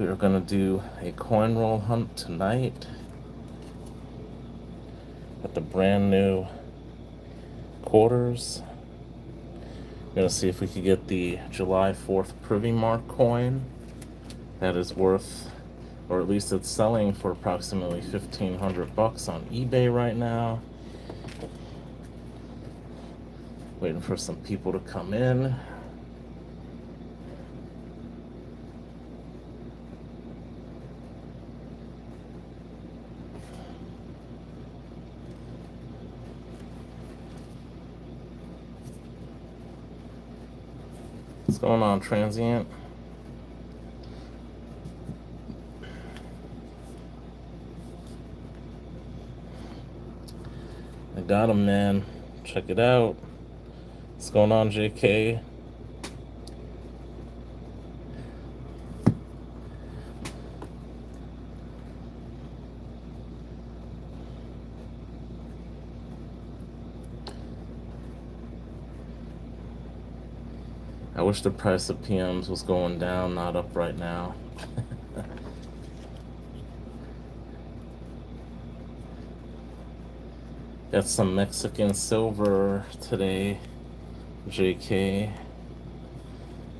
We are going to do a coin roll hunt tonight with the brand new quarters. We're going to see if we could get the July 4th Privy Mark coin that is worth, or at least it's selling for approximately $1,500 on eBay right now. Waiting for some people to come in. What's going on, transient? I got him, man. Check it out. What's going on, JK? I wish the price of PMs was going down, not up right now. Got some Mexican silver today, JK.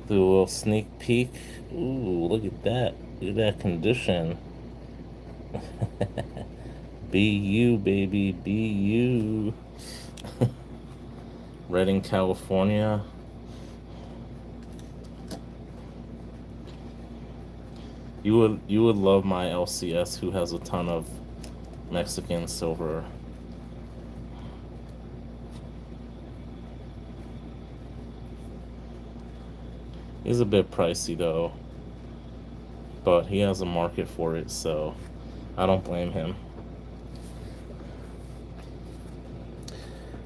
Do a little sneak peek. Ooh, look at that. Look at that condition. BU, baby, BU. Redding, California. You would love my LCS, who has a ton of Mexican silver. He's a bit pricey though, but he has a market for it, so I don't blame him.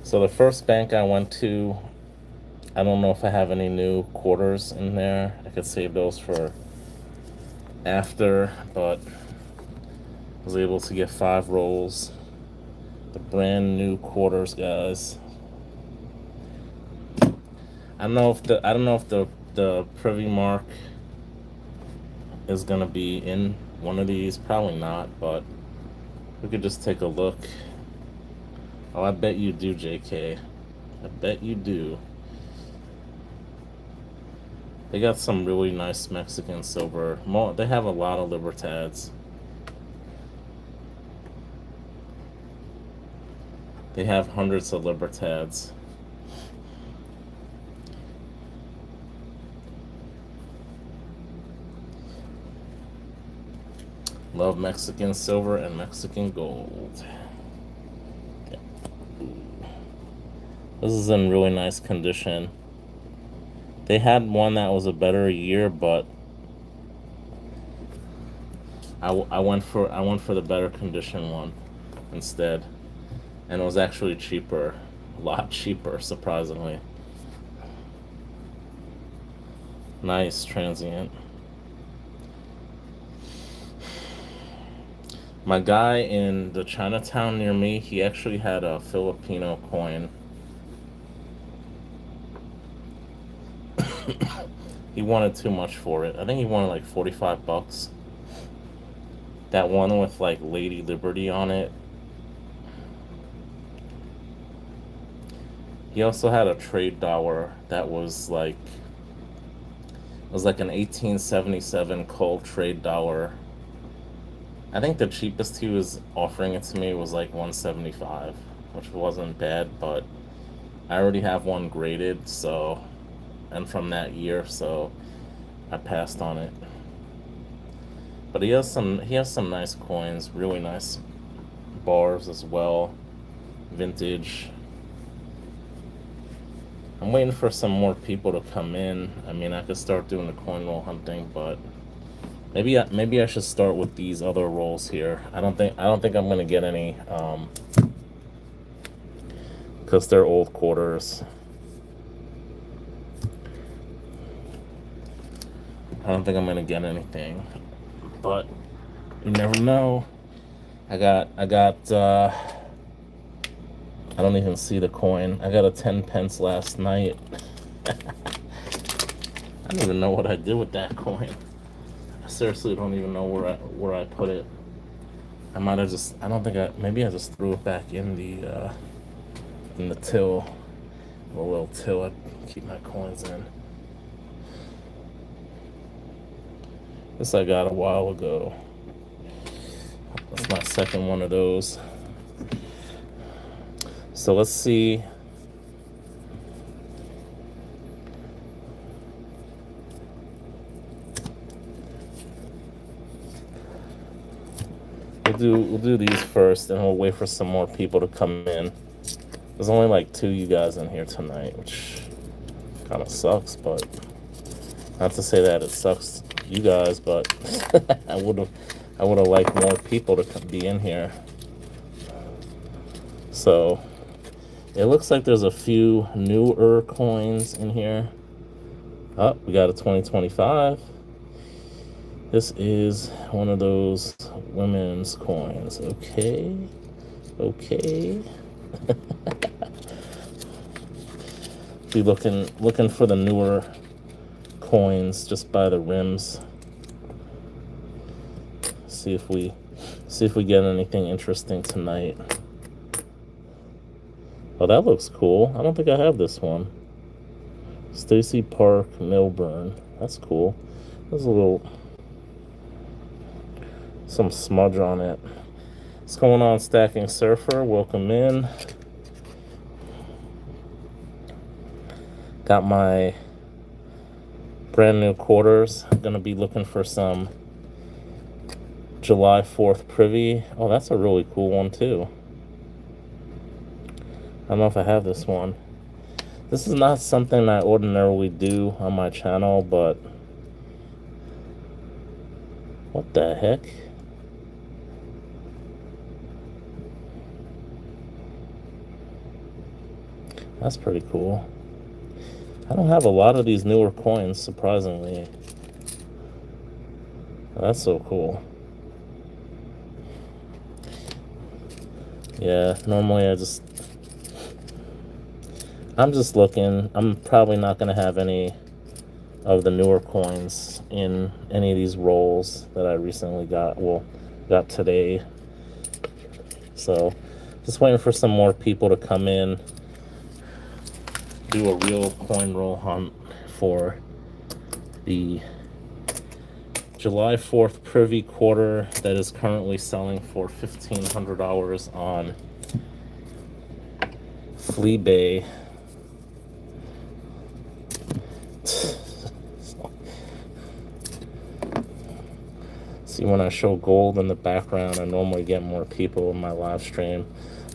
So the first bank I went to, I don't know if I have any new quarters in there. I could save those for after, but I was able to get 5 rolls. The brand new quarters, guys. I don't know if the Privy Mark is gonna be in one of these. Probably not, but we could just take a look. Oh, I bet you do, JK. I bet you do. They got some really nice Mexican silver. They have a lot of Libertads. They have hundreds of Libertads. Love Mexican silver and Mexican gold. This is in really nice condition. They had one that was a better year, but I went for the better condition one instead, and it was actually cheaper, a lot cheaper, surprisingly. Nice, transient. My guy in the Chinatown near me, he actually had a Filipino coin. He wanted too much for it. I think he wanted like $45. That one with like Lady Liberty on it. He also had a trade dollar that was like, it was like an 1877 cold trade dollar. I think the cheapest he was offering it to me was like $175, which wasn't bad, but I already have one graded, so, and from that year, so I passed on it. But he has some nice coins, really nice bars as well, vintage. I'm waiting for some more people to come in. I mean, I could start doing the coin roll hunting, but maybe I should start with these other rolls here. I don't think I'm gonna get any, because they're old quarters. I don't think I'm gonna get anything, but you never know. I got I don't even see the coin. I got a 10 pence last night. I don't even know what I did with that coin. I seriously don't even know where I put it. I might have just, I don't think maybe I just threw it back in the till, the little till I keep my coins in. This I got a while ago. That's my second one of those. So let's see. We'll do these first, and we'll wait for some more people to come in. There's only like 2 you guys in here tonight, which kind of sucks, but not to say that it sucks you guys, but I would have liked more people to be in here. So it looks like there's a few newer coins in here. Oh, we got a 2025. This is one of those women's coins. Okay. Be looking for the newer coins just by the rims. See if we get anything interesting tonight. Oh, that looks cool. I don't think I have this one. Stacey Park Milburn. That's cool. There's a little some smudge on it. What's going on, Stacking Surfer? Welcome in. Got my brand new quarters. I'm gonna be looking for some July 4th privy. Oh, that's a really cool one too. I don't know if I have this one. This is not something I ordinarily do on my channel, but what the heck? That's pretty cool. I don't have a lot of these newer coins, surprisingly. That's so cool. Yeah, normally I'm just looking. I'm probably not going to have any of the newer coins in any of these rolls that I recently got today. So just waiting for some more people to come in, do a real coin roll hunt for the July 4th privy quarter that is currently selling for $1,500 on Fleabay. See, when I show gold in the background, I normally get more people in my live stream.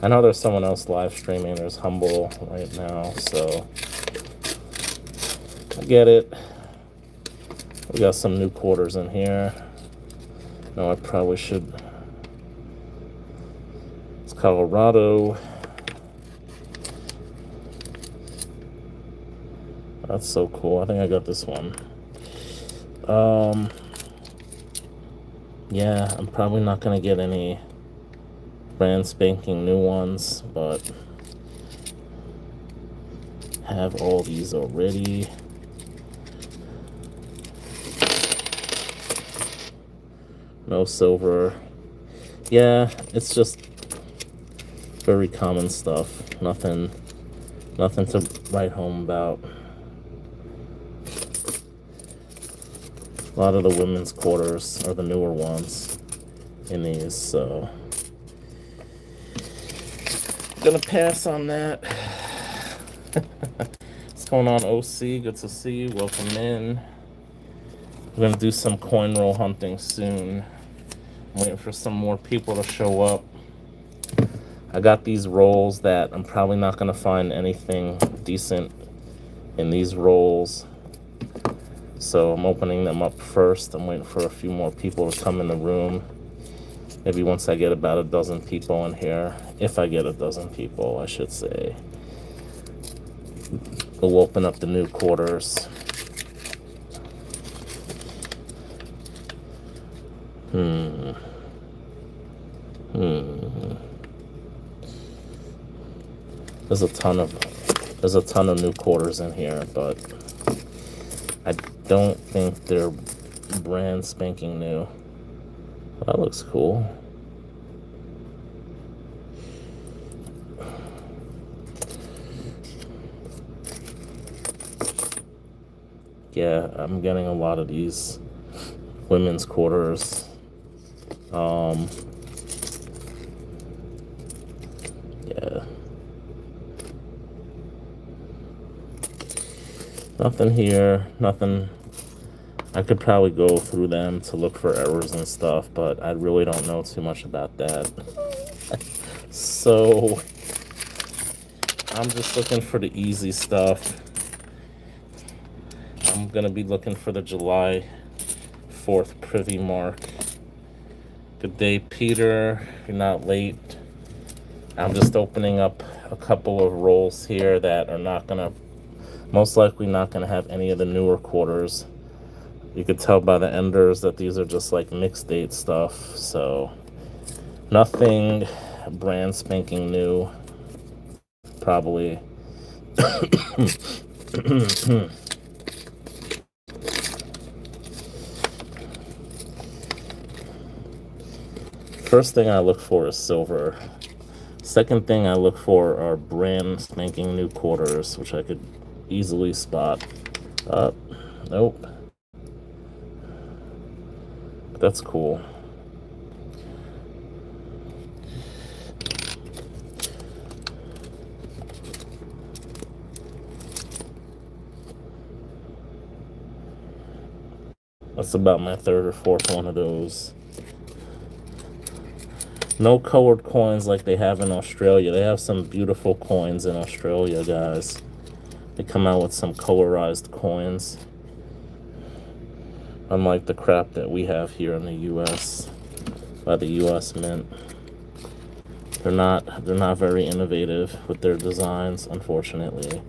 I know there's someone else live streaming. There's Humble right now, so I get it. We got some new quarters in here. No, I probably should. It's Colorado. That's so cool. I think I got this one. Yeah, I'm probably not gonna get any brand spanking new ones, but have all these already. No silver. Yeah, it's just very common stuff. Nothing to write home about. A lot of the women's quarters are the newer ones in these, so I'm gonna pass on that. What's going on, OC? Good to see you. Welcome in. We're gonna do some coin roll hunting soon. I'm waiting for some more people to show up. I got these rolls that I'm probably not gonna find anything decent in these rolls, so I'm opening them up first. I'm waiting for a few more people to come in the room. Maybe once I get about a dozen people in here, if I get a dozen people, I should say, we'll open up the new quarters. There's a ton of new quarters in here, but I don't think they're brand spanking new. That looks cool. Yeah, I'm getting a lot of these women's quarters. Yeah. Nothing here, nothing. I could probably go through them to look for errors and stuff, but I really don't know too much about that. So I'm just looking for the easy stuff. I'm gonna be looking for the July 4th privy mark. Good day, Peter. You're not late. I'm just opening up a couple of rolls here that are not gonna, most likely not gonna have any of the newer quarters. You could tell by the enders that these are just like mixed date stuff, so nothing brand spanking new, probably. First thing I look for is silver. Second thing I look for are brand spanking new quarters, which I could easily spot. Nope. That's cool. That's about my third or fourth one of those. No colored coins like they have in Australia. They have some beautiful coins in Australia, guys. They come out with some colorized coins. Unlike the crap that we have here in the US by the US Mint. They're not very innovative with their designs, unfortunately.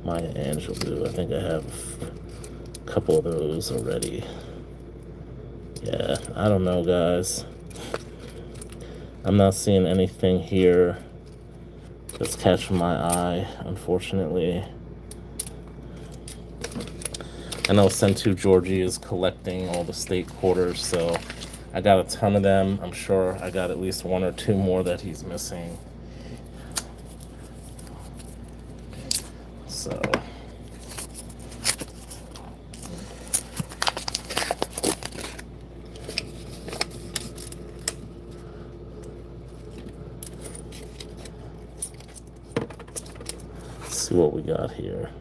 Maya Angelou, I think I have a couple of those already. Yeah, I don't know, guys. I'm not seeing anything here that's catching my eye, unfortunately. I know Centu Georgie is collecting all the state quarters, so I got a ton of them. I'm sure I got at least one or two more that he's missing. So let's see what we got here.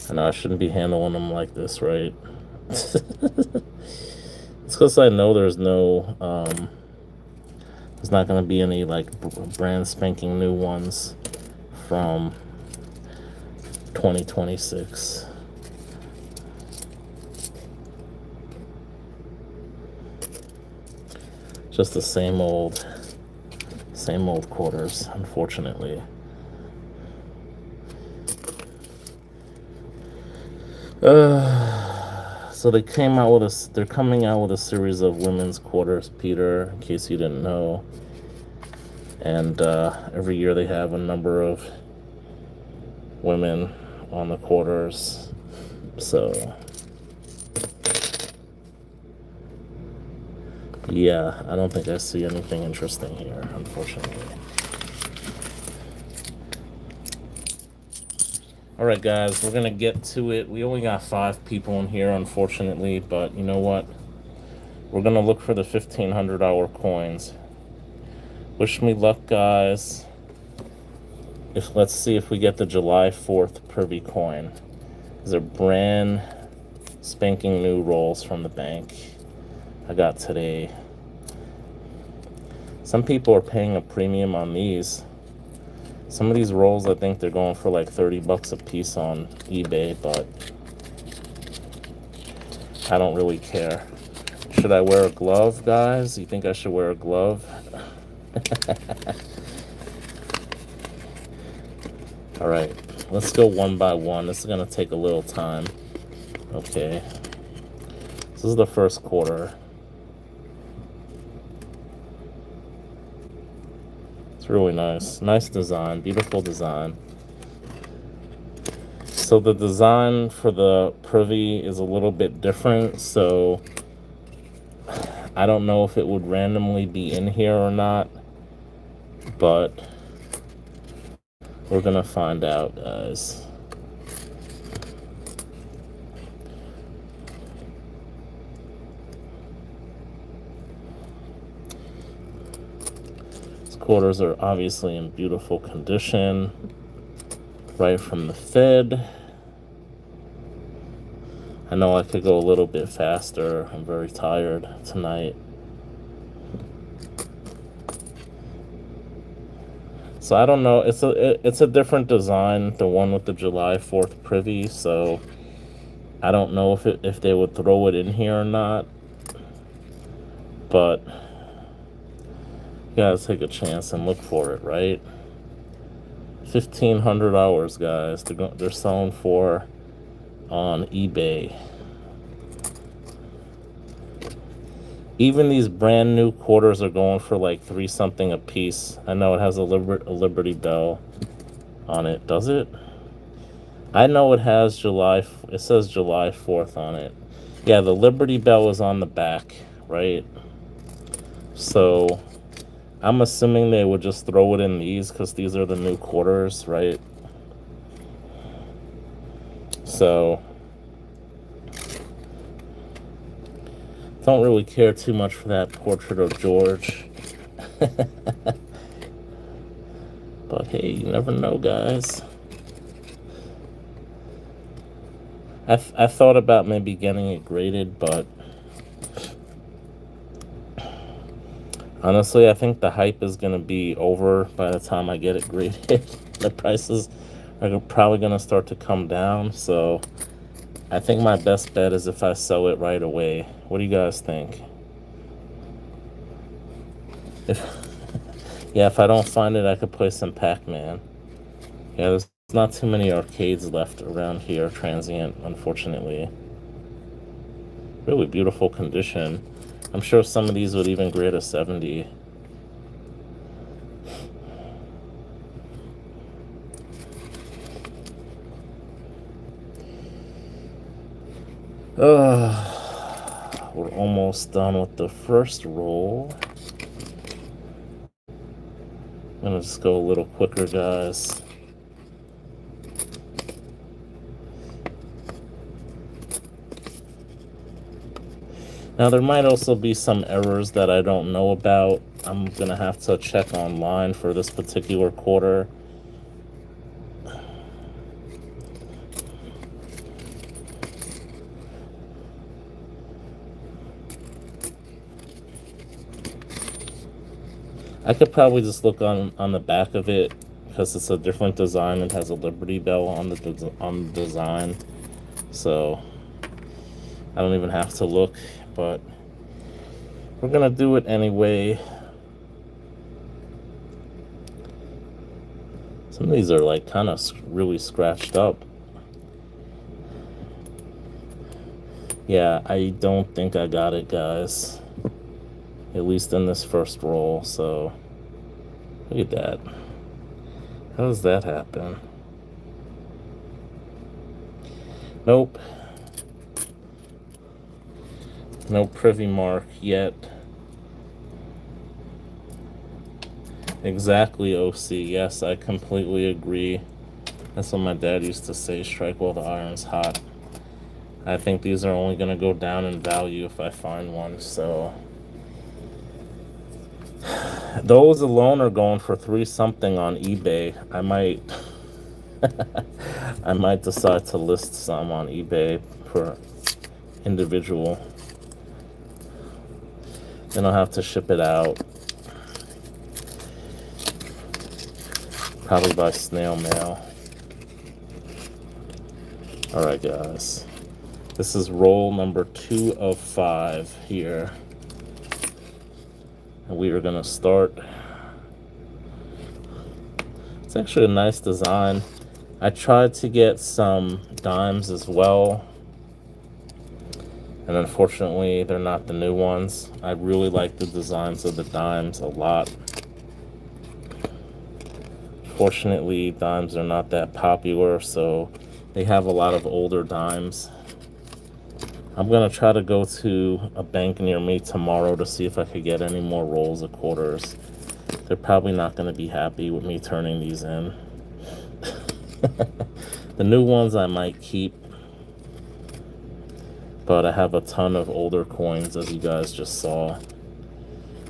I know I shouldn't be handling them like this, right? It's because I know there's no, there's not going to be any like brand spanking new ones from 2026. Just the same old quarters, unfortunately. So they're coming out with a series of women's quarters, Peter, in case you didn't know. And every year they have a number of women on the quarters. So yeah, I don't think I see anything interesting here, unfortunately. Alright guys, we're gonna get to it. We only got 5 people in here, unfortunately, but you know what? We're gonna look for the $1,500 coins. Wish me luck, guys. Let's see if we get the July 4th Privy coin. These are brand spanking new rolls from the bank I got today. Some people are paying a premium on these. Some of these rolls, I think they're going for like 30 bucks a piece on eBay, but I don't really care. Should I wear a glove, guys? You think I should wear a glove? All right, let's go one by one. This is gonna take a little time. Okay, this is the first quarter. It's really nice. Nice design, beautiful design. So the design for the privy is a little bit different, so I don't know if it would randomly be in here or not, but we're gonna find out, guys. These quarters are obviously in beautiful condition, right from the Fed. I know I could go a little bit faster. I'm very tired tonight. So I don't know. It's a different design, the one with the July 4th privy. So I don't know if they would throw it in here or not. But you gotta take a chance and look for it, right? $1,500, guys. They're selling for on eBay. Even these brand new quarters are going for like $3 something a piece. I know it has a Liberty Bell on it. Does it? I know it has it says July 4th on it. Yeah, the Liberty Bell is on the back, right? So I'm assuming they would just throw it in these because these are the new quarters, right? So don't really care too much for that portrait of George. But hey, you never know, guys. I thought about maybe getting it graded, but honestly, I think the hype is going to be over by the time I get it graded. The prices are probably going to start to come down, so I think my best bet is if I sell it right away. What do you guys think? If I don't find it, I could play some Pac-Man. Yeah, there's not too many arcades left around here, transient, unfortunately. Really beautiful condition. I'm sure some of these would even grade a 70. We're almost done with the first roll. I'm gonna just go a little quicker, guys. Now, there might also be some errors that I don't know about. I'm gonna have to check online for this particular quarter. I could probably just look on the back of it because it's a different design. It has a Liberty Bell on the design, so I don't even have to look. But we're gonna do it anyway. Some of these are like kind of really scratched up. Yeah, I don't think I got it, guys. At least in this first roll, so look at that. How does that happen? Nope. No privy mark yet. Exactly, OC. Yes, I completely agree. That's what my dad used to say, strike while the iron's hot. I think these are only going to go down in value if I find one, so those alone are going for $3 something on eBay. I might I might decide to list some on eBay for individual. Then I'll have to ship it out, probably by snail mail. Alright, guys, this is roll number 2 of 5 here. And we are going to start. It's actually a nice design. I tried to get some dimes as well, and unfortunately they're not the new ones. I really like the designs of the dimes a lot. Fortunately, dimes are not that popular, so They have a lot of older dimes. I'm gonna try to go to a bank near me tomorrow to see if I could get any more rolls of quarters. They're probably not gonna be happy with me turning these in. The new ones I might keep, but I have a ton of older coins, as you guys just saw.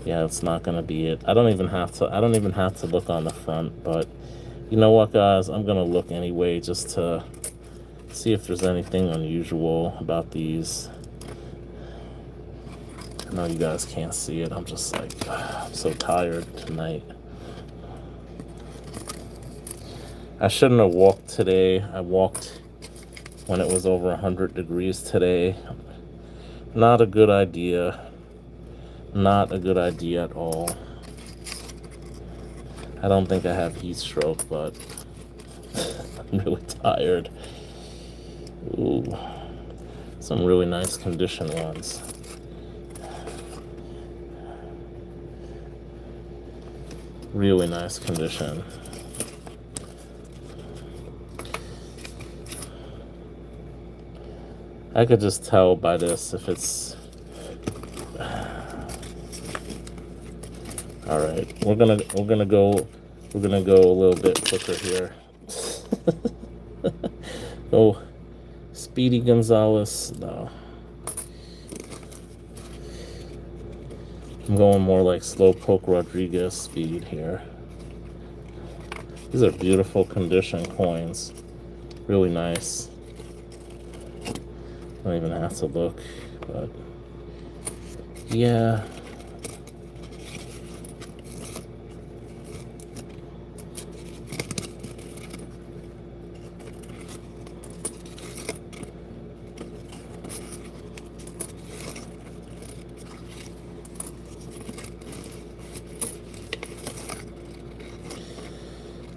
Yeah, it's not gonna be it. I don't even have to look on the front, but you know what, guys? I'm gonna look anyway just to see if there's anything unusual about these. I know you guys can't see it. I'm just like, I'm so tired tonight. I shouldn't have walked today. I walked when it was over 100 degrees today. Not a good idea. Not a good idea at all. I don't think I have heat stroke, but I'm really tired. Ooh, some really nice condition ones. Really nice condition. I could just tell by this if it's... All right, we're gonna go a little bit quicker here. Oh, Speedy Gonzalez, no. I'm going more like Slowpoke Rodriguez speed here. These are beautiful condition coins. Really nice. I don't even have to look, but yeah.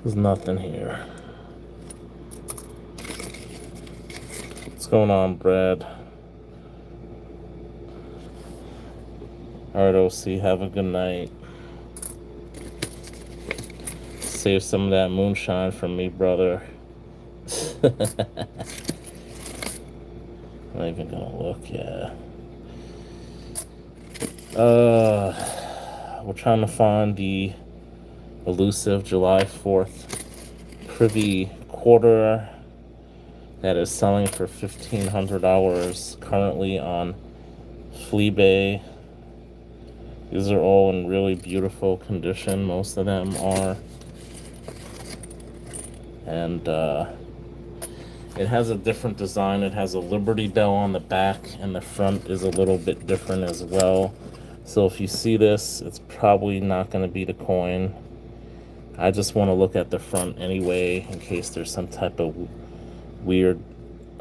There's nothing here. What's going on, Brad? Alright, OC, have a good night. Save some of that moonshine from me, brother. I'm not even gonna look, yeah. We're trying to find the elusive July 4th Privy quarter that is selling for $1,500 currently on Fleabay. These are all in really beautiful condition. Most of them are. And it has a different design. It has a Liberty Bell on the back, and the front is a little bit different as well. So if you see this, it's probably not going to be the coin. I just want to look at the front anyway, in case there's some type of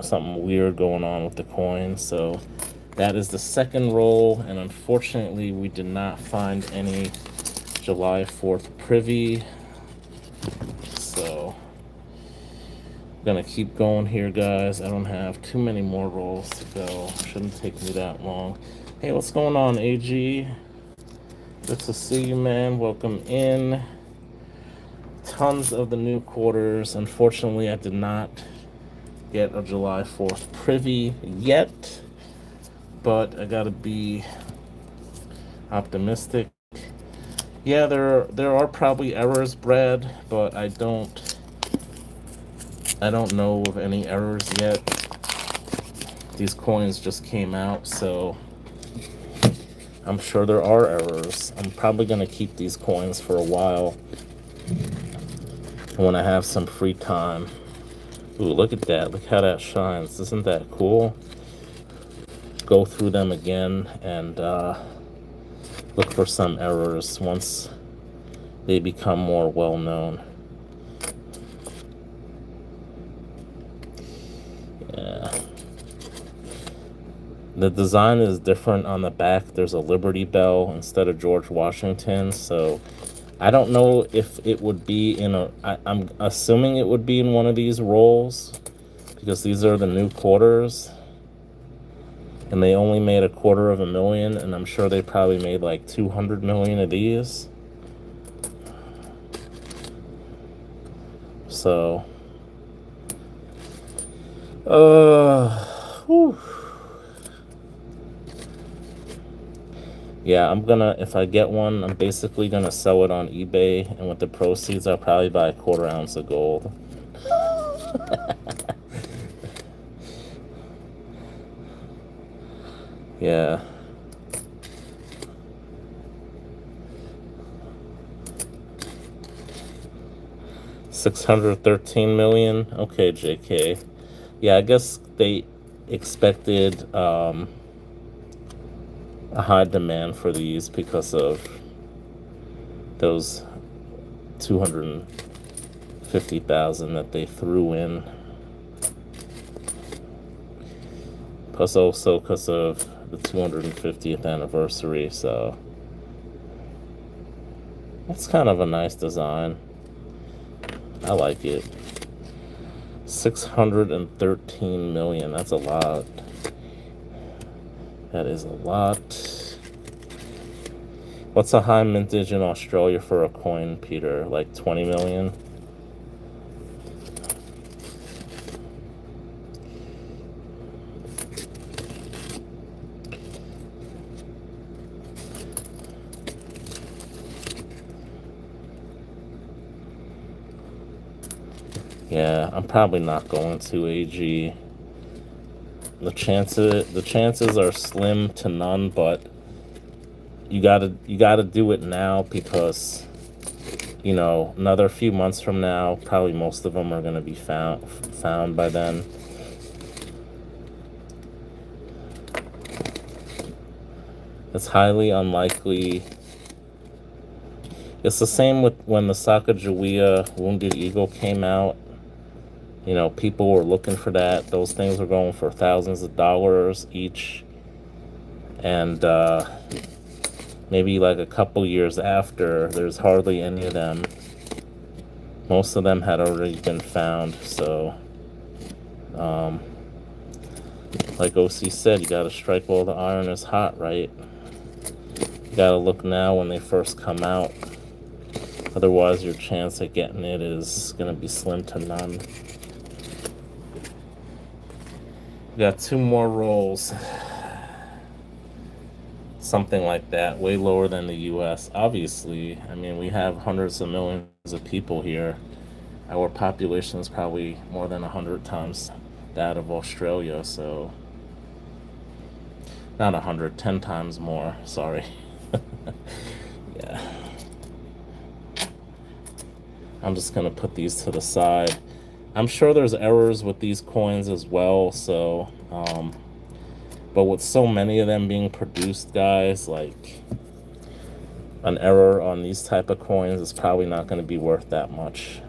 something weird going on with the coin. So that is the second roll, and unfortunately we did not find any July 4th Privy. So I'm gonna keep going here, guys. I don't have too many more rolls to go. Shouldn't take me that long. Hey, what's going on, AG? Good to see you, man. Welcome in. Tons of the new quarters. Unfortunately, I did not get a July 4th Privy yet, but I gotta be optimistic. Yeah, there are probably errors, Brad, but I don't know of any errors yet. These coins just came out, so I'm sure there are errors. I'm probably gonna keep these coins for a while when I have some free time. Ooh, look at that. Look how that shines. Isn't that cool? Go through them again and look for some errors once they become more well known. Yeah. The design is different on the back. There's a Liberty Bell instead of George Washington, so I don't know if it would be in a... I'm assuming it would be in one of these rolls, because these are the new quarters. And they only made $250,000, and I'm sure they probably made like 200 million of these. So Whew. Yeah, if I get one, I'm basically gonna sell it on eBay, and with the proceeds, I'll probably buy a quarter ounce of gold. Yeah. $613 million. Okay, JK. Yeah, I guess they expected a high demand for these because of those 250,000 that they threw in. Plus also because of the 250th anniversary, so it's kind of a nice design. I like it. 613 million. That's a lot. That is a lot. What's a high mintage in Australia for a coin, Peter? Like 20 million? Yeah, I'm probably not going to AG. The chances are slim to none, but you gotta do it now because another few months from now, probably most of them are gonna be found by then. It's highly unlikely. It's the same with when the Sacagawea Wounded Eagle came out. People were looking for that. Those things were going for thousands of dollars each. And maybe like a couple years after, there's hardly any of them. Most of them had already been found. So, like OC said, you gotta strike while the iron is hot, right? You gotta look now when they first come out. Otherwise, your chance at getting it is gonna be slim to none. We got 2 more rolls. Something like that, way lower than the US. Obviously, I mean, we have hundreds of millions of people here. Our population is probably more than 100 times that of Australia, so not 100, 10 times more, sorry. Yeah. I'm just gonna put these to the side. I'm sure there's errors with these coins as well, so but with so many of them being produced, guys, like an error on these type of coins is probably not going to be worth that much.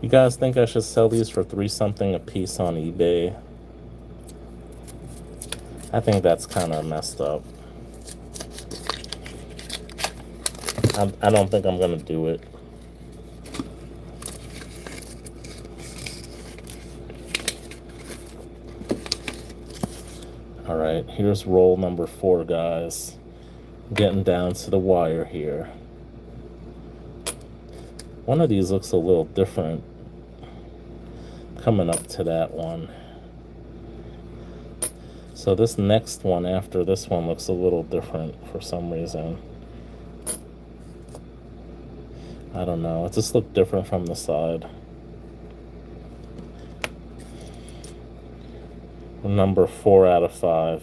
You guys think I should sell these for 3 something a piece on eBay? I think that's kind of messed up. I don't think I'm going to do it. All right, here's roll number 4, guys. Getting down to the wire here. One of these looks a little different coming up to that one. So this next one after this one looks a little different for some reason. I don't know. It just looked different from the side. Number 4 out of 5.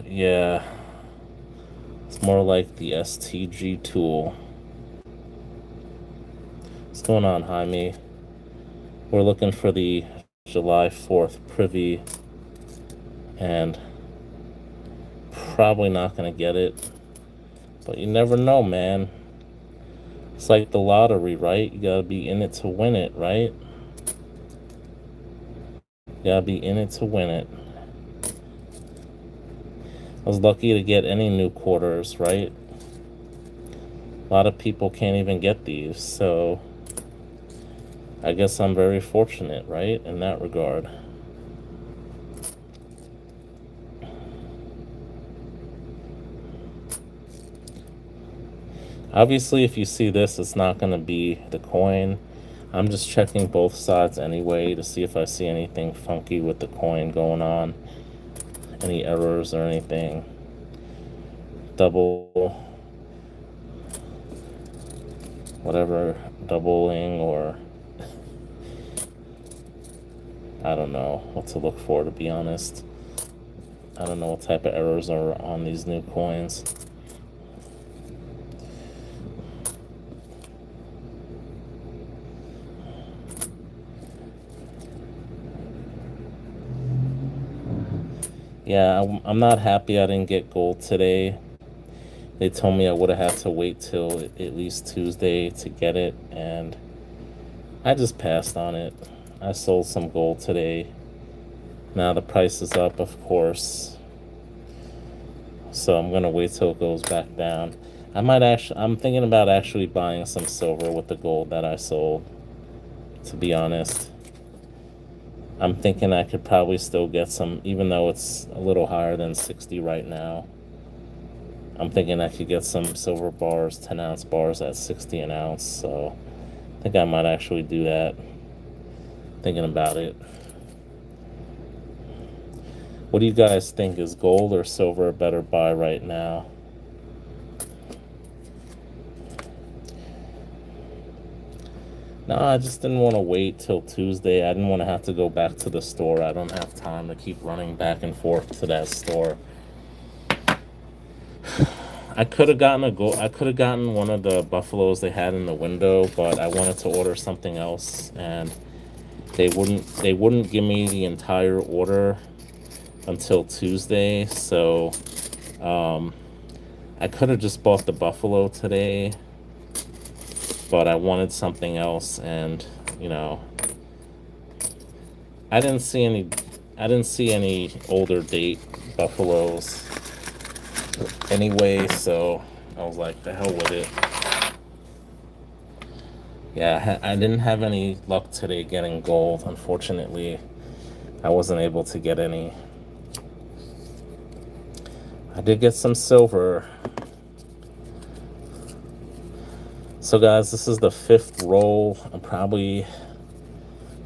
Yeah. It's more like the STG tool. What's going on, Jaime? We're looking for the July 4th privy, and probably not going to get it. But you never know, man. It's like the lottery, right? You gotta be in it to win it, right? You gotta be in it to win it. I was lucky to get any new quarters, right? A lot of people can't even get these, so I guess I'm very fortunate, right? In that regard. Obviously, if you see this, it's not going to be the coin. I'm just checking both sides anyway to see if I see anything funky with the coin going on. Any errors or anything. Double, whatever, doubling, or I don't know what to look for, to be honest. I don't know what type of errors are on these new coins. Yeah, I'm not happy I didn't get gold today. They told me I would have had to wait till at least Tuesday to get it, and I just passed on it. I sold some gold today. Now the price is up, of course, so I'm gonna wait till it goes back down. I'm thinking about actually buying some silver with the gold that I sold, to be honest. I'm thinking I could probably still get some, even though it's a little higher than 60 right now. I'm thinking I could get some silver bars, 10-ounce bars at 60 an ounce, so I think I might actually do that. Thinking about it. What do you guys think? Is gold or silver a better buy right now? No, I just didn't want to wait till Tuesday. I didn't want to have to go back to the store. I don't have time to keep running back and forth to that store. I could have gotten I could have gotten one of the buffaloes they had in the window, but I wanted to order something else, and they wouldn't give me the entire order until Tuesday. So I could have just bought the buffalo today, but I wanted something else, and you know, I didn't see any older date buffaloes anyway, so I was like, the hell with it. Yeah, I didn't have any luck today getting gold. Unfortunately, I wasn't able to get any. I did get some silver. So guys, this is the 5th roll. I'm probably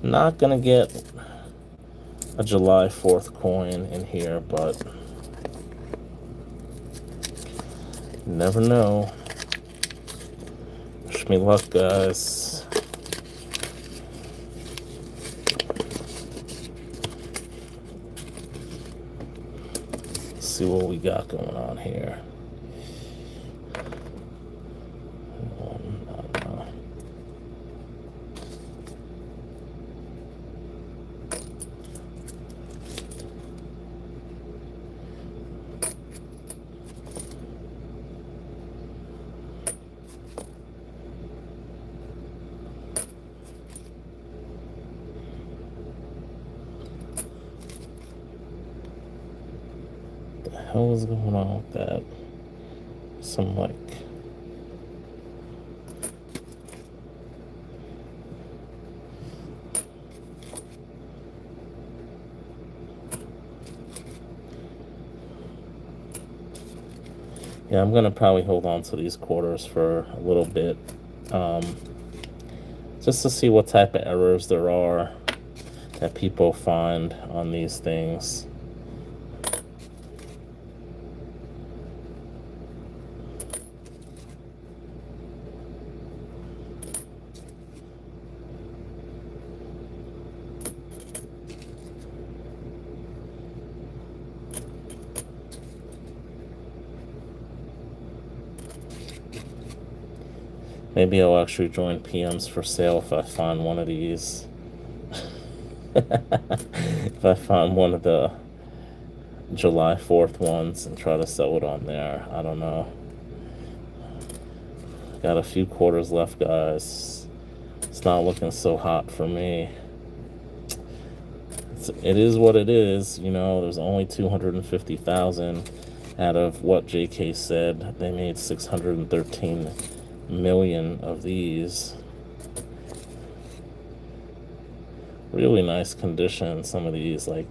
not gonna get a July 4th coin in here, but you never know. Wish me luck, guys. Let's see what we got going on here. What the hell is going on with that? Some like yeah, I'm gonna probably hold on to these quarters for a little bit, just to see what type of errors there are that people find on these things. Maybe I'll actually join PMs for sale if I find one of these. If I find one of the July 4th ones and try to sell it on there. I don't know. Got a few quarters left, guys. It's not looking so hot for me. It is what it is. You know, there's only 250,000 out of what JK said. They made 613 million of these. Really nice condition. Some of these, like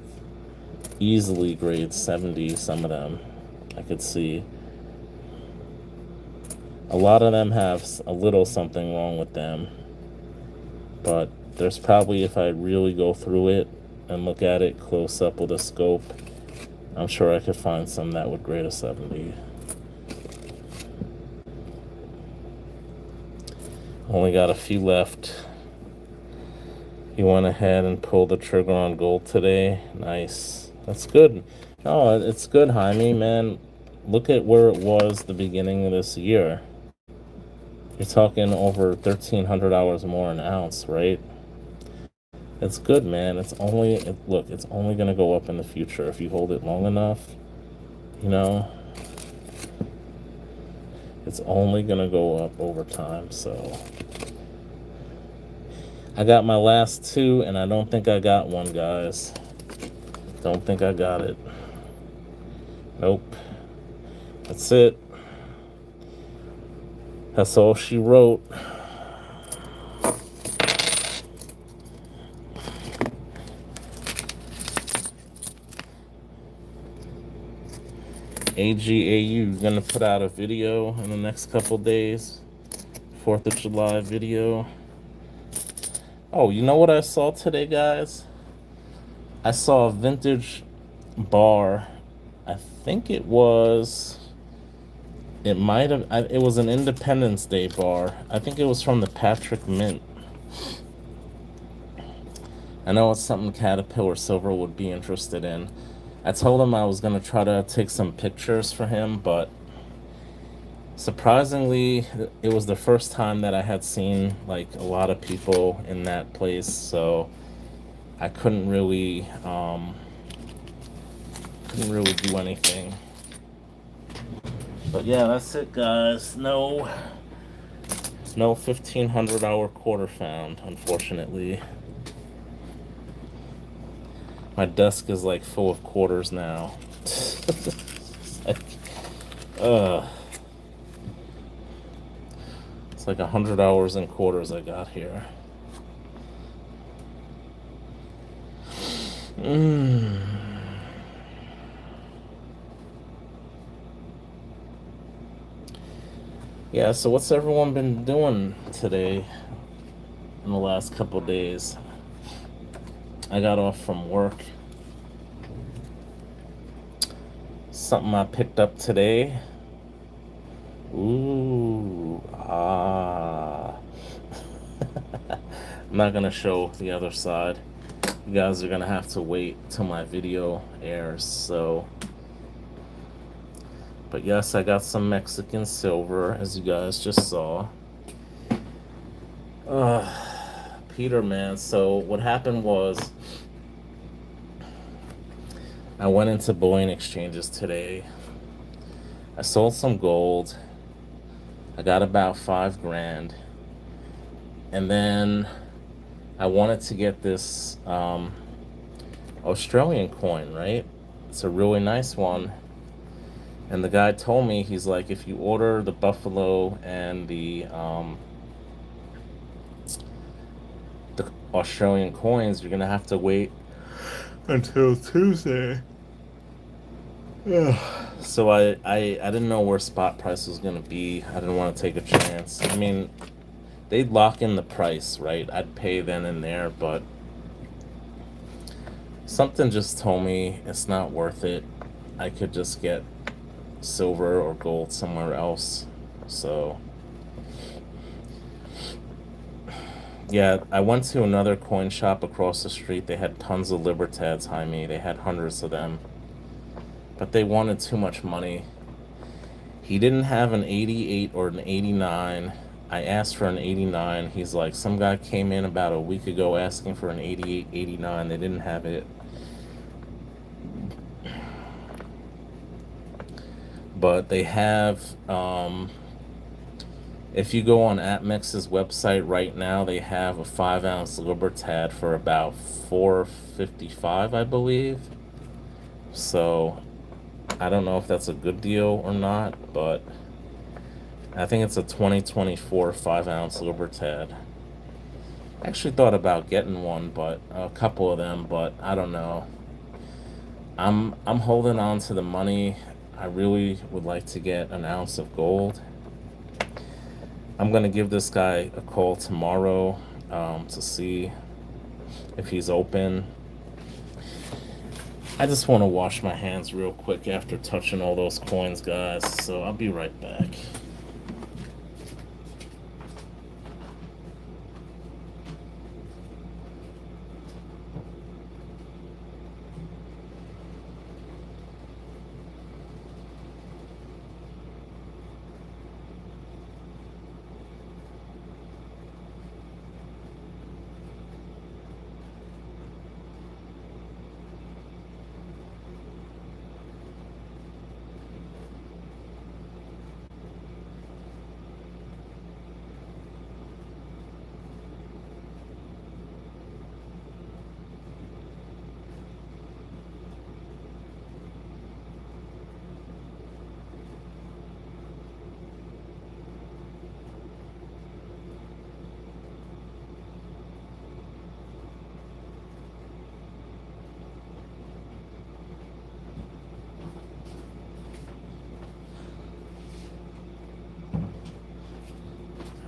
easily grade 70, some of them I could see. A lot of them have a little something wrong with them, but there's probably, if I really go through it and look at it close up with a scope, I'm sure I could find some that would grade a 70. Only got a few left. He went ahead and pulled the trigger on gold today. Nice. That's good. No, it's good, Jaime, man. Look at where it was the beginning of this year. You're talking over $1,300 more an ounce, right? It's good, man. Look, it's only going to go up in the future if you hold it long enough. You know, it's only going to go up over time. So I got my last two, and I don't think I got one, guys. Don't think I got it. Nope. That's it. That's all she wrote. AGAU gonna put out a video in the next couple days. 4th of July video. Oh, you know what I saw today, guys? I saw a vintage bar. I think it was an Independence Day bar. I think it was from the Patrick Mint. I know it's something Caterpillar Silver would be interested in. I told him I was going to try to take some pictures for him, but surprisingly, it was the first time that I had seen like a lot of people in that place, so I couldn't really do anything. But yeah, that's it, guys. No 1,500-hour quarter found, unfortunately. My desk is like full of quarters now. It's like 100 hours in quarters I got here. Yeah, so what's everyone been doing today in the last couple days? I got off from work. Something I picked up today. Ooh, I'm not gonna show the other side. You guys are gonna have to wait till my video airs, so. But yes, I got some Mexican silver, as you guys just saw. Peter, man, so what happened was I went into bullion exchanges today. I sold some gold. I got about $5,000. And then I wanted to get this Australian coin, right? It's a really nice one. And the guy told me, he's like, if you order the Buffalo and the Australian coins, you're gonna have to wait until Tuesday. So I didn't know where spot price was gonna be. I didn't want to take a chance. I mean, they'd lock in the price, right? I'd pay then and there, but something just told me it's not worth it. I could just get silver or gold somewhere else. So yeah, I went to another coin shop across the street. They had tons of Libertads, Jaime. They had hundreds of them. But they wanted too much money. He didn't have an 88 or an 89. I asked for an 89. He's like, some guy came in about a week ago asking for an 88, 89. They didn't have it. But they have, if you go on APMEX's website right now, they have a 5-ounce Libertad for about $4.55, I believe. So I don't know if that's a good deal or not, but I think it's a 2024 5-ounce Libertad. I actually thought about getting one, but a couple of them, but I don't know. I'm holding on to the money. I really would like to get an ounce of gold. I'm gonna give this guy a call tomorrow to see if he's open. I just want to wash my hands real quick after touching all those coins, guys. So I'll be right back.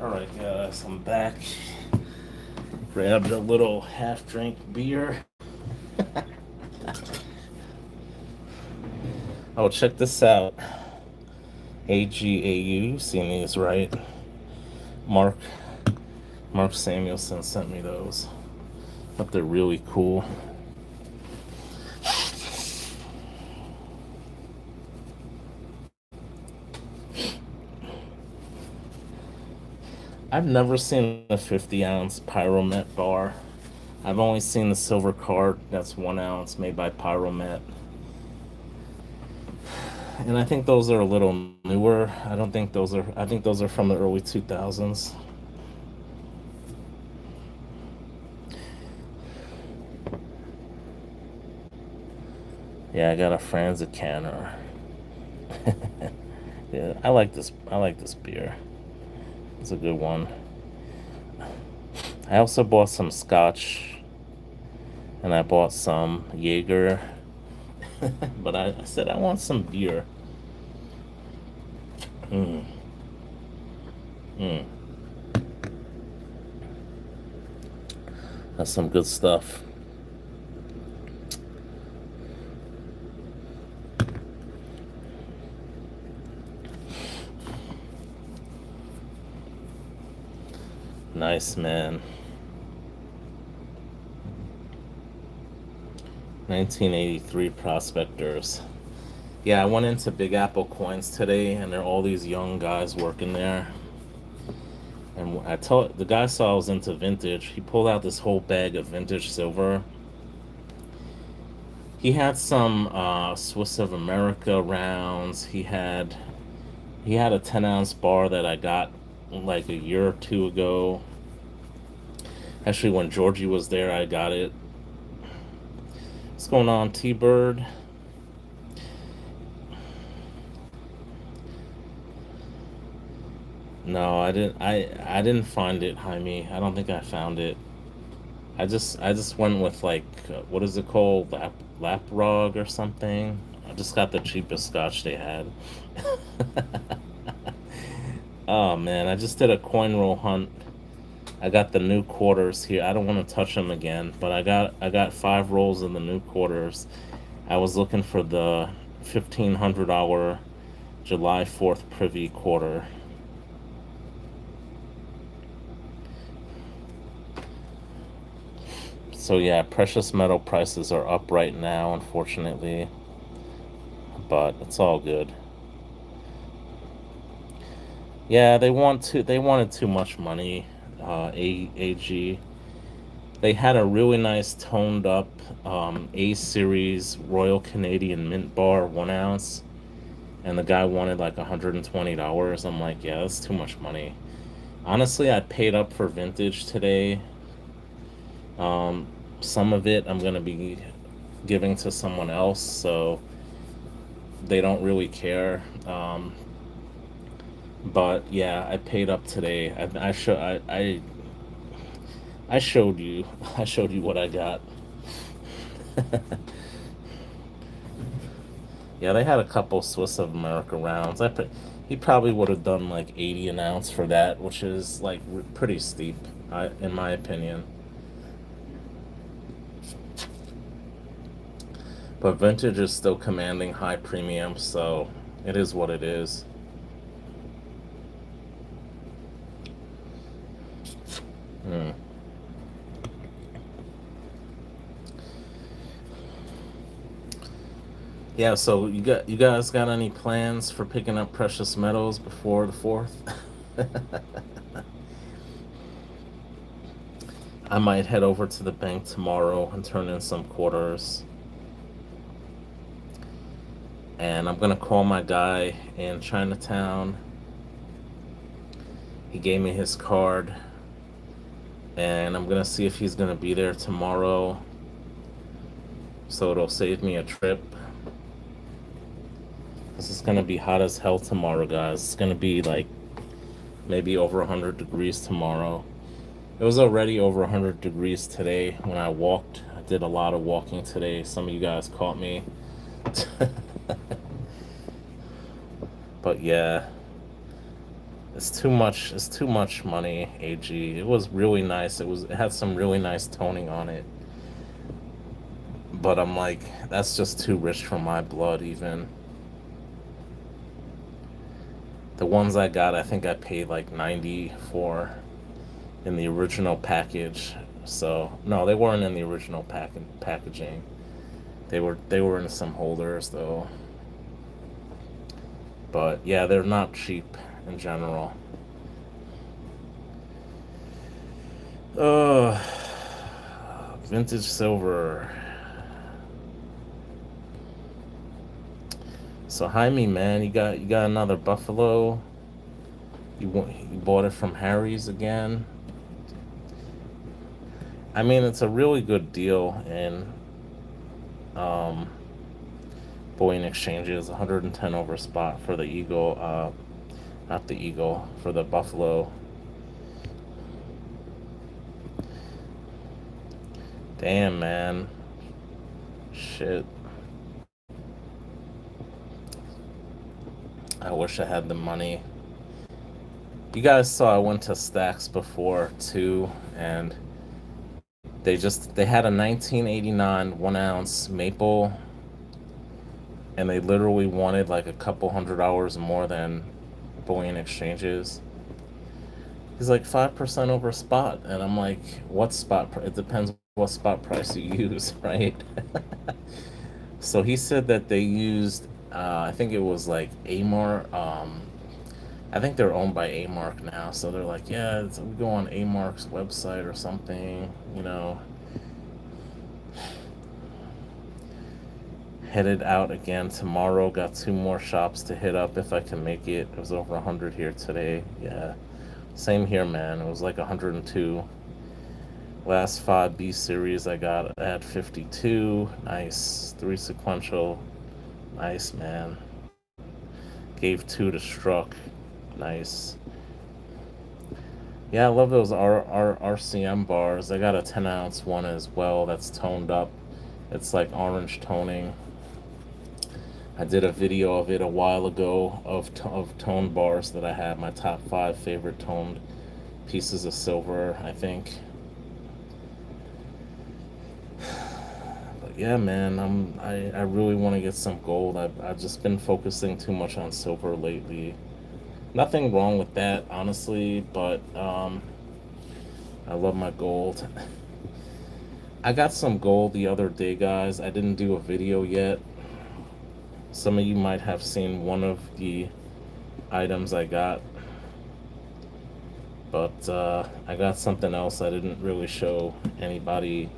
Alright, guys, I'm back. Grabbed a little half drink beer. Oh, check this out. AGAU, you've seen these, right? Mark Samuelson sent me those. But they're really cool. I've never seen a 50-ounce Pyromet bar. I've only seen the silver card that's 1 ounce made by Pyromet. And I think those are a little newer. I think those are from the early 2000s. Yeah, I got a Franz Canner. Yeah, I like this beer. It's a good one. I also bought some scotch and I bought some Jaeger. But I said I want some beer. Mm. Mm. That's some good stuff. Nice, man. 1983 Prospectors. Yeah, I went into Big Apple Coins today, and there are all these young guys working there. And I told the guy saw I was into vintage. He pulled out this whole bag of vintage silver. He had some Swiss of America rounds. He had a 10-ounce bar that I got like a year or two ago. Actually, when Georgie was there, I got it. What's going on, T-Bird? No, I didn't find it, Jaime. I don't think I found it. I just went with like what is it called, Laprog or something. I just got the cheapest scotch they had. Oh man, I just did a coin roll hunt. I got the new quarters here. I don't want to touch them again, but I got 5 rolls in the new quarters. I was looking for the $1,500 July 4th privy quarter. So yeah, precious metal prices are up right now, unfortunately, but it's all good. Yeah, they wanted too much money. AG. They had a really nice toned up A series Royal Canadian Mint bar, 1 ounce, and the guy wanted like $120. I'm like, yeah, that's too much money. Honestly, I paid up for vintage today. Um, some of it I'm gonna be giving to someone else, so they don't really care. But yeah, I paid up today. I showed you I showed you what I got. Yeah, they had a couple Swiss of America rounds. He probably would have done like 80 an ounce for that, which is like pretty steep, in my opinion. But vintage is still commanding high premium, so it is what it is. Hmm. Yeah, so you guys got any plans for picking up precious metals before the 4th? I might head over to the bank tomorrow and turn in some quarters. And I'm gonna call my guy in Chinatown. He gave me his card, and I'm gonna see if he's gonna be there tomorrow, so it'll save me a trip. This is gonna be hot as hell tomorrow, guys. It's gonna be like maybe over 100 degrees tomorrow. It was already over 100 degrees today when I walked. I did a lot of walking today. Some of you guys caught me. But yeah, it's too much. It's too much money, AG. It was really nice. It had some really nice toning on it. But I'm like, that's just too rich for my blood, even. The ones I got, I think I paid like 90 for in the original package. So no, they weren't in the original packaging. They were in some holders though. But yeah, they're not cheap in general. Uh, vintage silver. So Jaime, man, you got another Buffalo. You bought it from Harry's again. I mean, it's a really good deal in um, bullion exchanges. 110 over spot for the Eagle. Not the Eagle, for the Buffalo. Damn, man. Shit. I wish I had the money. You guys saw I went to Stacks before too, and they had a 1989 1 ounce maple, and they literally wanted like a couple $100 more than bullion exchanges. He's like 5% over spot, and I'm like, what spot? It depends what spot price you use, right? So he said that they used, I think it was like Amar. I think they're owned by A-Mark now, so they're like, yeah, we go on A-Mark's website or something, you know. Headed out again tomorrow. Got 2 more shops to hit up if I can make it. It was over 100 here today. Yeah, same here, man. It was like 102. Last 5 B series I got at 52. Nice. 3 sequential. Nice, man. Gave 2 to Struck. Nice. Yeah, I love those RCM bars. I got a 10 ounce one as well that's toned up. It's like orange toning. I did a video of it a while ago of toned bars that I had. My top 5 favorite toned pieces of silver, I think. But yeah, man, I really want to get some gold. I've just been focusing too much on silver lately. Nothing wrong with that, honestly, but I love my gold. I got some gold the other day, guys. I didn't do a video yet. Some of you might have seen one of the items I got, but I got something else I didn't really show anybody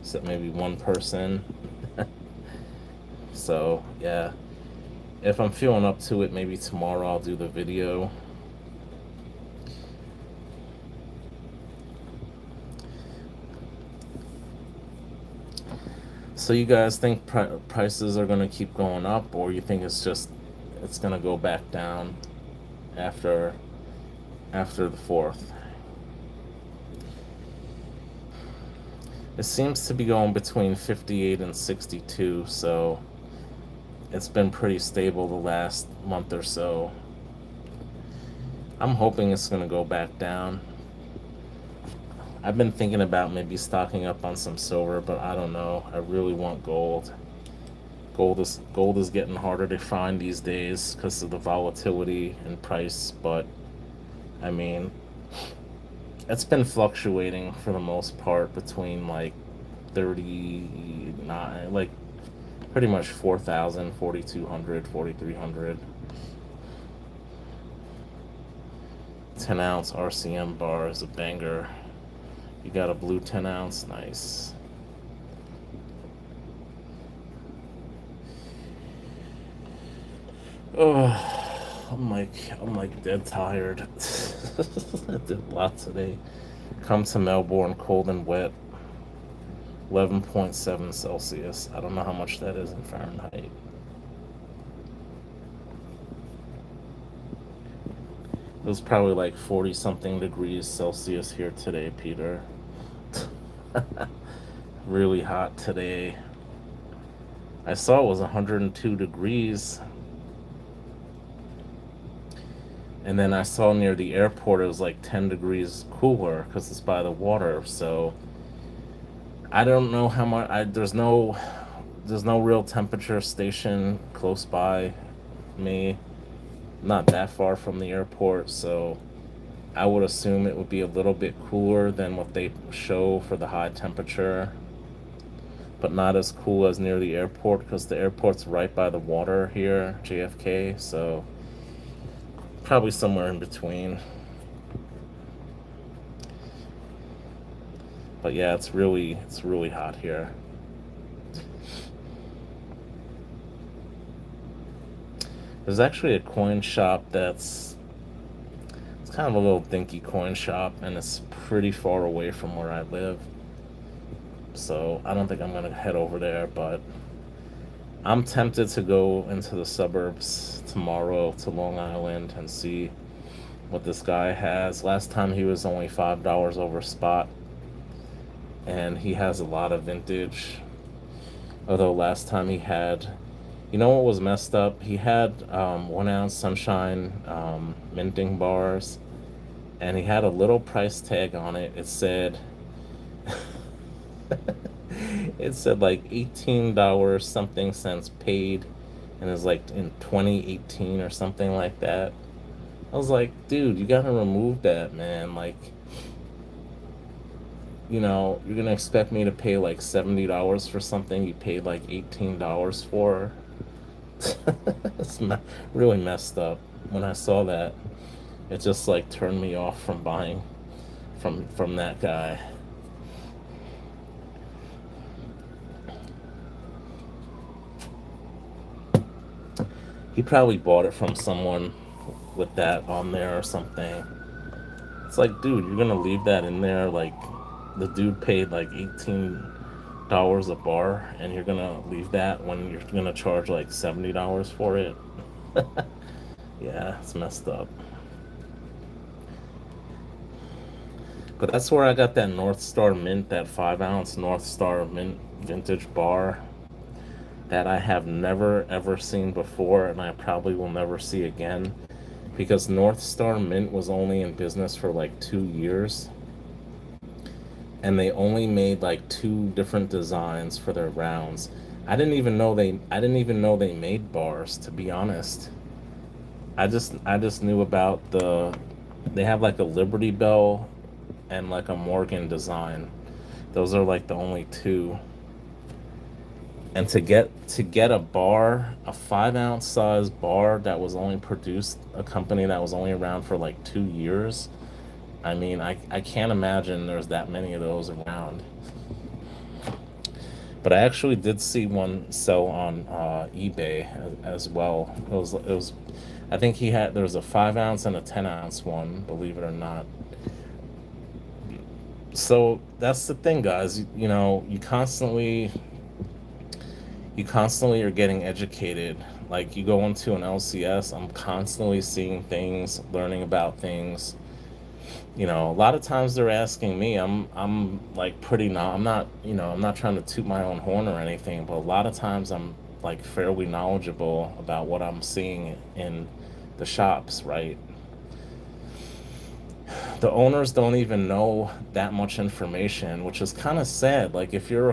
except maybe one person. So yeah, if I'm feeling up to it, maybe tomorrow I'll do the video. So you guys think prices are going to keep going up, or you think it's going to go back down after the 4th? It seems to be going between 58 and 62, so it's been pretty stable the last month or so. I'm hoping it's gonna go back down. I've been thinking about maybe stocking up on some silver, but I don't know. I really want gold. Gold is getting harder to find these days because of the volatility and price, but I mean, it's been fluctuating for the most part between like 39, like pretty much 4,000, 4,200, 4,300. 10-ounce RCM bar is a banger. You got a blue 10-ounce, nice. Oh, I'm like dead tired. I did a lot today. Come to Melbourne, cold and wet. 11.7 Celsius. I don't know how much that is in Fahrenheit. It was probably like 40 something degrees Celsius here today, Peter. Really hot today. I saw it was 102 degrees. And then I saw near the airport it was like 10 degrees cooler because it's by the water. So I don't know how much. There's no real temperature station close by me. Not that far from the airport, so I would assume it would be a little bit cooler than what they show for the high temperature, but not as cool as near the airport because the airport's right by the water here, JFK, so probably somewhere in between. But yeah, it's really hot here. There's actually a coin shop it's kind of a little dinky coin shop, and it's pretty far away from where I live. So I don't think I'm gonna head over there, but I'm tempted to go into the suburbs tomorrow to Long Island and see what this guy has. Last time he was only $5 over spot, and he has a lot of vintage. Although last time he had, you know what was messed up? He had 1 ounce Sunshine minting bars, and he had a little price tag on it. It said, it said like $18 something cents paid, and it was like in 2018 or something like that. I was like, dude, you gotta remove that, man. Like, you're gonna expect me to pay like $70 for something you paid like $18 for. It's really messed up. When I saw that, it just like turned me off from buying from that guy. He probably bought it from someone with that on there or something. It's like, dude, you're gonna leave that in there? Like, the dude paid like $18 a bar, and you're gonna leave that when you're gonna charge like $70 for it? Yeah, it's messed up. But that's where I got that North Star Mint, that 5 ounce North Star Mint vintage bar that I have never ever seen before, and I probably will never see again, because North Star Mint was only in business for like 2 years, and they only made like two different designs for their rounds. I didn't even know they made bars, to be honest. I just knew about they have like a Liberty Bell and like a Morgan design. Those are like the only two. And to get a bar, a 5 ounce size bar that was only produced, a company that was only around for like 2 years. I mean, I can't imagine there's that many of those around. But I actually did see one sell on eBay as well. It was, I think there was a 5 ounce and a 10 ounce one, believe it or not. So that's the thing, guys. You constantly are getting educated. Like, you go into an LCS, I'm constantly seeing things, learning about things. A lot of times they're asking me. I'm like pretty not. I'm not. I'm not trying to toot my own horn or anything, but a lot of times like fairly knowledgeable about what I'm seeing in the shops, right? The owners don't even know that much information, which is kind of sad. Like if you're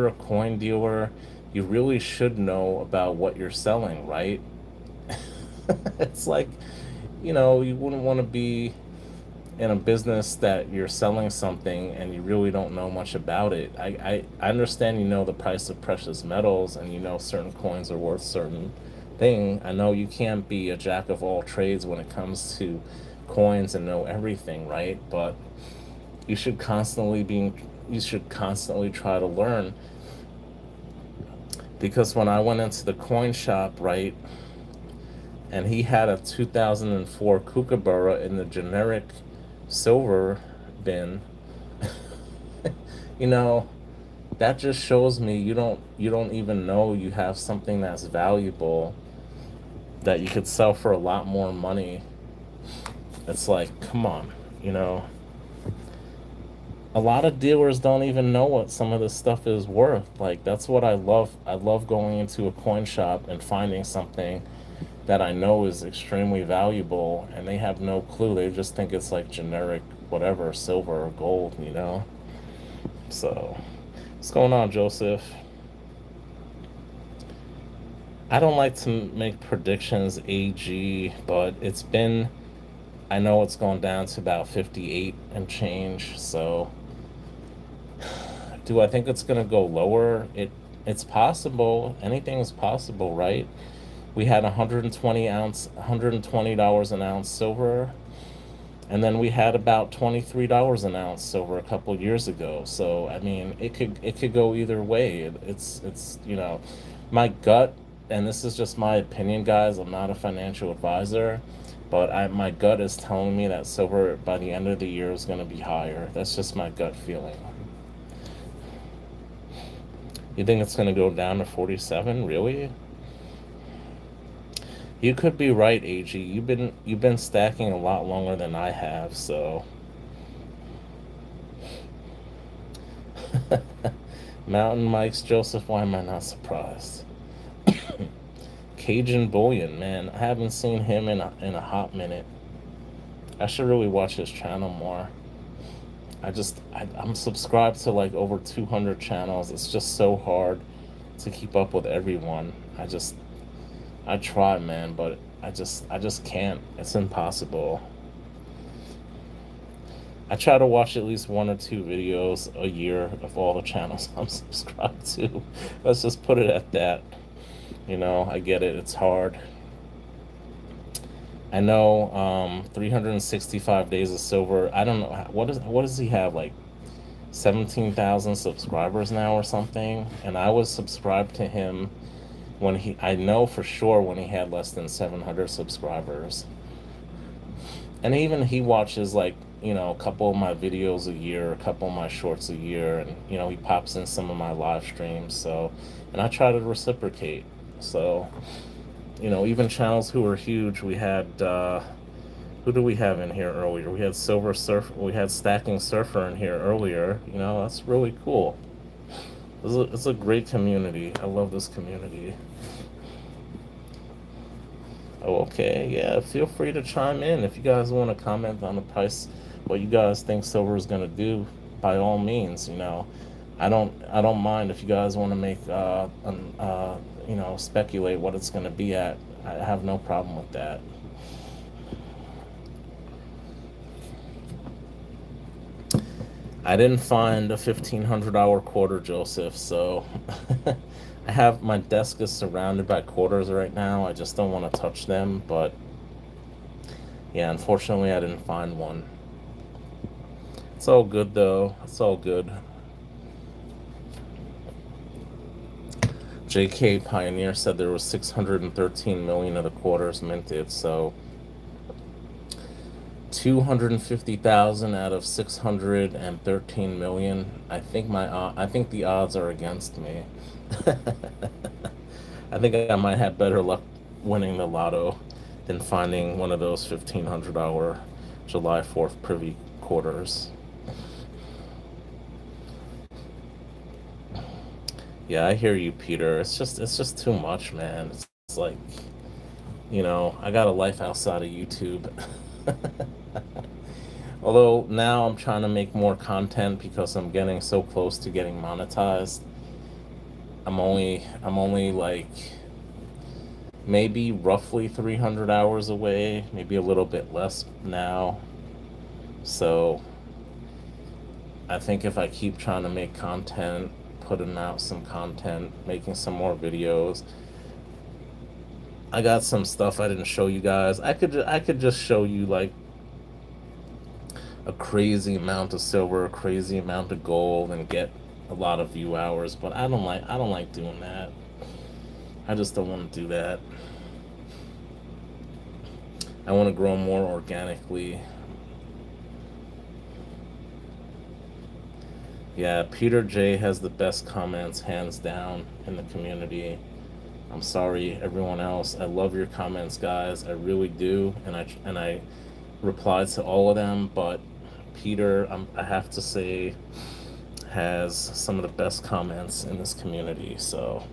a coin dealer, you really should know about what you're selling, right? It's like, you wouldn't want to be in a business that you're selling something and you really don't know much about it. I understand the price of precious metals and certain coins are worth certain thing. I know you can't be a jack of all trades when it comes to coins and know everything, right? But you should constantly be you should constantly try to learn, because when I went into the coin shop, right, and he had a 2004 Kookaburra in the generic silver bin, you know, that just shows me you don't even know you have something that's valuable that you could sell for a lot more money. It's like, come on, you know. A lot of dealers don't even know what some of this stuff is worth. Like that's what I love. I love going into a coin shop and finding something that I know is extremely valuable and they have no clue. They just think it's like generic whatever, silver or gold. So, what's going on, Joseph? I don't like to make predictions, AG, but I know it's gone down to about 58 and change. So, do I think it's going to go lower? It's possible. Anything is possible, right? We had 120 an ounce silver, and then we had about $23 an ounce silver a couple years ago. So I mean, it could go either way. It's my gut, and this is just my opinion, guys. I'm not a financial advisor, but my gut is telling me that silver by the end of the year is going to be higher. That's just my gut feeling. You think it's going to go down to 47? Really? You could be right, AG. You've been stacking a lot longer than I have, so Mountain Mike's Joseph, why am I not surprised? Cajun Bullion, man, I haven't seen him in a hot minute. I should really watch his channel more. I'm subscribed to like over 200 channels. It's just so hard to keep up with everyone. I try, man, but I just can't. It's impossible. I try to watch at least one or two videos a year of all the channels I'm subscribed to. Let's just put it at that. I get it. It's hard. I know 365 days of silver. I don't know what does he have, like 17,000 subscribers now or something? And I was subscribed to him I know for sure when he had less than 700 subscribers. And even he watches like, a couple of my videos a year, a couple of my shorts a year, and he pops in some of my live streams. So, and I try to reciprocate. So, even channels who are huge, we had who do we have in here earlier? We had Silver Surf, we had Stacking Surfer in here earlier. That's really cool. It's a great community. I love this community. Oh, okay, yeah. Feel free to chime in if you guys want to comment on the price, what you guys think silver is gonna do. By all means, I don't mind if you guys want to make speculate what it's gonna be at. I have no problem with that. I didn't find a $1,500 quarter, Joseph, so my desk is surrounded by quarters right now. I just don't want to touch them, but yeah, unfortunately I didn't find one. It's all good though. It's all good. JK Pioneer said there was 613 million of the quarters minted, so 250,000 out of 613 million. I think the odds are against me. I think I might have better luck winning the lotto than finding one of those $1,500 July 4th privy quarters. Yeah, I hear you, Peter. It's just too much, man. It's like, I got a life outside of YouTube. Although now I'm trying to make more content because I'm getting so close to getting monetized. I'm only like maybe roughly 300 hours away, maybe a little bit less now. So I think if I keep trying to make content, putting out some content, making some more videos, I got some stuff I didn't show you guys. I could just show you like a crazy amount of silver, a crazy amount of gold, and get a lot of view hours. But I don't like doing that. I just don't want to do that. I want to grow more organically. Yeah, Peter J has the best comments, hands down, in the community. I'm sorry, everyone else. I love your comments, guys. I really do, and I replied to all of them. But Peter, I have to say, has some of the best comments in this community. So,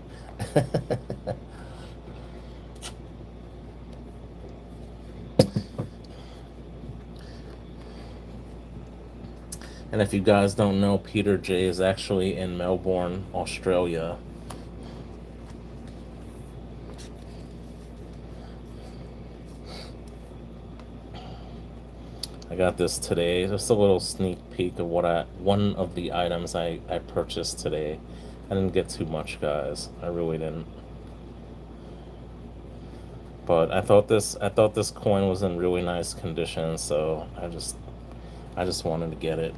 and if you guys don't know, Peter J is actually in Melbourne, Australia. I got this today. Just a little sneak peek of one of the items I purchased today. I didn't get too much, guys. I really didn't. But I thought this coin was in really nice condition, so I just wanted to get it.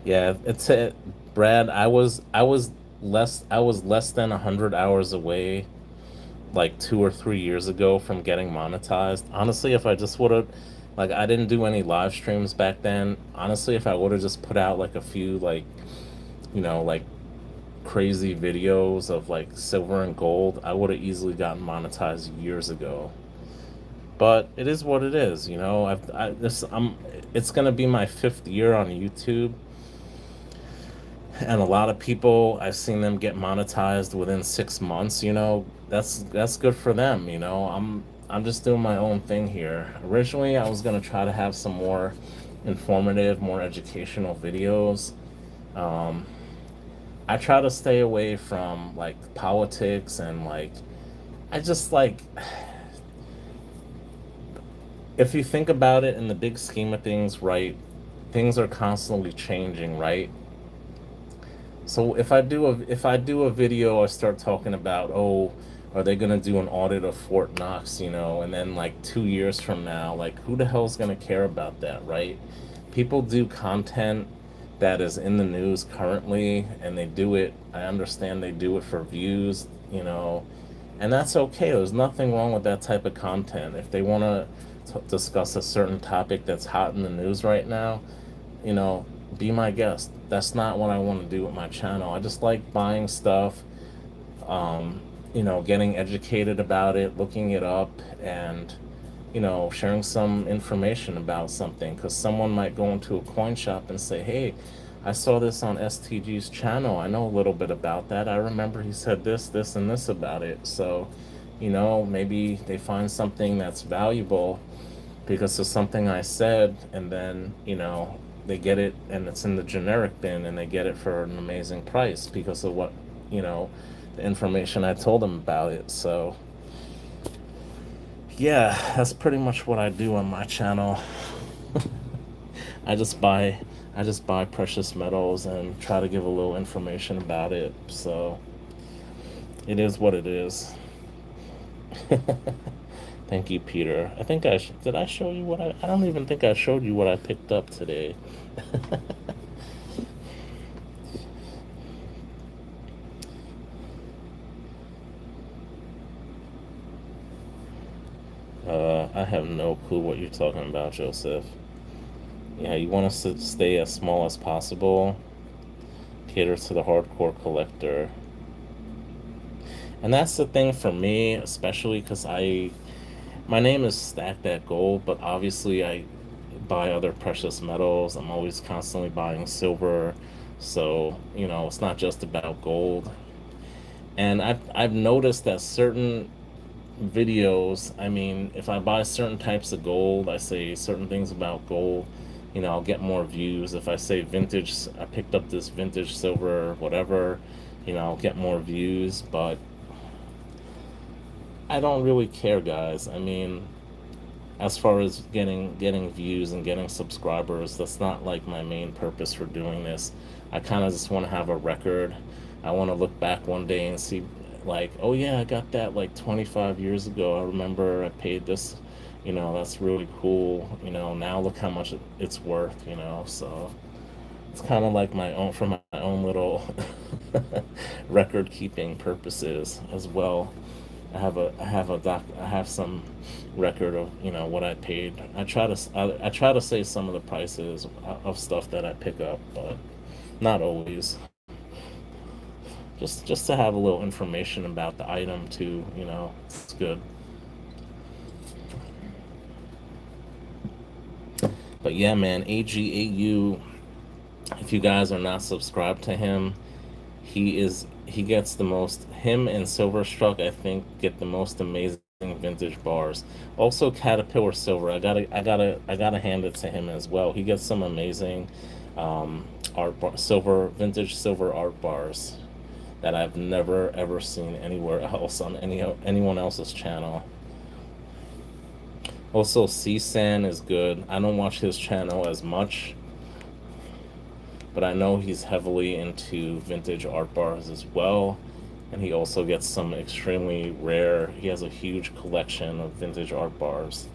Yeah, it's it, Brad. I was less than 100 hours away, like 2 or 3 years ago, from getting monetized. Honestly, if I just would have, like, I didn't do any live streams back then. Honestly, if I would have just put out like a few, like crazy videos of like silver and gold, I would have easily gotten monetized years ago. But it is what it is, it's gonna be my fifth year on YouTube, and a lot of people, I've seen them get monetized within 6 months. That's good for them. I'm just doing my own thing here. Originally, I was gonna try to have some more informative, more educational videos. Um, I try to stay away from like politics and like I just like if you think about it in the big scheme of things, right? Things are constantly changing, right? So if I do a video, I start talking about, oh, are they gonna do an audit of Fort Knox, and then like 2 years from now, like who the hell's gonna care about that, right? People do content that is in the news currently, and they do it. I understand they do it for views, and that's okay. There's nothing wrong with that type of content. If they want to discuss a certain topic that's hot in the news right now, you know, be my guest. That's not what I want to do with my channel. I just like buying stuff, um, getting educated about it, looking it up, and, sharing some information about something. Because someone might go into a coin shop and say, hey, I saw this on STG's channel. I know a little bit about that. I remember he said this, this, and this about it. So, maybe they find something that's valuable because of something I said, and then, they get it and it's in the generic bin and they get it for an amazing price because of what, you know, the information I told them about it. So, yeah, that's pretty much what I do on my channel. I just buy I just buy precious metals and try to give a little information about it. So, it is what it is. Thank you, Peter. I think did I show you what I don't even think I showed you what I picked up today. I have no clue what you're talking about, Joseph. Yeah, you want us to stay as small as possible, cater to the hardcore collector. And that's the thing for me, especially because my name is Stack That Gold, but obviously buy other precious metals. I'm always constantly buying silver. So, it's not just about gold. And I've noticed that certain videos, I mean, if I buy certain types of gold, I say certain things about gold, I'll get more views. If I say vintage, I picked up this vintage silver, whatever, I'll get more views. But I don't really care, guys. I mean, as far as getting views and getting subscribers, that's not like my main purpose for doing this. I kind of just want to have a record. I want to look back one day and see, like, oh yeah, I got that like 25 years ago. I remember I paid this. That's really cool. Now look how much it's worth. So it's kind of like my own, for my own little record keeping purposes as well. I have some record of what I paid. I try to say some of the prices of stuff that I pick up, but not always. Just to have a little information about the item too. It's good. But yeah, man, AGAU. If you guys are not subscribed to him, he gets the most. Him and Silverstruck, I think, get the most amazing vintage bars. Also, Caterpillar Silver. I gotta hand it to him as well. He gets some amazing vintage silver art bars that I've never ever seen anywhere else on anyone else's channel. Also, CSAN is good. I don't watch his channel as much, but I know he's heavily into vintage art bars as well. And he also gets some extremely rare, he has a huge collection of vintage art bars.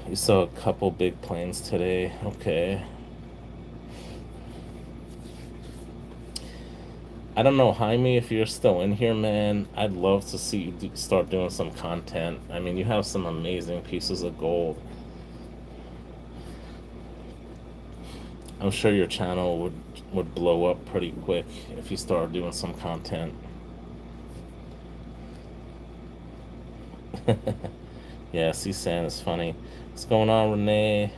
You saw a couple big planes today. Okay. I don't know, Jaime, if you're still in here, man. I'd love to see you start doing some content. I mean, you have some amazing pieces of gold. I'm sure your channel would blow up pretty quick if you start doing some content. Yeah, CSAN is funny. What's going on, Renee?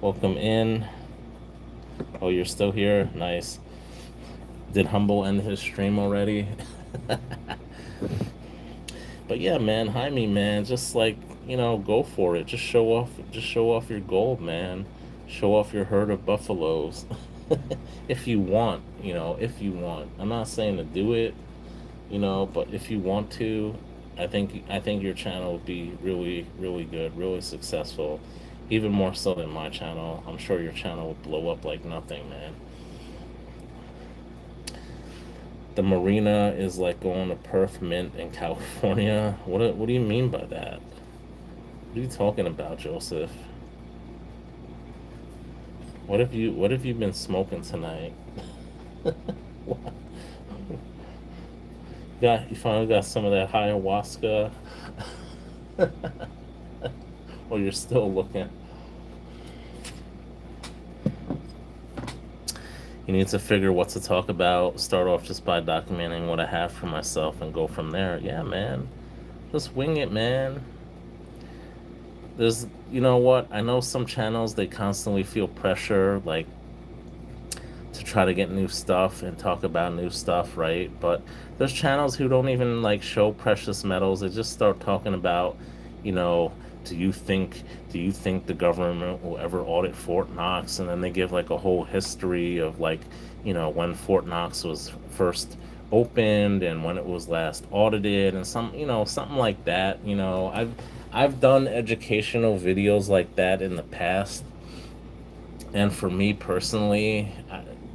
Welcome in. Oh, you're still here? Nice. Did Humble end his stream already? But yeah, man, Jaime, man, just like, go for it. Just show off your gold, man. Show off your herd of buffaloes. If you want, if you want. I'm not saying to do it, but if you want to, I think your channel will be really, really good, really successful. Even more so than my channel. I'm sure your channel will blow up like nothing, man. The marina is like going to Perth Mint in California. What do you mean by that? What are you talking about, Joseph? What have you been smoking tonight? You finally got some of that ayahuasca? Or you're still looking? You need to figure what to talk about. Start off just by documenting what I have for myself and go from there. Yeah, man. Just wing it, man. There's, you know what? I know some channels, they constantly feel pressure, like, to try to get new stuff and talk about new stuff, right? But there's channels who don't even, like, show precious metals. They just start talking about, do you think the government will ever audit Fort Knox? And then they give like a whole history of, like, when Fort Knox was first opened and when it was last audited and something like that. I've done educational videos like that in the past, and for me personally,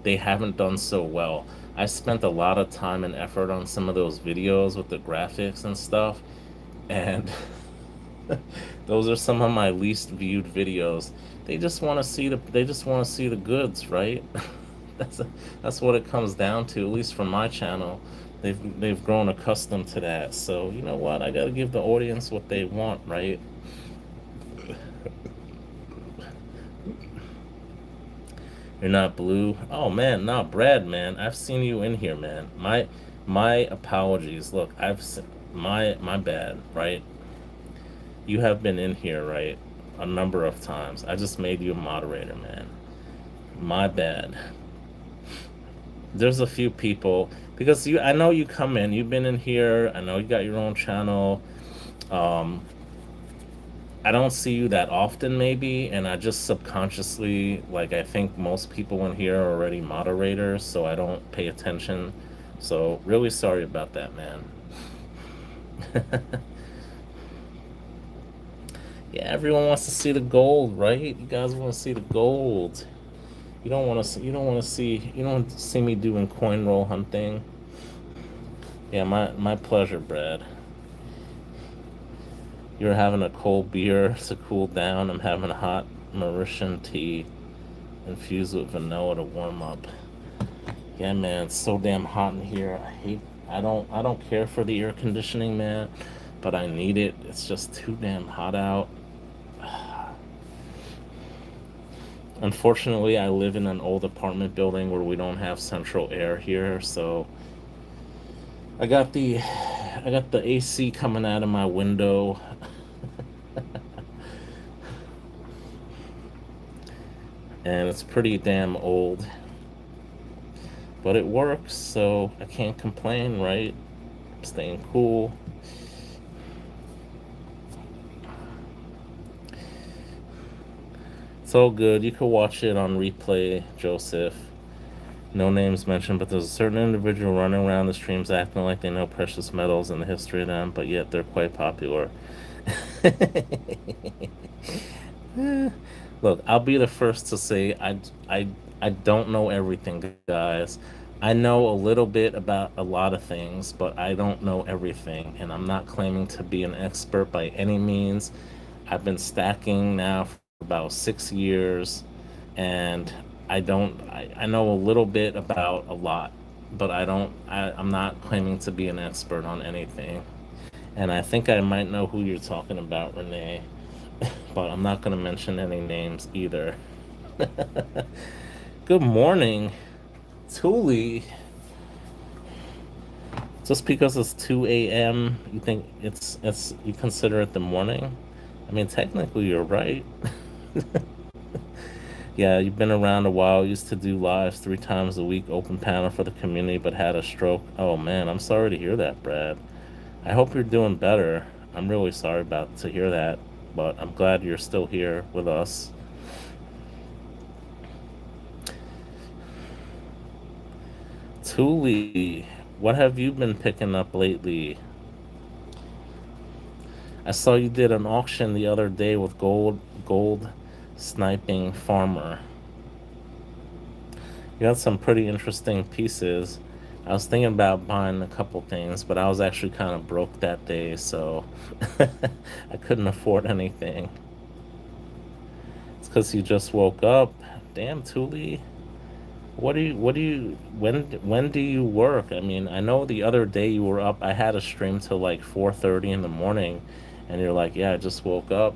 they haven't done so well. I spent a lot of time and effort on some of those videos with the graphics and stuff, and those are some of my least viewed videos. They just want to see the goods, right? That's what it comes down to, at least from my channel. They've grown accustomed to that. So you know what? I gotta give the audience what they want, right? You're not blue. Oh man, not Brad, man. I've seen you in here, man. My apologies. Look, my bad, right? you have been in here, right? A number of times. I just made you a moderator, man. My bad. There's a few people because you I know you come in, you've been in here, I know you got your own channel. Um I don't see you that often maybe, and I just subconsciously like I think most people in here are already moderators, so I don't pay attention. So really sorry about that, man. Yeah, everyone wants to see the gold, right? You guys want to see the gold. You don't see me doing coin roll hunting. Yeah, my pleasure, Brad. You're having a cold beer to cool down. I'm having a hot Mauritian tea infused with vanilla to warm up. Yeah, man, it's so damn hot in here. I don't care for the air conditioning, man, but I need it. It's just too damn hot out. Unfortunately, I live in an old apartment building where we don't have central air here, so I got the AC coming out of my window. And it's pretty damn old, but it works, so I can't complain, right? Staying cool. It's all good. You can watch it on replay, Joseph. No names mentioned, but there's a certain individual running around the streams acting like they know precious metals and the history of them, but yet they're quite popular. Look, I'll be the first to say I don't know everything, guys. I know a little bit about a lot of things, but I don't know everything, and I'm not claiming to be an expert by any means. I've been stacking now for about 6 years, and I know a little bit about a lot, but I'm not claiming to be an expert on anything. And I think I might know who you're talking about, Renee, but I'm not going to mention any names either. Good morning, Thule. Just because it's 2 a.m., you think you consider it the morning? I mean, technically, you're right. Yeah, you've been around a while. Used to do lives 3 times a week, open panel for the community, but had a stroke. Oh man, I'm sorry to hear that, Brad. I hope you're doing better. I'm really sorry about to hear that, but I'm glad you're still here with us. Thule, what have you been picking up lately? I saw you did an auction the other day with gold sniping farmer. You had some pretty interesting pieces. I was thinking about buying a couple things, but I was actually kind of broke that day, so I couldn't afford anything. It's because you just woke up. Damn, Thule. When do you work? I mean, I know the other day you were up. I had a stream till like 4:30 in the morning, and you're like, "Yeah, I just woke up."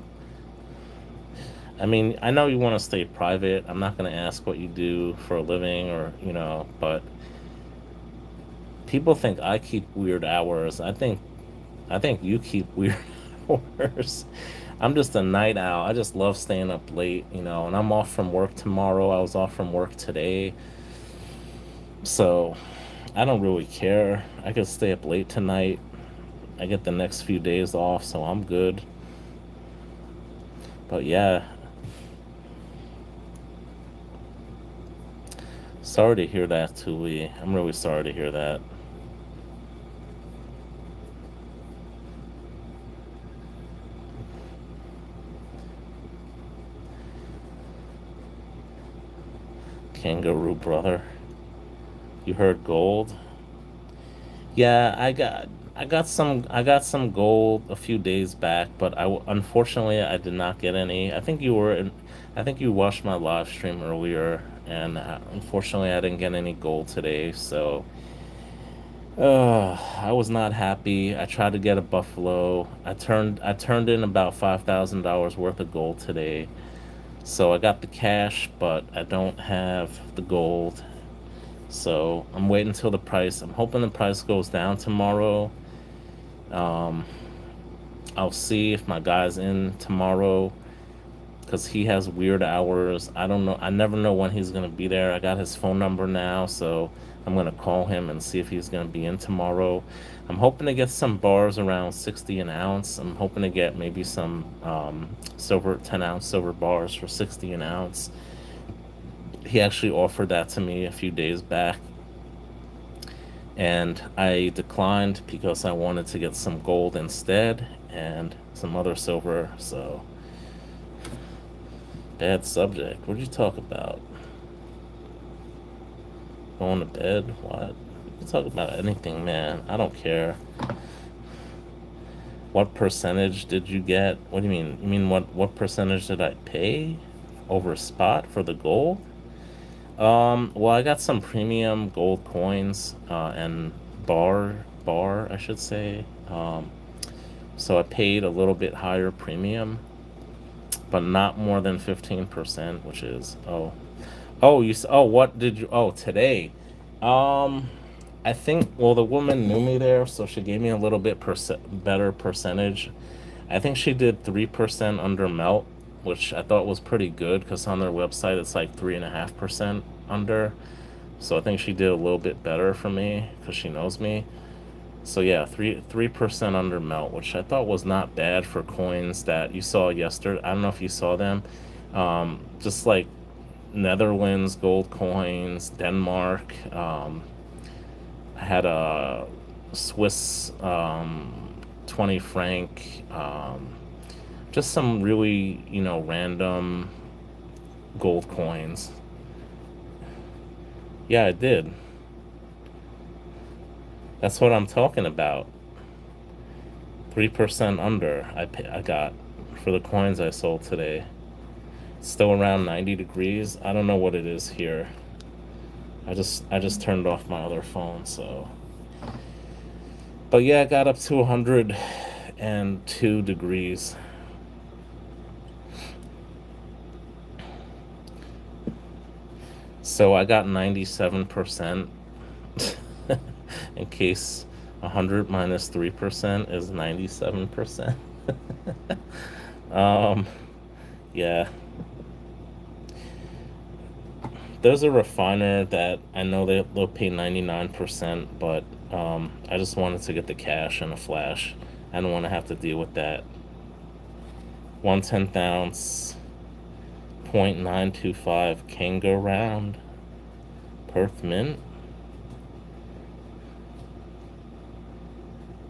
I mean, I know you want to stay private. I'm not going to ask what you do for a living or, but people think I keep weird hours. I think you keep weird hours. I'm just a night owl. I just love staying up late, and I'm off from work tomorrow. I was off from work today. So I don't really care. I could stay up late tonight. I get the next few days off, so I'm good. But yeah, sorry to hear that, Tuli. I'm really sorry to hear that. Kangaroo brother. You heard gold? Yeah, I got some gold a few days back, but unfortunately I did not get any. I think you watched my live stream earlier, and unfortunately I didn't get any gold today. So I was not happy. I tried to get a buffalo. I turned in about $5,000 worth of gold today. So I got the cash, but I don't have the gold. So I'm waiting until the price. I'm hoping the price goes down tomorrow. Um, I'll see if my guy's in tomorrow because he has weird hours. I don't know. I never know when he's gonna be there. I got his phone number now, so I'm gonna call him and see if he's gonna be in tomorrow. I'm hoping to get some bars around 60 an ounce. I'm hoping to get maybe some silver 10-ounce silver bars for 60 an ounce. He actually offered that to me a few days back, and I declined because I wanted to get some gold instead and some other silver. So bad subject. What did you talk about? Going to bed? What? You can talk about anything, man. I don't care. What percentage did you get? What do you mean? You mean what percentage did I pay over spot for the gold? Well, I got some premium gold coins and bar, I should say. So I paid a little bit higher premium, but not more than 15%, which is what did you today? I think, well, the woman knew me there, so she gave me a little bit better percentage. I think she did 3% under melt, which I thought was pretty good because on their website it's like 3.5% under. So I think she did a little bit better for me because she knows me. So yeah, 3% under melt, which I thought was not bad for coins that you saw yesterday. I don't know if you saw them. Just like Netherlands gold coins, Denmark. I had a Swiss 20 franc. Just some really, random gold coins. Yeah, I did. That's what I'm talking about. 3% under I got for the coins I sold today. Still around 90 degrees. I don't know what it is here. I just turned off my other phone, so. But yeah, I got up to 102 degrees. So I got 97%. In case 100 minus 3% is 97%. Yeah. There's a refiner that I know they'll pay 99%, but I just wanted to get the cash in a flash. I don't want to have to deal with that. 1/10 ounce, 0.925 Kanga round, Perth Mint.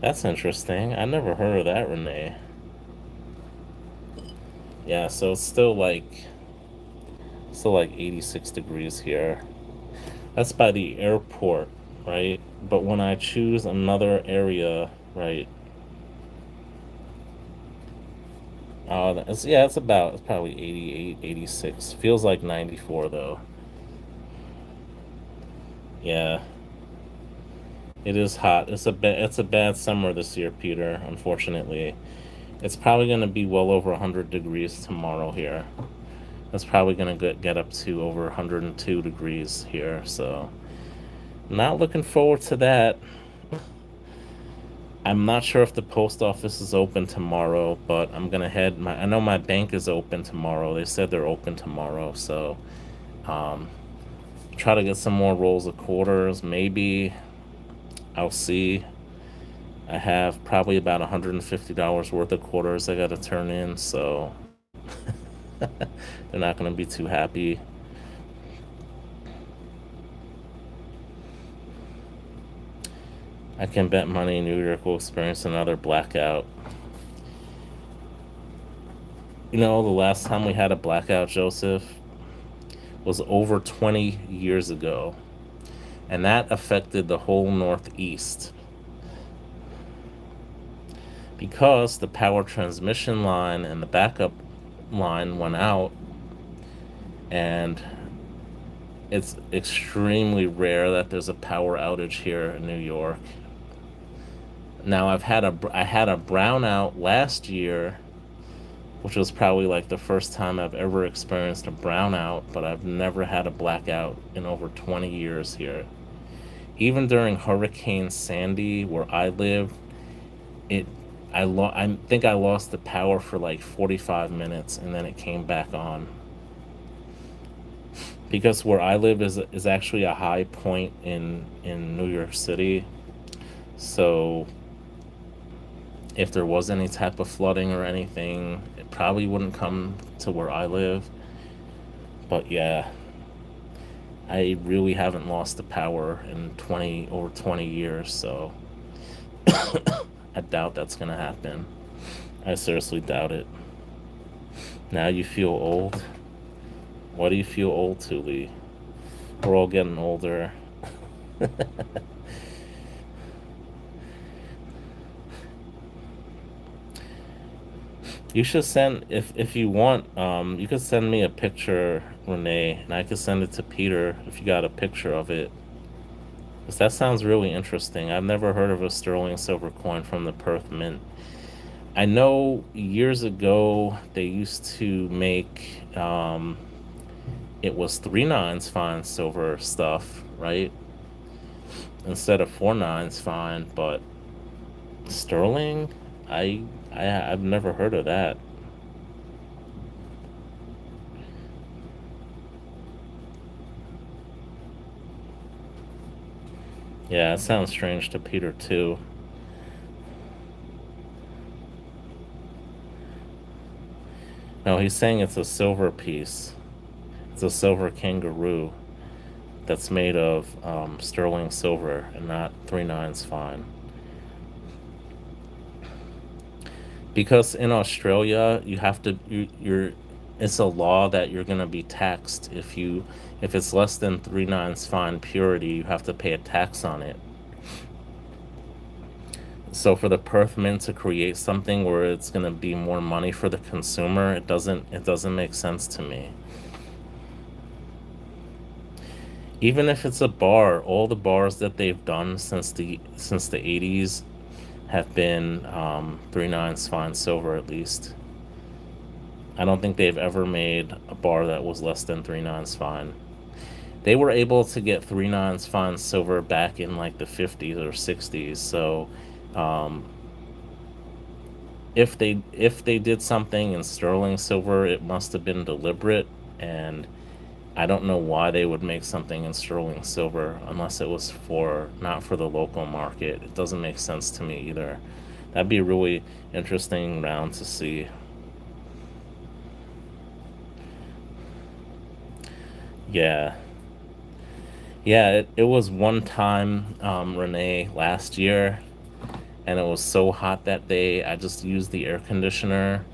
That's interesting. I never heard of that, Renee. Yeah, so it's still like 86 degrees here. That's by the airport, right? But when I choose another area, right? It's probably 88, 86. Feels like 94 though. Yeah. It is hot. It's a bad summer this year, Peter, unfortunately. It's probably going to be well over 100 degrees tomorrow here. It's probably going to get up to over 102 degrees here, so not looking forward to that. I'm not sure if the post office is open tomorrow, but I'm going to I know my bank is open tomorrow. They said they're open tomorrow, so try to get some more rolls of quarters, maybe. I'll see. I have probably about $150 worth of quarters I got to turn in, so they're not going to be too happy. I can bet money New York will experience another blackout. The last time we had a blackout, Joseph, was over 20 years ago. And that affected the whole Northeast. Because the power transmission line and the backup line went out, and it's extremely rare that there's a power outage here in New York. Now I had a brownout last year, which was probably like the first time I've ever experienced a brownout, but I've never had a blackout in over 20 years here. Even during Hurricane Sandy, where I live, I think I lost the power for like 45 minutes and then it came back on. Because where I live is actually a high point in New York City. So if there was any type of flooding or anything, it probably wouldn't come to where I live. But yeah, I really haven't lost the power in 20 years, so I doubt that's gonna happen. I seriously doubt it. Now you feel old? Why do you feel old, Tuli? We're all getting older. You should send if you want, you could send me a picture, Renee, and I could send it to Peter if you got a picture of it. 'Cause that sounds really interesting. I've never heard of a sterling silver coin from the Perth Mint. I know years ago they used to make it was 3 9s fine silver stuff, right? Instead of 4 9s fine, but sterling, I've never heard of that. Yeah, it sounds strange to Peter too. No, he's saying it's a silver piece. It's a silver kangaroo that's made of sterling silver and not 3 9s fine. Because in Australia, you have to you're it's a law that you're gonna be taxed if it's less than 3 9s fine purity, you have to pay a tax on it. So for the Perth Mint to create something where it's gonna be more money for the consumer, it doesn't make sense to me. Even if it's a bar, all the bars that they've done since the 80s have been 3 9s fine silver at least. I don't think they've ever made a bar that was less than 3 9s fine. They were able to get 3 9s fine silver back in like the 50s or 60s. So um, if they did something in sterling silver, it must have been deliberate, and I don't know why they would make something in sterling silver unless it was for not for the local market. It doesn't make sense to me either. That'd be a really interesting round to see. Yeah. Yeah, it was one time, Renee, last year, and it was so hot that day. I just used the air conditioner,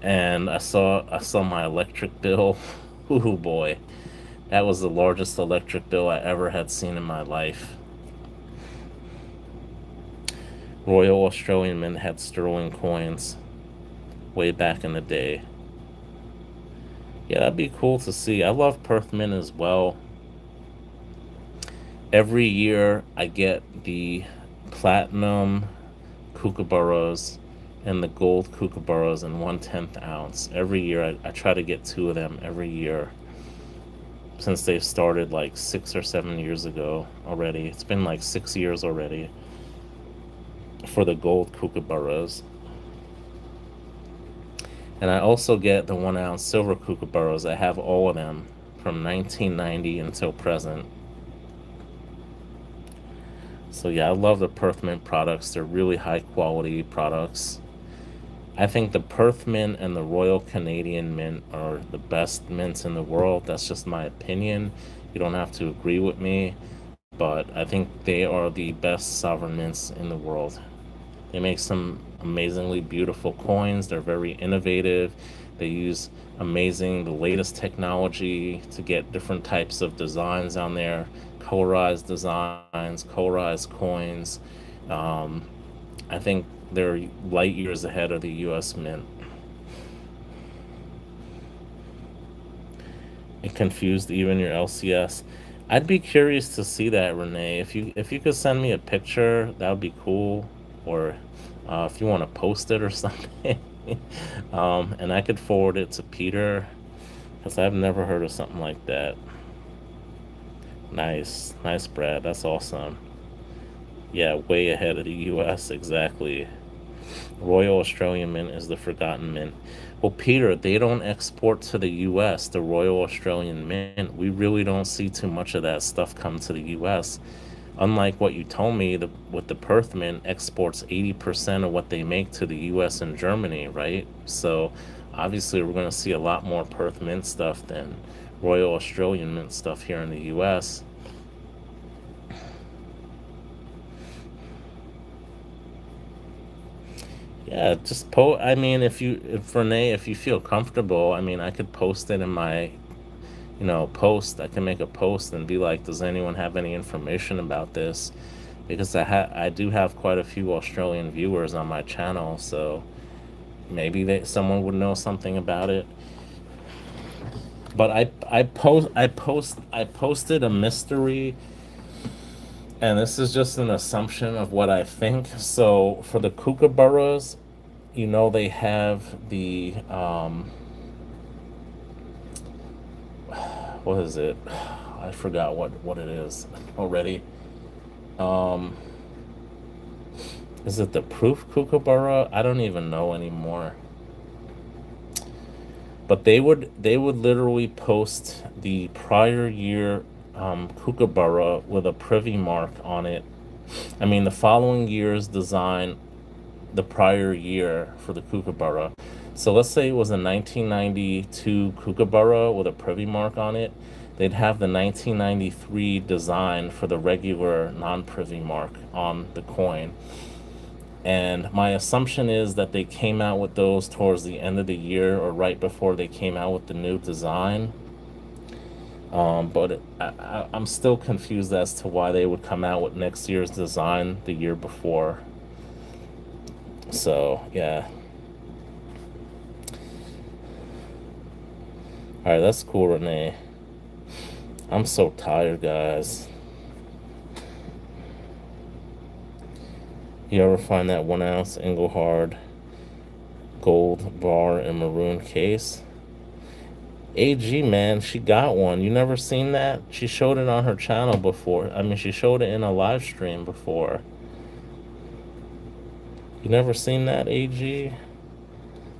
and I saw my electric bill. Ooh boy, that was the largest electric bill I ever had seen in my life. Royal Australian Mint had sterling coins way back in the day. Yeah, that'd be cool to see. I love Perth Mint as well. Every year I get the platinum kookaburras and the gold kookaburras in 1/10 ounce. Every year I try to get two of them every year since they've started like 6 or 7 years ago already. It's been like 6 years already for the gold kookaburras. And I also get the 1 ounce silver kookaburras. I have all of them from 1990 until present. So yeah, I love the Perth Mint products. They're really high quality products. I think the Perth Mint and the Royal Canadian Mint are the best mints in the world. That's just my opinion. You don't have to agree with me, but I think they are the best sovereign mints in the world. They make some amazingly beautiful coins. They're very innovative. They use the latest technology to get different types of designs on there, colorized designs, colorized coins. Um, I think they're light years ahead of the U.S. Mint. It confused even your LCS. I'd be curious to see that, Renee. If you could send me a picture, that would be cool. Or if you want to post it or something, and I could forward it to Peter, because I've never heard of something like that. Nice, Brad. That's awesome. Yeah, way ahead of the U.S. Exactly. Royal Australian Mint is the forgotten mint. Well, Peter, they don't export to the U.S. the Royal Australian Mint. We really don't see too much of that stuff come to the U.S. Unlike what you told me, with the Perth Mint exports 80% of what they make to the U.S. and Germany, right? So obviously, we're going to see a lot more Perth Mint stuff than Royal Australian Mint stuff here in the U.S. Yeah, just I mean, if Renee, if you feel comfortable, I mean, I could post it in my, post. I can make a post and be like, does anyone have any information about this? Because I do have quite a few Australian viewers on my channel, so maybe someone would know something about it. But I posted a mystery, and this is just an assumption of what I think. So for the kookaburras, they have the what is it? I forgot what it is already. Um, is it the proof kookaburra? I don't even know anymore. But they would literally post the prior year kookaburra with a privy mark on it. I mean, the following year's design, the prior year for the kookaburra. So let's say it was a 1992 kookaburra with a privy mark on it. They'd have the 1993 design for the regular non-privy mark on the coin. And my assumption is that they came out with those towards the end of the year or right before they came out with the new design. But I'm still confused as to why they would come out with next year's design the year before. So, yeah. Alright, that's cool, Renee. I'm so tired, guys. You ever find that 1 ounce Engelhard gold bar and maroon case? AG, man, she got one. You never seen that? She showed it on her channel before. I mean, she showed it in a live stream before. You never seen that, AG?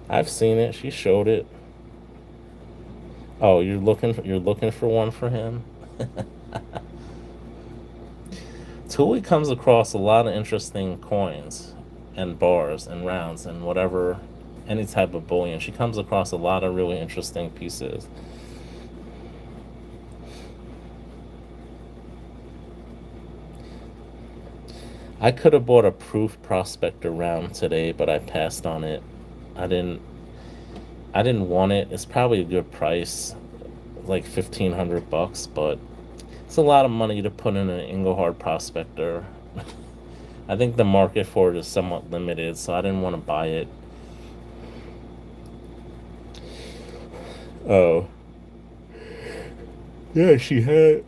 I've seen it. She showed it. Oh, you're looking for one for him? Tuli comes across a lot of interesting coins and bars and rounds and whatever, any type of bullion. She comes across a lot of really interesting pieces. I could have bought a proof prospector round today, but I passed on it. I didn't want it. It's probably a good price, like $1,500, but it's a lot of money to put in an Engelhard prospector. I think the market for it is somewhat limited, so I didn't want to buy it. Oh. Yeah, she had.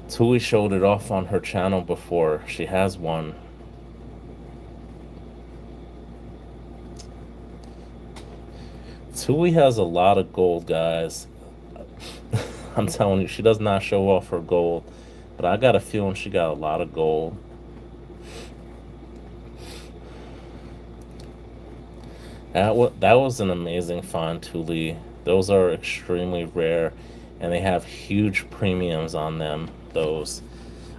Tuli showed it off on her channel before. She has one. Tuli has a lot of gold, guys. I'm telling you, she does not show off her gold, but I got a feeling she got a lot of gold. That was an amazing find, Tuli. Those are extremely rare, and they have huge premiums on them. Those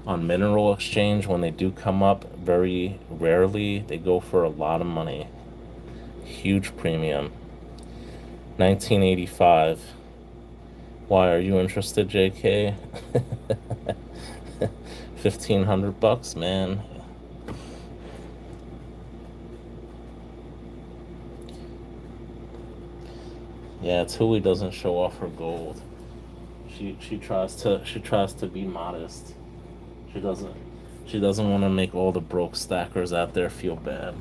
on Mineral Exchange, when they do come up, very rarely, they go for a lot of money. Huge premium. 1985. Why are you interested, JK? $1,500, man. Yeah, Tuli doesn't show off her gold. She tries to be modest. She doesn't want to make all the broke stackers out there feel bad.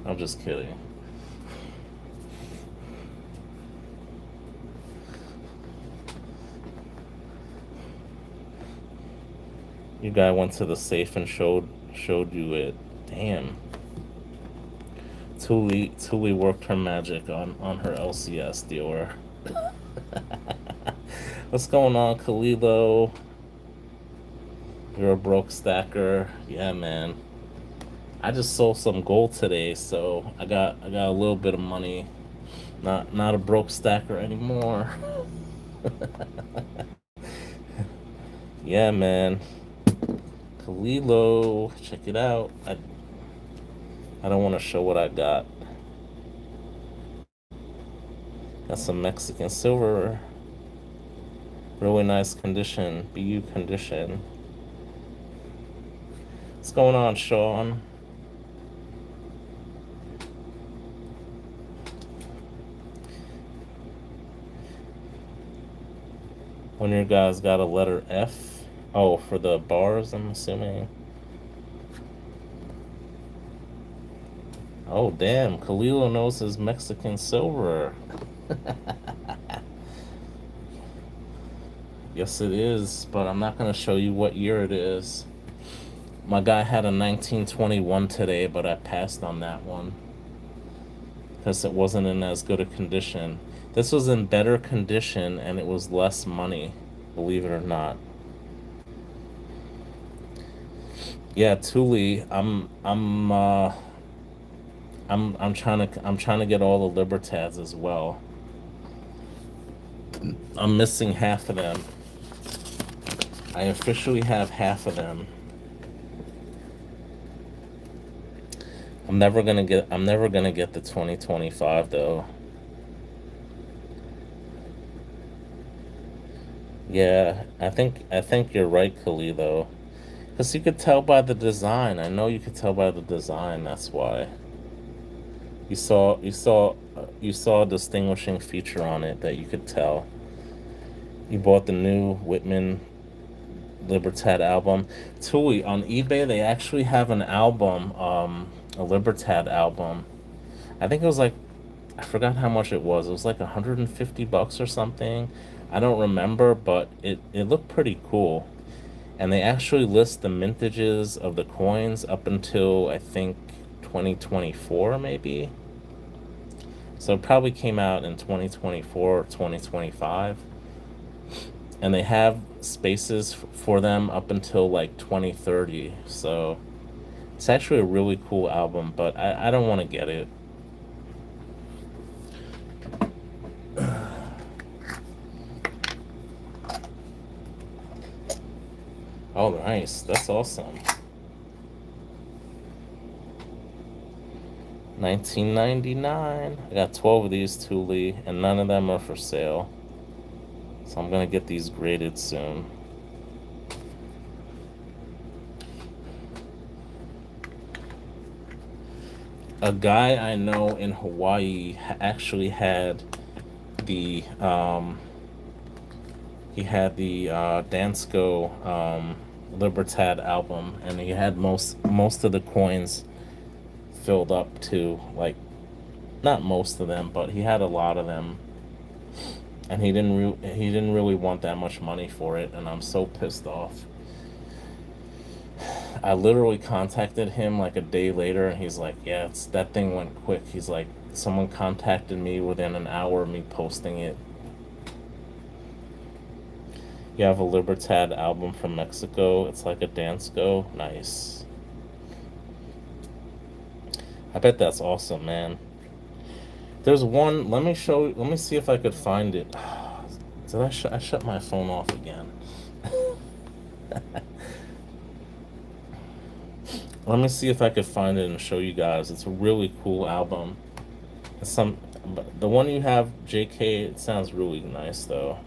I'm just kidding. You guy went to the safe and showed you it. Damn. Tuli worked her magic on her LCS dealer. What's going on, Kalilo? You're a broke stacker. Yeah, man. I just sold some gold today, so I got a little bit of money. Not a broke stacker anymore. Yeah, man. Kalilo, check it out. I don't want to show what I got. Got some Mexican silver. Really nice condition. BU condition. What's going on, Sean? One of your guys got a letter F. Oh, for the bars, I'm assuming. Oh, damn. Kalilo knows his Mexican silver. Yes, it is, but I'm not going to show you what year it is. My guy had a 1921 today, but I passed on that one because it wasn't in as good a condition. This was in better condition and it was less money, believe it or not. Yeah, Thule, I'm trying to get all the Libertads as well. I'm missing half of them. I officially have half of them. I'm never gonna get the 2025 though. Yeah, I think you're right, Khalil, though. Because you could tell by the design. I know you could tell by the design, that's why. You saw a distinguishing feature on it that you could tell. You bought the new Whitman Libertad album. Tui, on eBay they actually have an album, a Libertad album. I think it was like, I forgot how much it was. It was like $150 or something. I don't remember, but it looked pretty cool. And they actually list the mintages of the coins up until I think 2024 maybe. So it probably came out in 2024 or 2025. And they have spaces for them up until like 2030. So it's actually a really cool album, but I don't want to get it. Oh, nice. That's awesome. 1999. I got 12 of these Thule, and none of them are for sale. So I'm gonna get these graded soon. A guy I know in Hawaii actually had the he had the Dansko Libertad album, and he had most of the coins filled up to, like, not most of them, but he had a lot of them, and he didn't really want that much money for it, and I'm so pissed off. I literally contacted him like a day later, and he's like, "Yeah, that thing went quick." He's like, "Someone contacted me within an hour of me posting it." You have a Libertad album from Mexico. It's like a Dansko. Nice. I bet that's awesome, man. There's one. Let me show. Let me see if I could find it. Did I shut my phone off again? Let me see if I could find it and show you guys. It's a really cool album. But the one you have, JK, it sounds really nice though.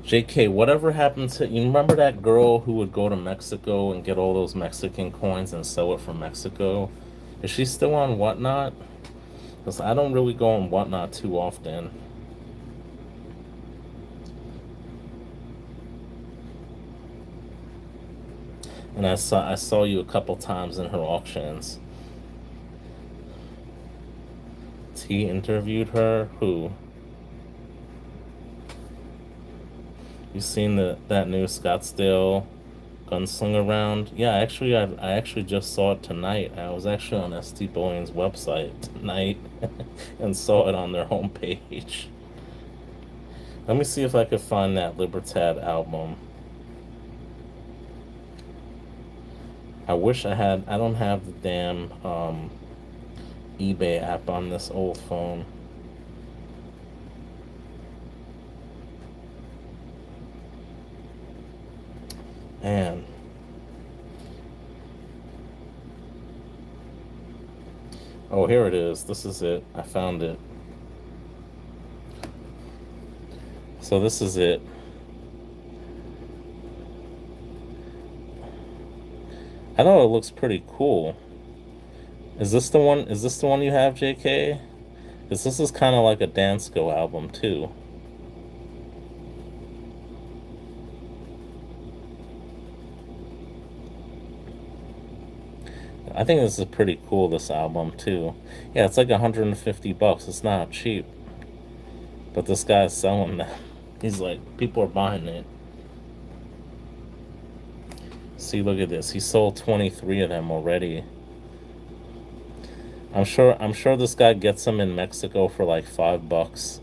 JK, whatever happened to, you remember that girl who would go to Mexico and get all those Mexican coins and sell it from Mexico? Is she still on Whatnot? Because I don't really go on Whatnot too often. And I saw you a couple times in her auctions. T interviewed her. Who? You seen that new Scottsdale Gunslinger Round. Yeah, actually, I actually just saw it tonight. I was actually on ST Boeing's website tonight and saw it on their homepage. Let me see if I could find that Libertad album. I wish I had. I don't have the damn eBay app on this old phone. Man. Oh, here it is. This is it. I found it. So this is it. I know it looks pretty cool. Is this the one? Is this the one you have, JK? Because this is kind of like a Dansko album too. I think this is pretty cool. This album too. Yeah, it's like 150 bucks. It's not cheap, but this guy's selling them. He's like, people are buying it. See, look at this. He sold 23 of them already. I'm sure this guy gets them in Mexico for like $5.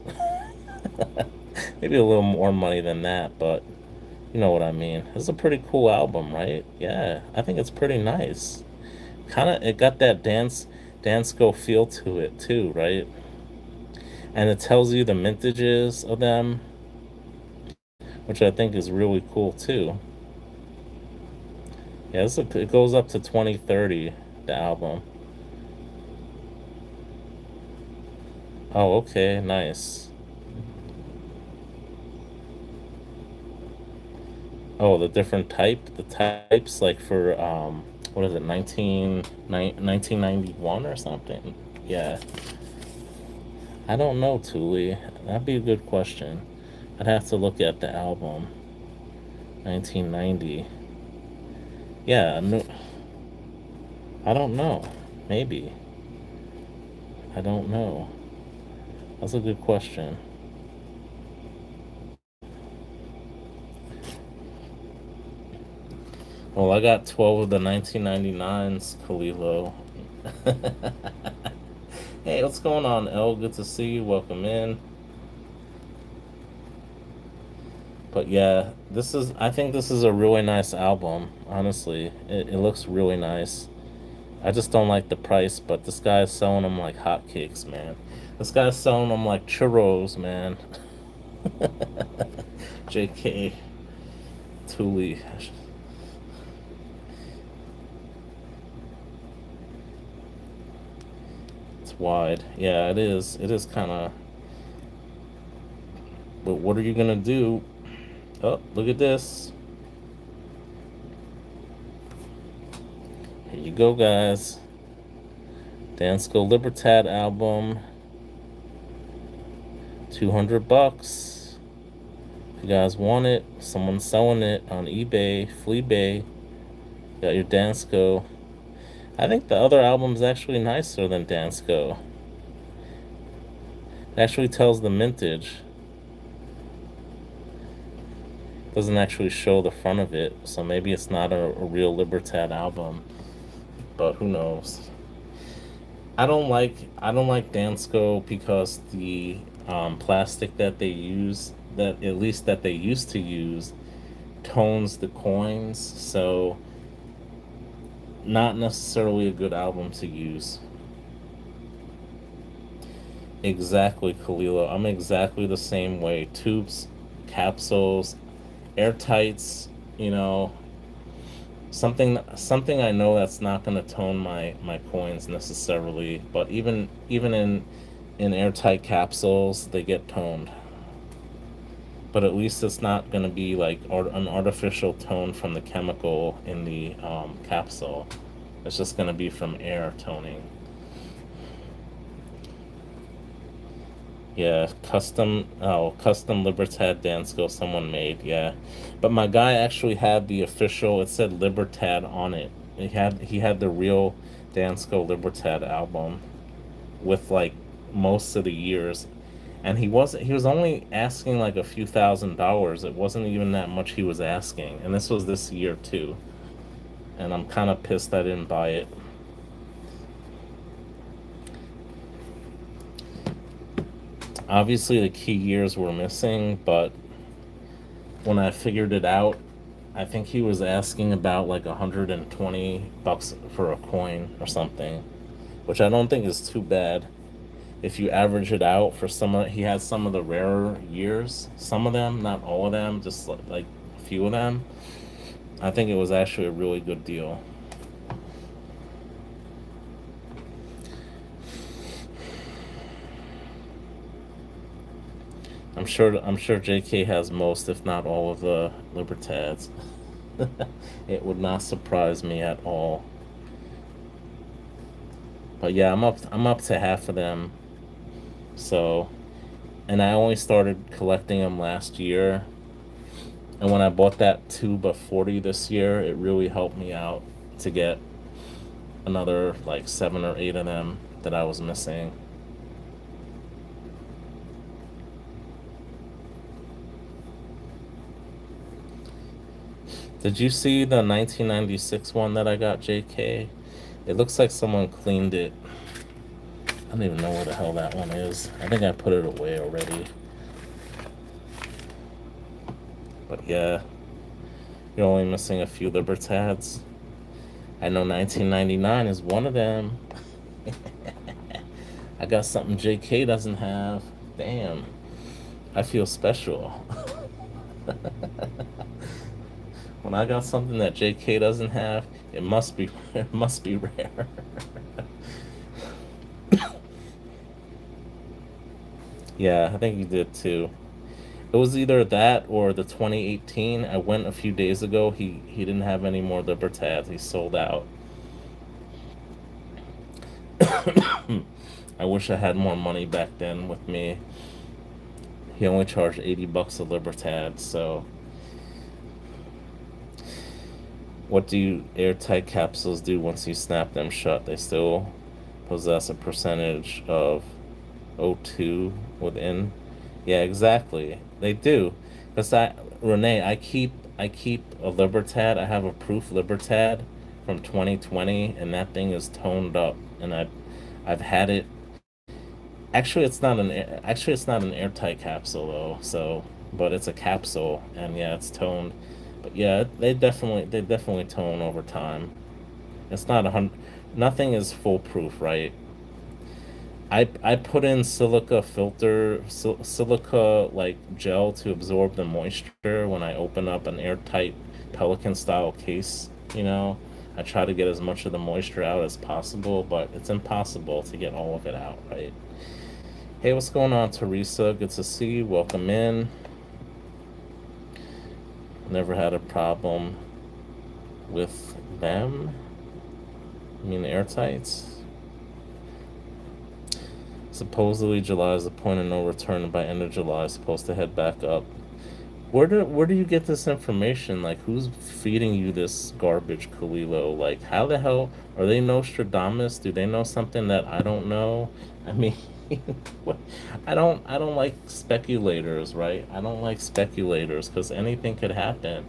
Maybe a little more money than that, but you know what I mean. This is a pretty cool album, right? Yeah, I think it's pretty nice. Kind of, it got that Dansko feel to it too, right? And it tells you the mintages of them, which I think is really cool too. Yeah, it goes up to 2030, the album. Oh, okay, nice. Oh, the different the types like for what is it, 1991 or something? Yeah. I don't know, Thule. That'd be a good question. I'd have to look at the album. 1990. Yeah, no, I don't know. Maybe. I don't know. That's a good question. Well, I got 12 of the 1999s, Kalilo. Hey, what's going on, El? Good to see you. Welcome in. But yeah, I think this is a really nice album, honestly. It looks really nice. I just don't like the price, but this guy's selling them like hotcakes, man. This guy's selling them like churros, man. JK. Thule. It's wide. Yeah, it is. It is kind of. But what are you gonna do? Oh, look at this. Here you go, guys. Dansko Libertad album. 200 bucks. If you guys want it, someone's selling it on eBay, Fleabay. Got your Dansko. I think the other album's actually nicer than Dansko. It actually tells the mintage. Doesn't actually show the front of it, so maybe it's not a real Libertad album. But who knows? I don't like Dansko because the plastic that they use, that at least that they used to use, tones the coins, so not necessarily a good album to use. Exactly, Kalila. I'm exactly the same way. Tubes, capsules, airtights, you know, something I know that's not going to tone my coins necessarily, but even in airtight capsules, they get toned. But at least it's not going to be like an artificial tone from the chemical in the capsule. It's just going to be from air toning. Yeah, custom Libertad Dansko someone made, yeah. But my guy actually had the official, it said Libertad on it. He had the real Dansko Libertad album with like most of the years. And he was only asking like a few $1,000s. It wasn't even that much he was asking. And this was this year too. And I'm kind of pissed I didn't buy it. Obviously the key years were missing, but when I figured it out, I think he was asking about like $120 for a coin or something, which I don't think is too bad. If you average it out for he had some of the rarer years, some of them, not all of them, just like a few of them. I think it was actually a really good deal. I'm sure JK has most, if not all, of the Libertads. It would not surprise me at all. But yeah, I'm up to half of them. So, and I only started collecting them last year. And when I bought that tube of 40 this year, it really helped me out to get another like 7 or 8 of them that I was missing. Did you see the 1996 one that I got, JK? It looks like someone cleaned it. I don't even know where the hell that one is. I think I put it away already. But yeah, you're only missing a few Libertads. I know 1999 is one of them. I got something JK doesn't have. Damn. I feel special. When I got something that JK doesn't have, it must be it must be rare. Yeah, I think you did too. It was either that or the 2018. I went a few days ago. He didn't have any more Libertads. He sold out. I wish I had more money back then with me. He only charged $80 a Libertad, so what do airtight capsules do once you snap them shut? They still possess a percentage of O2 within. Yeah, exactly. They do. Because Renee, I keep a Libertad. I have a proof Libertad from 2020, and that thing is toned up. And I've had it. Actually it's not an airtight capsule though. So, but it's a capsule, and yeah, it's toned. But yeah, they definitely tone over time. It's not 100. Nothing is foolproof, right? I put in silica like gel to absorb the moisture when I open up an airtight Pelican style case. You know, I try to get as much of the moisture out as possible, but it's impossible to get all of it out, right? Hey, what's going on, Teresa? Good to see you. Welcome in. Never had a problem with them. I mean, the airtights. Supposedly July is the point of no return, and by end of July is supposed to head back up. Where do you get this information? Like, who's feeding you this garbage, Kalilo? Like, how the hell are they Nostradamus? Do they know something that I don't know? I mean, what- I don't like speculators, right? I don't like speculators because anything could happen.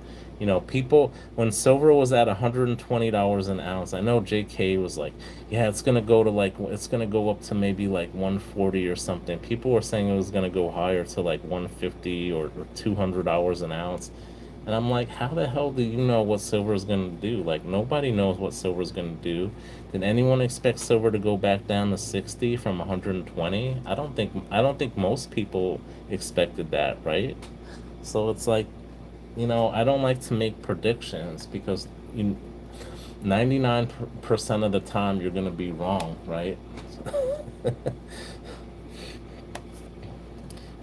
People when silver was at $120 an ounce. I know JK was like, yeah, it's gonna go up to maybe like 140 or something. People were saying it was gonna go higher to like 150 or $200 an ounce. And I'm like, how the hell do you know what silver is going to do? Like, nobody knows what silver is going to do. Did anyone expect silver to go back down to 60 from 120? I don't think most people expected that, right? So it's like, I don't like to make predictions because you 99% of the time you're going to be wrong, right?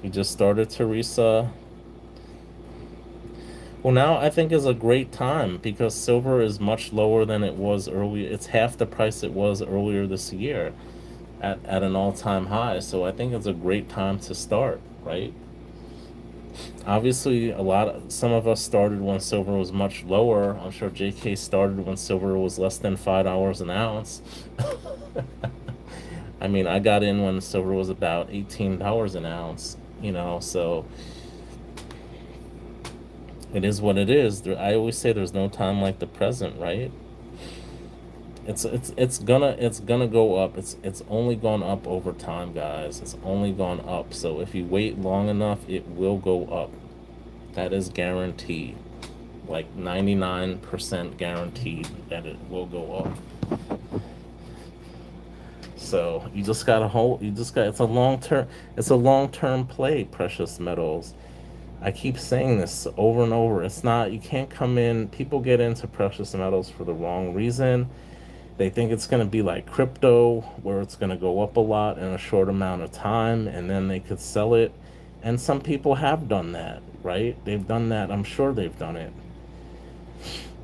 You just started, Teresa. Well, now I think is a great time because silver is much lower than it was earlier. It's half the price it was earlier this year at an all-time high. So I think it's a great time to start, right? Obviously, some of us started when silver was much lower. I'm sure JK started when silver was less than $5 an ounce. I mean, I got in when silver was about $18 an ounce, so it is what it is. I always say there's no time like the present, right? It's gonna go up. It's only gone up over time, guys. It's only gone up. So if you wait long enough, it will go up. That is guaranteed. Like 99% guaranteed that it will go up. So you just gotta hold. You just got. It's a long term. It's a long term play. Precious metals. I keep saying this over and over. It's not. You can't come in. People get into precious metals for the wrong reason. They think it's going to be like crypto, where it's going to go up a lot in a short amount of time, and then they could sell it. And some people have done that, right? They've done that. I'm sure they've done it.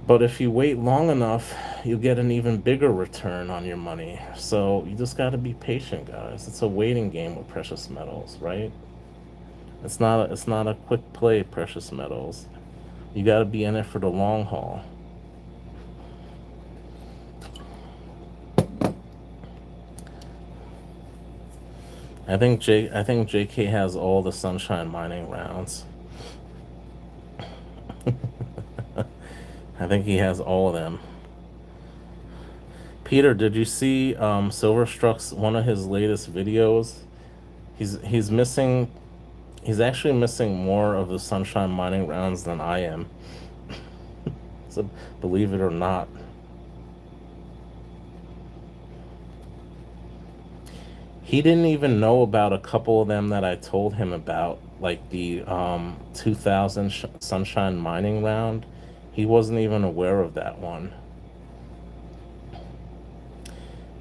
But if you wait long enough, you get an even bigger return on your money. So you just got to be patient, guys. It's a waiting game with precious metals, right? It's not a quick play, precious metals. You got to be in it for the long haul. I think JK has all the Sunshine Mining rounds. I think he has all of them. Peter, did you see Silverstruck's one of his latest videos? He's missing. He's actually missing more of the Sunshine Mining rounds than I am. So believe it or not. He didn't even know about a couple of them that I told him about, like the 2000 Sunshine Mining round. He wasn't even aware of that one.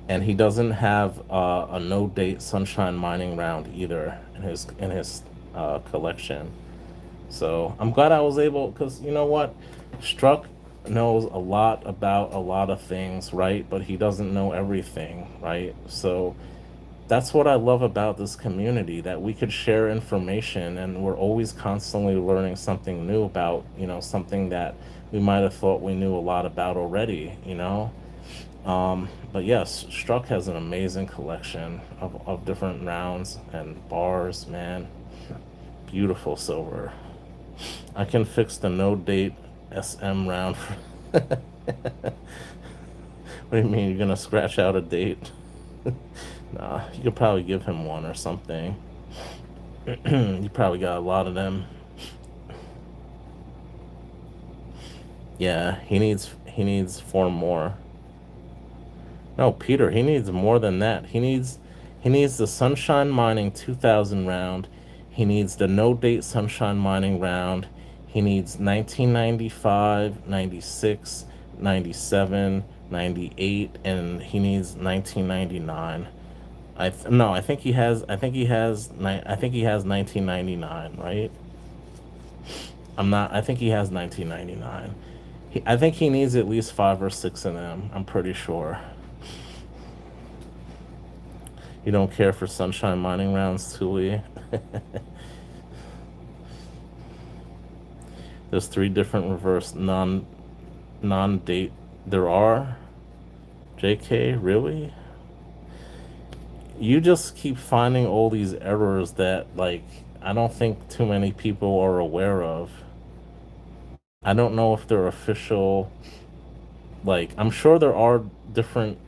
And he doesn't have a no date Sunshine Mining round either in his collection. So I'm glad I was able, because you know what, Struck knows a lot about a lot of things, right? But he doesn't know everything, right? So that's what I love about this community, that we could share information and we're always constantly learning something new about, something that we might have thought we knew a lot about already. But yes, Struck has an amazing collection of different rounds and bars, man. Beautiful silver. I can fix the no date SM round. What do you mean? You're gonna scratch out a date? Nah, you could probably give him one or something. You probably got a lot of them. Yeah, he needs four more. No, Peter, he needs more than that. He needs the Sunshine Mining 2000 round. He needs the no date Sunshine Mining round. He needs 1995, 96, 97, 98, and he needs 1999. No, I think he has 1999, right? I'm not. I think he has 1999. I think he needs at least five or six of them. I'm pretty sure. You don't care for Sunshine Mining rounds, Tuli? There's three different reverse non date. There are. JK, really? You just keep finding all these errors that, like, I don't think too many people are aware of. I don't know if they're official. Like, I'm sure there are different,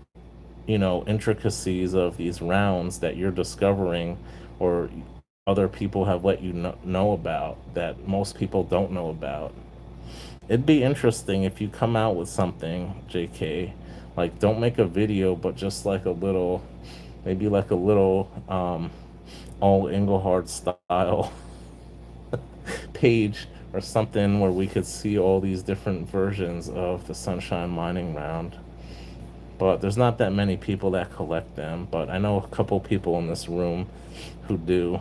intricacies of these rounds that you're discovering, or other people have let you know about, that most people don't know about. It'd be interesting if you come out with something, JK. Like, don't make a video, but just like a little, maybe like a little, all Englehart style page or something, where we could see all these different versions of the Sunshine Mining round. But there's not that many people that collect them, but I know a couple people in this room who do.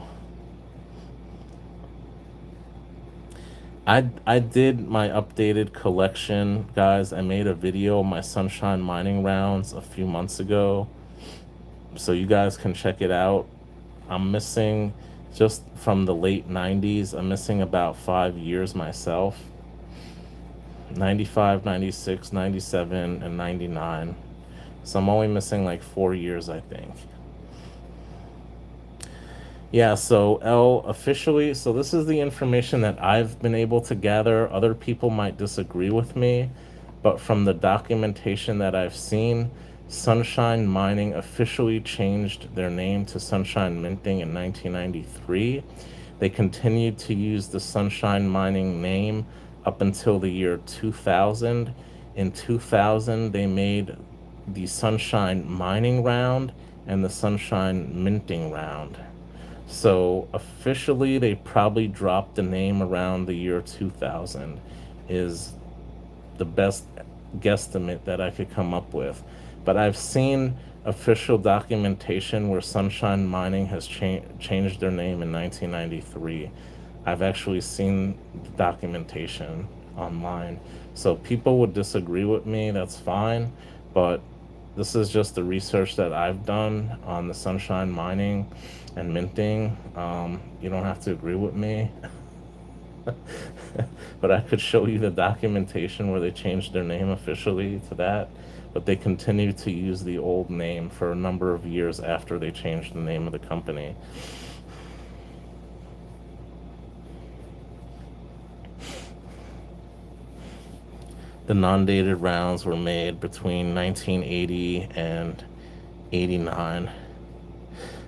I did my updated collection, guys. I made a video of my Sunshine Mining rounds a few months ago, so you guys can check it out. I'm missing, just from the late 90s, I'm missing about 5 years myself. 95, 96, 97, and 99. So I'm only missing like 4 years, I think. Yeah, so L officially, so this is the information that I've been able to gather. Other people might disagree with me, but from the documentation that I've seen, Sunshine Mining officially changed their name to Sunshine Minting in 1993. They continued to use the Sunshine Mining name up until the year 2000. In 2000, they made the Sunshine Mining Round and the Sunshine Minting Round. So officially, they probably dropped the name around the year 2000, is the best guesstimate that I could come up with. But I've seen official documentation where Sunshine Mining has changed their name in 1993. I've actually seen documentation online. So people would disagree with me, that's fine. But this is just the research that I've done on the Sunshine Mining and minting. You don't have to agree with me. But I could show you the documentation where they changed their name officially to that. But they continued to use the old name for a number of years after they changed the name of the company. The non-dated rounds were made between 1980 and 89.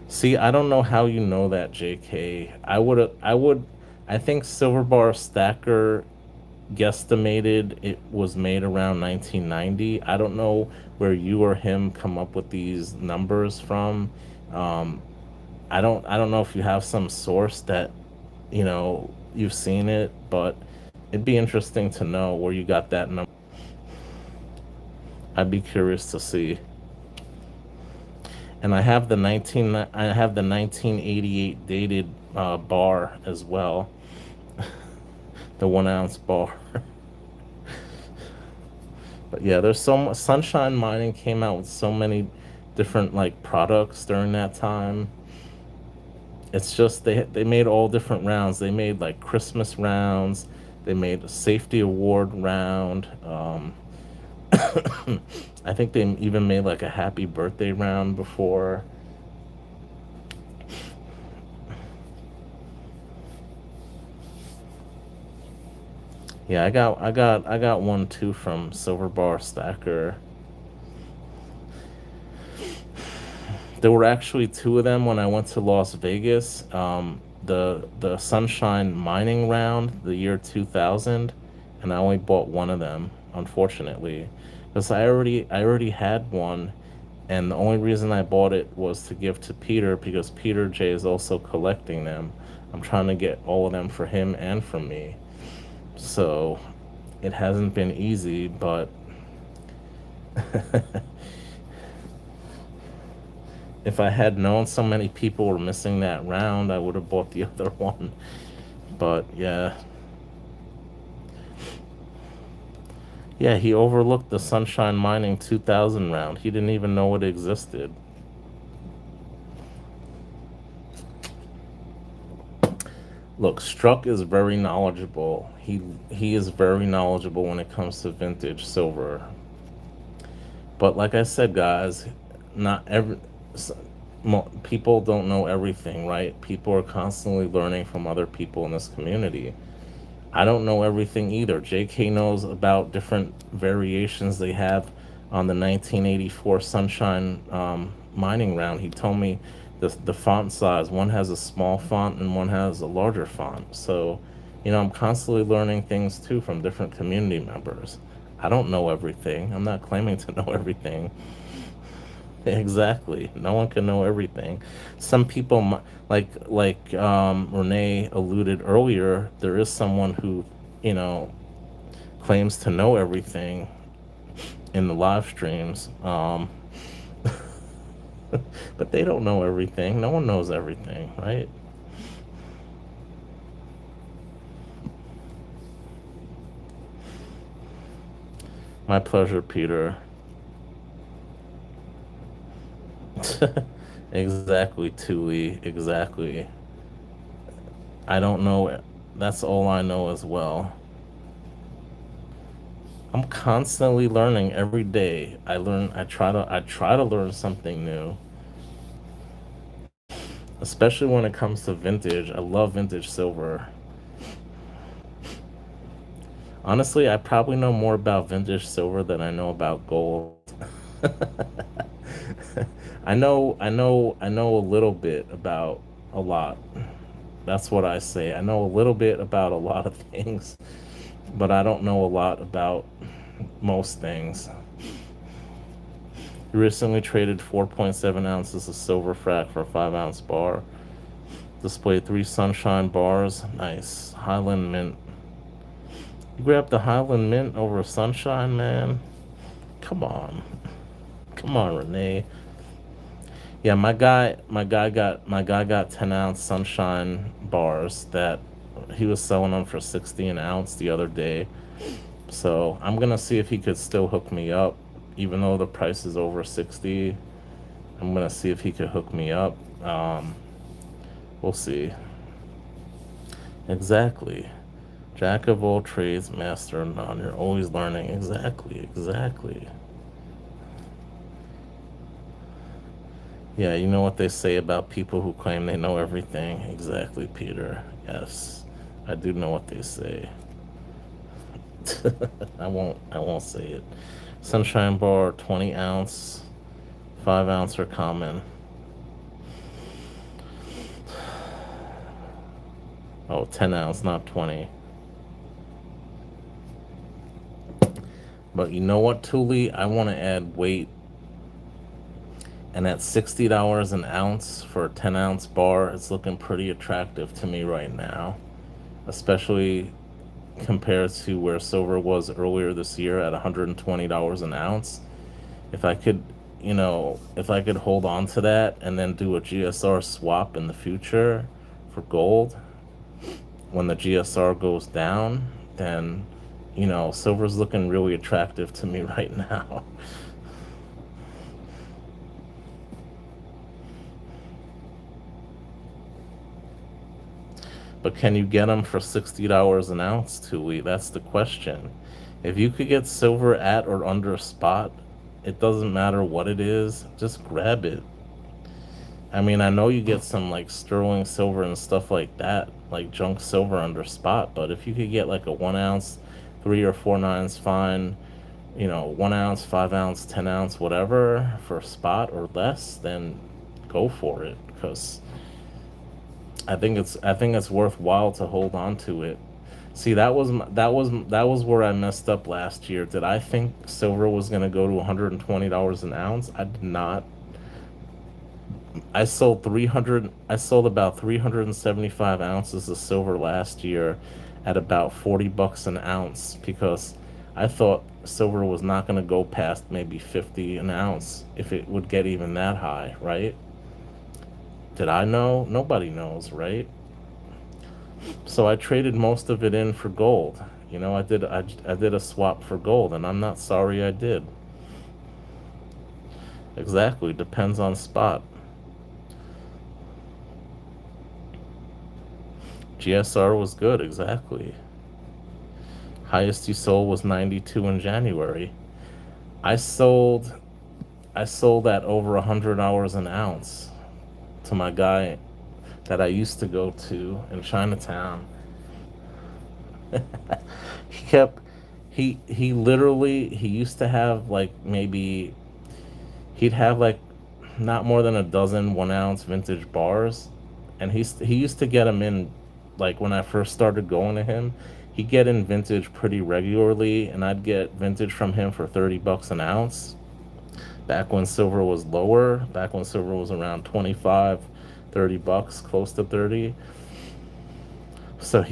See, I don't know how you know that, JK. I think Silver Bar Stacker guesstimated it was made around 1990. I don't know where you or him come up with these numbers from. Um, I don't know if you have some source that, you've seen it, but it'd be interesting to know where you got that number. I'd be curious to see. And I have the 1988 dated bar as well, the 1 ounce bar. But yeah, there's so much. Sunshine Mining came out with so many different like products during that time. It's just they made all different rounds. They made like Christmas rounds. They made a safety award round. I think they even made like a happy birthday round before. Yeah, I got one too from Silver Bar Stacker. There were actually two of them when I went to Las Vegas. The Sunshine Mining Round, the year 2000, and I only bought one of them, unfortunately, because I already had one, and the only reason I bought it was to give to Peter because Peter J is also collecting them. I'm trying to get all of them for him and for me. So it hasn't been easy, but if I had known so many people were missing that round, I would have bought the other one. But yeah. Yeah, he overlooked the Sunshine Mining 2000 round. He didn't even know it existed. Look, Struck is very knowledgeable. He is very knowledgeable when it comes to vintage silver. But like I said, guys, not every people don't know everything, right? People are constantly learning from other people in this community. I don't know everything either. JK knows about different variations they have on the 1984 Sunshine mining round. He told me the font size. One has a small font and one has a larger font. So, I'm constantly learning things too from different community members. I don't know everything. I'm not claiming to know everything. Exactly. No one can know everything. Some people, like Renee alluded earlier, there is someone who, you know, claims to know everything in the live streams, but they don't know everything. No one knows everything, right? My pleasure, Peter. Exactly, Tui. Exactly. I don't know. That's all I know as well. I'm constantly learning every day. I try to learn something new. especially when it comes to vintage. I love vintage silver. Honestly, I probably know more about vintage silver than I know about gold. I know a little bit about a lot. That's what I say. I know a little bit about a lot of things, but I don't know a lot about most things. You recently traded 4.7 ounces of silver frac for a 5-ounce bar. Displayed 3 sunshine bars. Nice. Highland Mint. You grabbed the Highland Mint over Sunshine, man? Come on. Come on, Renee. Yeah, my guy got 10-ounce Sunshine bars that he was selling them for 60 an ounce the other day. So I'm gonna see if he could still hook me up, even though the price is over 60. I'm gonna see if he could hook me up. We'll see. Exactly. Jack of all trades, master of none. You're always learning. Exactly. Exactly. Yeah, you know what they say about people who claim they know everything. Exactly, Peter. Yes, I do know what they say. I won't say it. Sunshine bar, 20-ounce, 5-ounce are common. Oh, 10-ounce, not 20. But you know what, Thule? I want to add weight. And at $60 an ounce for a 10-ounce bar, it's looking pretty attractive to me right now, especially compared to where silver was earlier this year at $120 an ounce. If I could, if I could hold on to that and then do a GSR swap in the future for gold when the GSR goes down, then, silver's looking really attractive to me right now. But can you get them for $60 an ounce, Tuli? That's the question. If you could get silver at or under spot, it doesn't matter what it is, just grab it. I mean, I know you get some like sterling silver and stuff like that, like junk silver under spot, but if you could get like a 1 ounce, 3 or 4 nines fine, 1 ounce, 5-ounce, 10-ounce, whatever for spot or less, then go for it because I think it's worthwhile to hold on to it. See, that was where I messed up last year. Did I think silver was gonna go to $120 an ounce? I did not. I sold about 375 ounces of silver last year at about $40 an ounce because I thought silver was not gonna go past maybe 50 an ounce if it would get even that high, right? Did I know? Nobody knows, right? So I traded most of it in for gold. I did a swap for gold, and I'm not sorry I did. Exactly, depends on spot. GSR was good, exactly. Highest you sold was 92 in January. I sold I sold at over $100 an ounce to my guy that I used to go to in Chinatown. he kept he literally he used to have like maybe he'd have like not more than a dozen 1 ounce vintage bars, and he used to get them in like when I first started going to him. He'd get in vintage pretty regularly, and I'd get vintage from him for $30 an ounce. Back when silver was lower, back when silver was around 25, $30, close to 30. So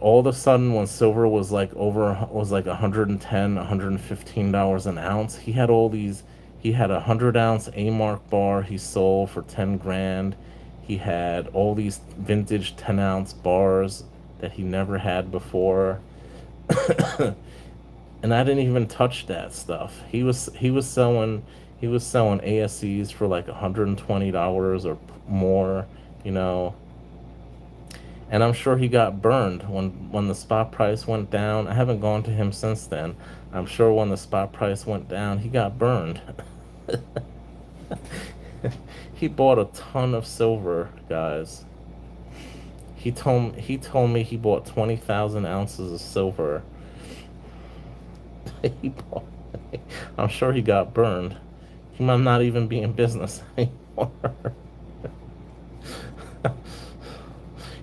all of a sudden when silver was like 110, $115 an ounce, he had a 100-ounce A Mark bar he sold for 10 grand. He had all these vintage 10-ounce bars that he never had before. And I didn't even touch that stuff. He was selling ASEs for like $120 or more, you know. And I'm sure he got burned when the spot price went down. I haven't gone to him since then. I'm sure when the spot price went down, he got burned. He bought a ton of silver, guys. He told me he bought 20,000 ounces of silver. he bought, I'm sure he got burned. He might not even be in business anymore.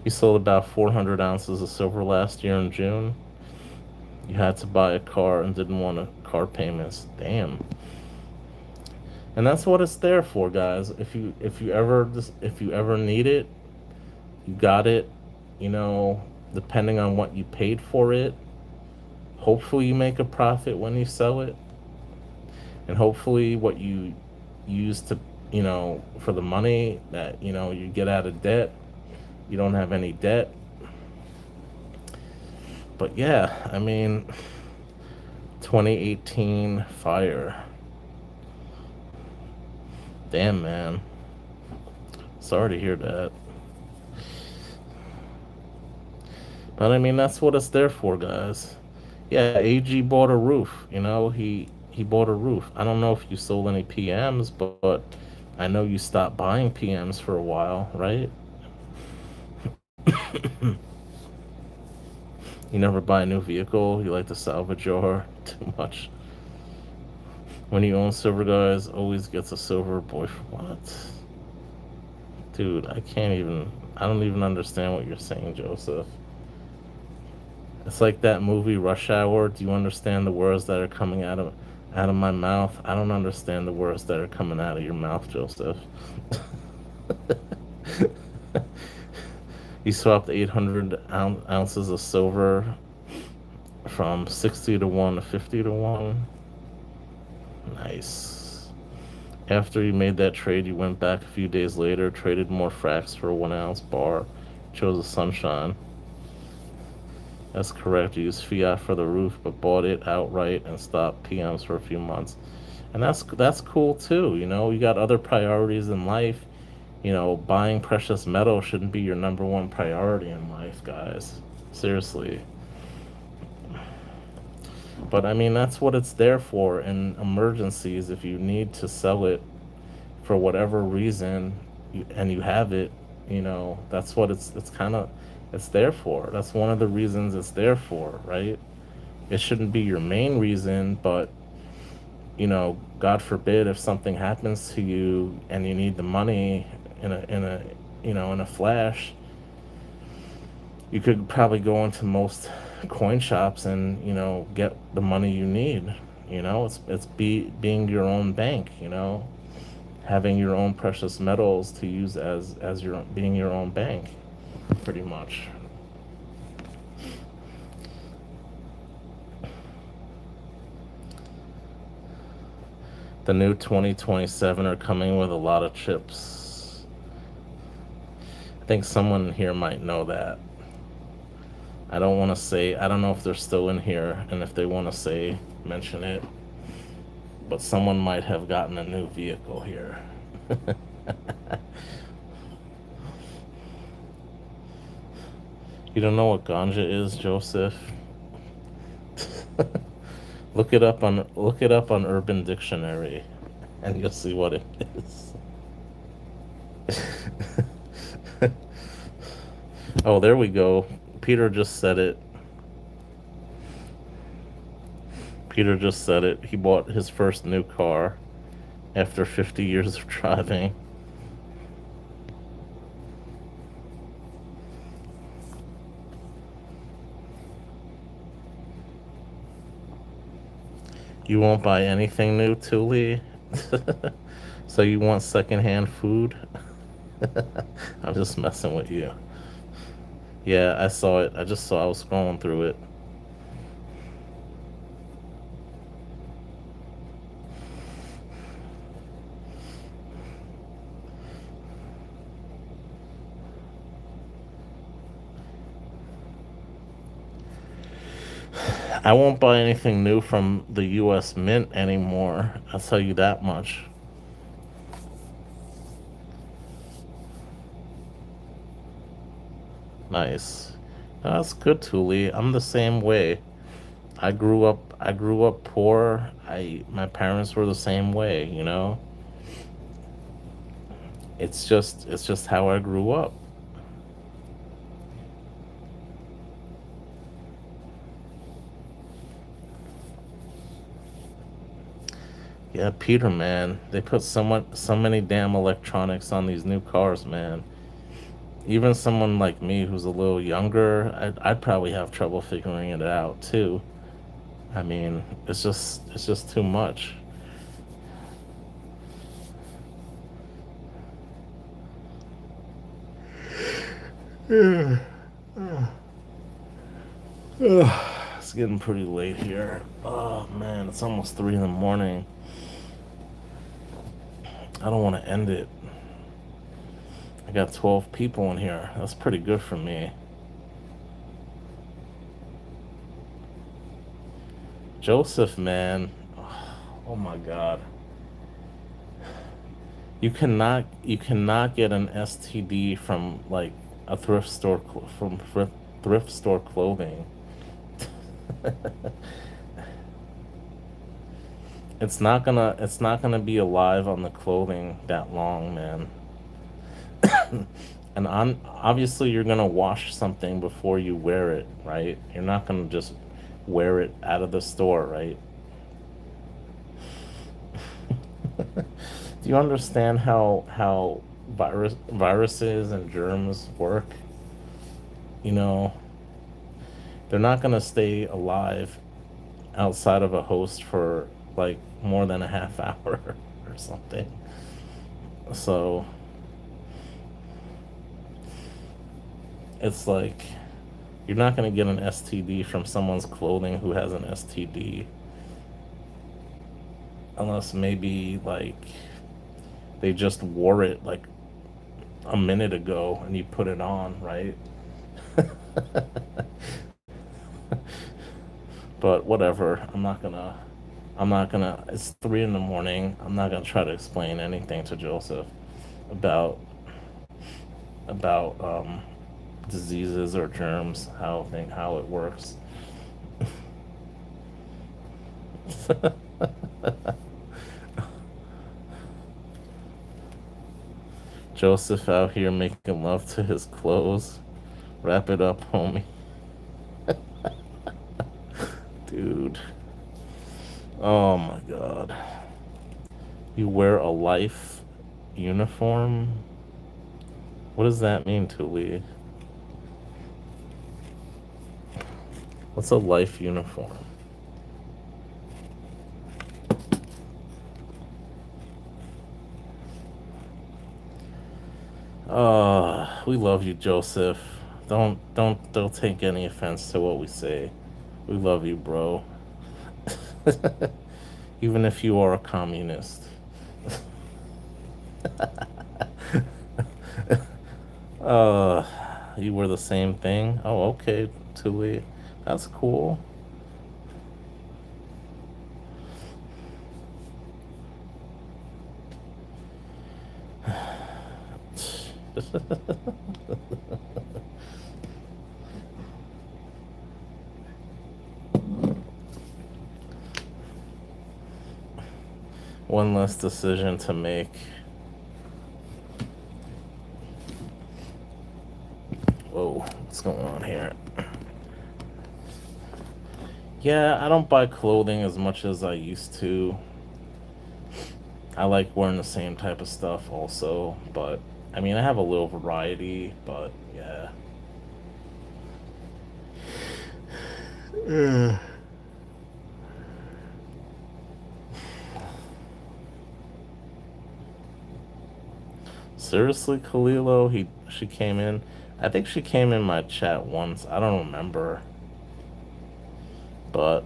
He sold about 400 ounces of silver last year in June. You had to buy a car and didn't want a car payments. Damn. And that's what it's there for, guys. If you ever need it, you got it. You know, depending on what you paid for it, hopefully you make a profit when you sell it, and hopefully what you use to, for the money that you get out of debt, you don't have any debt. But yeah, I mean, 2018 fire. Damn, man. Sorry to hear that. But I mean, that's what it's there for, guys. Yeah, AG bought a roof. He bought a roof. I don't know if you sold any PMs, but I know you stopped buying PMs for a while, right? You never buy a new vehicle. You like to salvage your too much. When you own silver, guys, always gets a silver boyfriend. What? Dude, I don't even understand what you're saying, Joseph. It's like that movie Rush Hour. Do you understand the words that are coming out of my mouth? I don't understand the words that are coming out of your mouth, Joseph. You swapped 800 ounces of silver from 60 to 1 to 50 to 1. Nice. After you made that trade, you went back a few days later, traded more fracks for a 1 ounce bar, chose a Sunshine. That's correct. You used fiat for the roof, but bought it outright and stopped PMs for a few months. And that's cool too. You got other priorities in life. Buying precious metal shouldn't be your number one priority in life, guys. Seriously. But I mean, that's what it's there for in emergencies. If you need to sell it for whatever reason, and you have it, that's what it's kind of it's there for. That's one of the reasons it's there for, right? It shouldn't be your main reason, but God forbid if something happens to you and you need the money in a flash, you could probably go into most coin shops and get the money you need. Being your own bank. Having your own precious metals to use as your being your own bank, pretty much. The new 2027 are coming with a lot of chips. I think someone here might know that. I don't want to say, I don't know if they're still in here, and if they want to mention it, but someone might have gotten a new vehicle here. You don't know what ganja is, Joseph? Look it up on Urban Dictionary, and you'll see what it is. Oh, there we go. Peter just said it. Peter just said it. He bought his first new car after 50 years of driving. You won't buy anything new, Thule? So you want secondhand food? I'm just messing with you. Yeah, I saw it. I was scrolling through it. I won't buy anything new from the US Mint anymore. I'll tell you that much. Nice. That's good, Thule. I'm the same way. I grew up poor. I My parents were the same way. It's just how I grew up. Yeah, Peter, man, they put so many damn electronics on these new cars, man. Even someone like me who's a little younger, I'd probably have trouble figuring it out too. I mean, it's just too much. Yeah. It's getting pretty late here. Oh man, it's almost 3 in the morning. I don't want to end it. I got 12 people in here. That's pretty good for me. Joseph, man. Oh my God. You cannot get an STD from like a thrift store from thrift store clothing. It's not gonna be alive on the clothing that long, man. And obviously you're gonna wash something before you wear it, right? You're not gonna just wear it out of the store, right? Do you understand how viruses and germs work? You know, they're not gonna stay alive outside of a host for like more than a half hour or something. So it's like you're not gonna get an STD from someone's clothing who has an STD unless maybe like they just wore it like a minute ago and you put it on, right? But whatever. I'm not gonna. It's 3 in the morning. I'm not gonna try to explain anything to Joseph about about diseases or germs, how it works. Joseph out here making love to his clothes. Wrap it up, homie. Dude. Oh my God. You wear a life uniform? What does that mean, Tuli? What's a life uniform? We love you, Joseph. Don't take any offense to what we say. We love you, bro. Even if you are a communist. uh, you were the same thing. Oh, okay, Tuli. That's cool. One less decision to make. Whoa, what's going on here? Yeah, I don't buy clothing as much as I used to. I like wearing the same type of stuff also, but I mean, I have a little variety, but yeah. Yeah. Seriously, Kalilo, she came in. I think she came in my chat once. I don't remember, but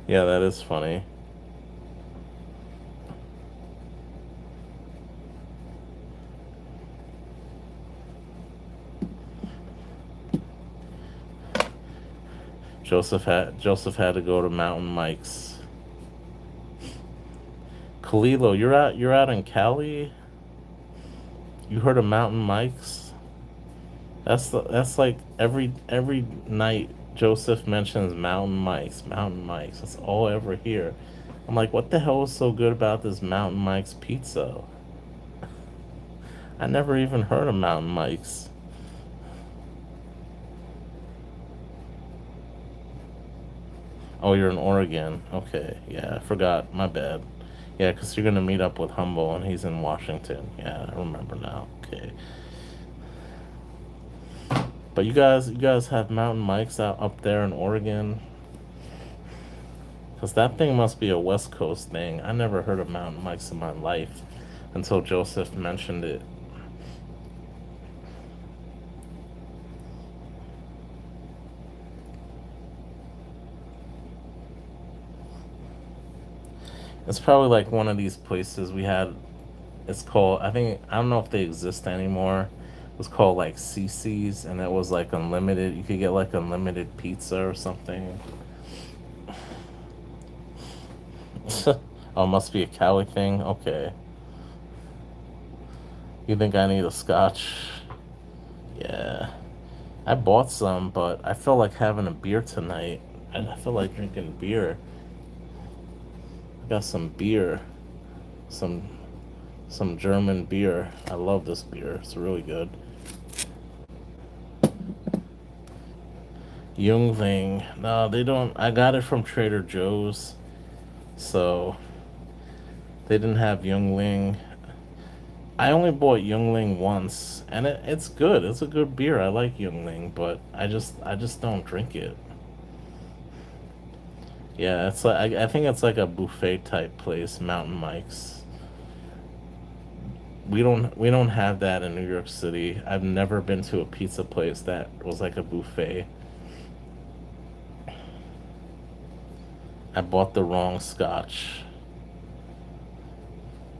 yeah, that is funny. Joseph had to go to Mountain Mike's. Kalilo, you're out in Cali. You heard of Mountain Mike's? That's like every night Joseph mentions Mountain Mike's. Mountain Mike's. That's all I ever hear. I'm like, what the hell is so good about this Mountain Mike's pizza? I never even heard of Mountain Mike's. Oh, you're in Oregon. Okay, yeah, I forgot. My bad. Yeah, because you're gonna meet up with Humble, and he's in Washington. Yeah, I remember now. Okay, but you guys have Mountain Mike's out up there in Oregon, because that thing must be a West Coast thing. I never heard of Mountain Mike's in my life until Joseph mentioned it. It's probably like one of these places we had. It's called. I think I don't know if they exist anymore. It was called like CC's, and it was like unlimited. You could get like unlimited pizza or something. Oh, must be a Cali thing. Okay. You think I need a scotch? Yeah. I bought some, but I feel like having a beer tonight. I feel like drinking beer. I got some beer, some some German beer. I love this beer. It's really good. Yungling. No, they don't. I got it from Trader Joe's, so they didn't have Yungling. I only bought Yungling once, and it's good. It's a good beer. I like Yungling, but I just don't drink it. Yeah, it's like I think it's like a buffet type place, Mountain Mike's. We don't have that in New York City. I've never been to a pizza place that was like a buffet. I bought the wrong scotch.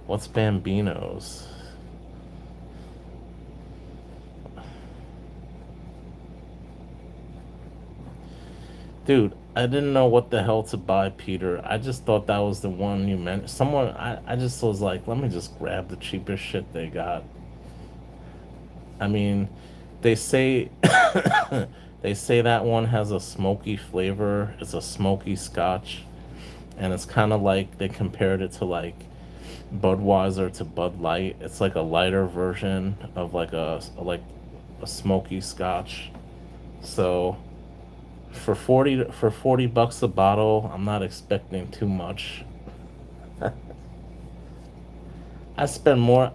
What's Bambino's? Dude, I didn't know what the hell to buy, Peter. I just thought that was the one you meant. I just was like, let me just grab the cheapest shit they got. I mean, they say they say that one has a smoky flavor. It's a smoky scotch, and it's kind of like they compared it to like Budweiser to Bud Light. It's like a lighter version of like a smoky scotch. So for 40 bucks a bottle, I'm not expecting too much. I spend more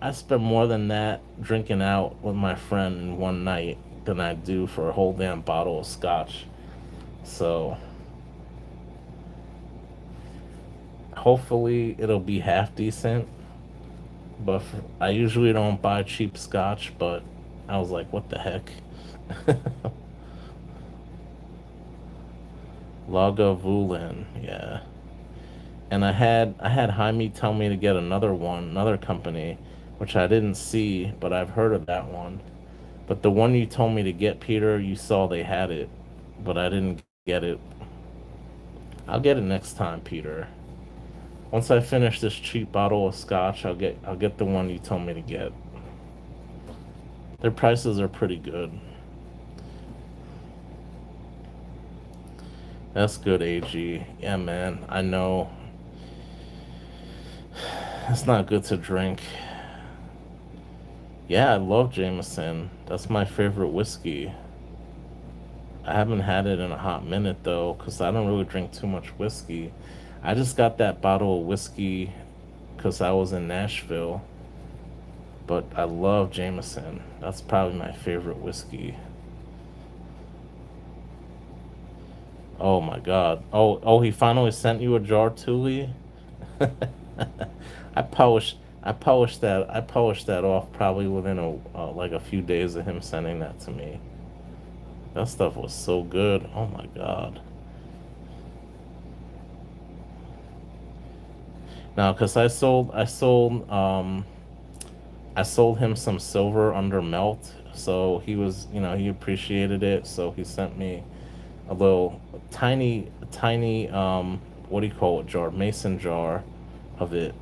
than that drinking out with my friend in one night than I do for a whole damn bottle of scotch. So hopefully it'll be half decent. But I usually don't buy cheap scotch, but I was like, what the heck? Lagavulin, yeah. And I had Jaime tell me to get another one, another company, which I didn't see, but I've heard of that one. But the one you told me to get, Peter, you saw they had it, but I didn't get it. I'll get it next time, Peter. Once I finish this cheap bottle of scotch, I'll get the one you told me to get. Their prices are pretty good. That's good, AG. Yeah, man. I know it's not good to drink. Yeah, I love Jameson. That's my favorite whiskey. I haven't had it in a hot minute though, because I don't really drink too much whiskey. I just got that bottle of whiskey because I was in Nashville, but I love Jameson. That's probably my favorite whiskey. Oh my God. Oh, he finally sent you a jar, Thule? I polished, I polished that off probably within like a few days of him sending that to me. That stuff was so good. Oh my God. Now, cause I sold him some silver under melt, so he appreciated it. So he sent me a little tiny what do you call it, jar, mason jar of it.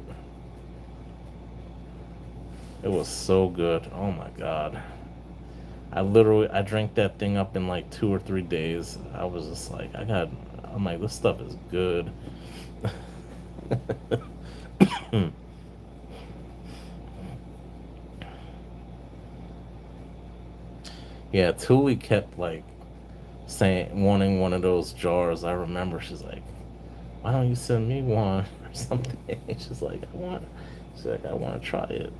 It was so good. Oh my God. I drank that thing up in like 2 or 3 days. I was just like, I'm like, this stuff is good. Yeah, Thule kept like saying wanting one of those jars. I remember she's like, "Why don't you send me one or something?" She's like, "I want." She's like, "I want to try it."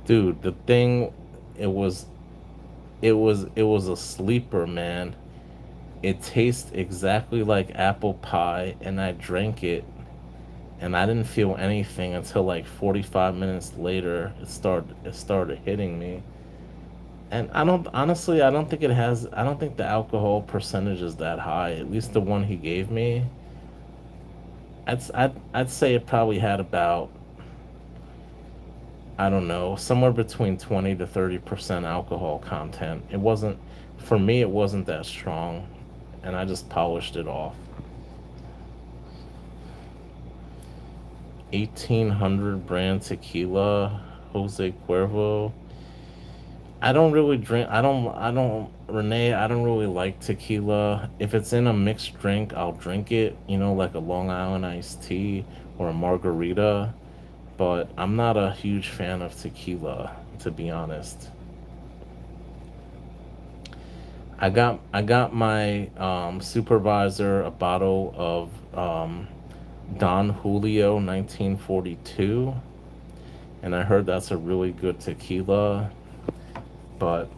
Dude, the thing, it was it was a sleeper, man. It tastes exactly like apple pie, and I drank it, and I didn't feel anything until like 45 minutes later. It started hitting me, and I don't think I don't think the alcohol percentage is that high. At least the one he gave me, I'd say it probably had about, I don't know, somewhere between 20 to 30% alcohol content. It wasn't, for me, it wasn't that strong, and I just polished it off. 1800 brand tequila, Jose Cuervo. Renee, I don't really like tequila. If it's in a mixed drink, I'll drink it, like a Long Island iced tea or a margarita, but I'm not a huge fan of tequila, to be honest. I got my supervisor a bottle of Don Julio 1942, and I heard that's a really good tequila. But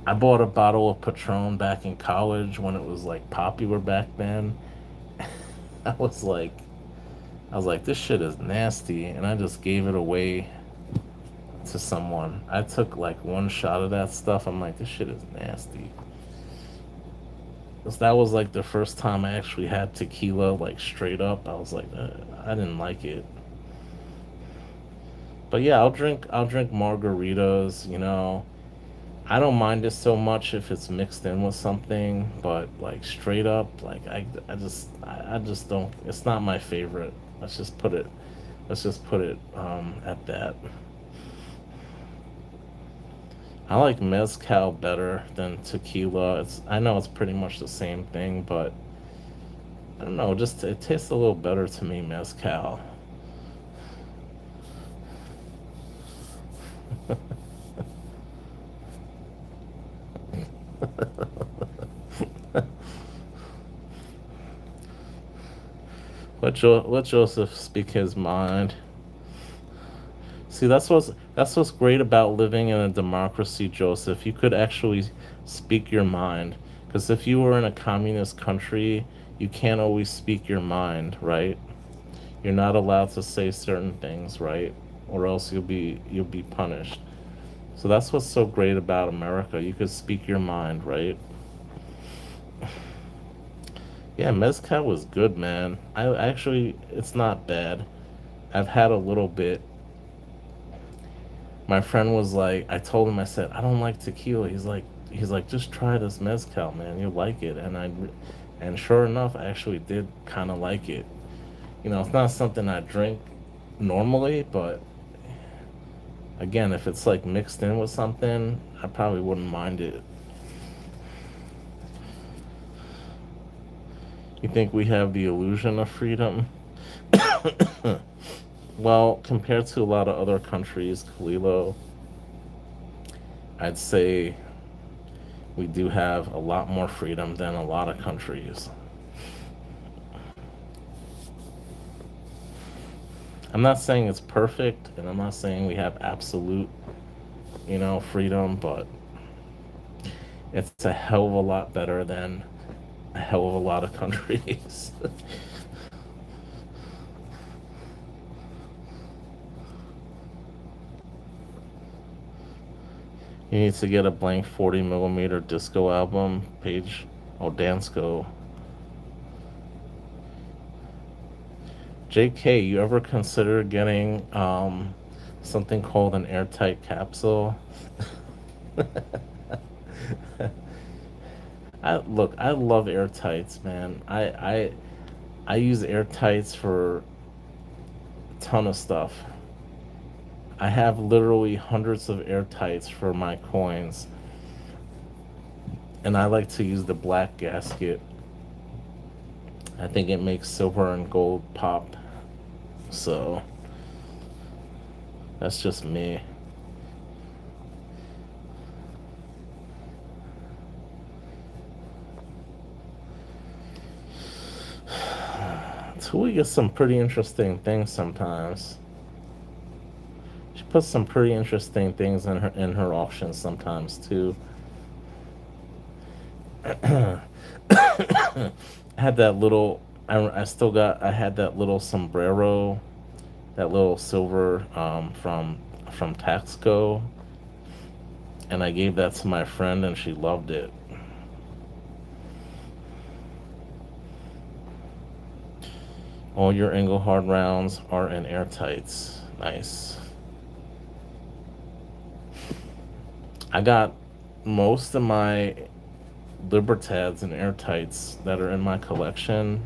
I bought a bottle of Patron back in college when it was like popular back then. I was like, this shit is nasty, and I just gave it away to someone. I took like one shot of that stuff. I'm like, this shit is nasty. 'Cause that was like the first time I actually had tequila, like straight up. I was like, I didn't like it. But yeah, I'll drink margaritas. I don't mind it so much if it's mixed in with something, but like straight up, like I just don't. It's not my favorite. Let's just put it. Let's just put it at that. I like mezcal better than tequila. I know it's pretty much the same thing, but I don't know. Just it tastes a little better to me, mezcal. Let Joseph speak his mind. See, that's what's great about living in a democracy, Joseph. You could actually speak your mind. Because if you were in a communist country, you can't always speak your mind, right? You're not allowed to say certain things, right? Or else you'll be punished. So that's what's so great about America. You could speak your mind, right? Yeah, mezcal was good, man. It's not bad. I've had a little bit. My friend was like, I told him, I said, I don't like tequila. He's like, just try this mezcal, man. You'll like it. And sure enough, I actually did kind of like it. It's not something I drink normally, but again, if it's like mixed in with something, I probably wouldn't mind it. You think we have the illusion of freedom? Well, compared to a lot of other countries, Kalilo, I'd say we do have a lot more freedom than a lot of countries. I'm not saying it's perfect, and I'm not saying we have absolute, freedom, but it's a hell of a lot better than a hell of a lot of countries. You need to get a blank 40 millimeter disco album page. Oh, Dansco. JK, you ever consider getting something called an airtight capsule? I love airtights, man. I use airtights for a ton of stuff. I have literally hundreds of airtights for my coins, and I like to use the black gasket. I think it makes silver and gold pop. So that's just me. Tui gets some pretty interesting things sometimes. She puts some pretty interesting things in her auctions sometimes too. I had that little. I had that little sombrero, that little silver from Taxco, and I gave that to my friend, and she loved it. All your Engelhard rounds are in airtights. Nice. I got most of my Libertads and airtights that are in my collection.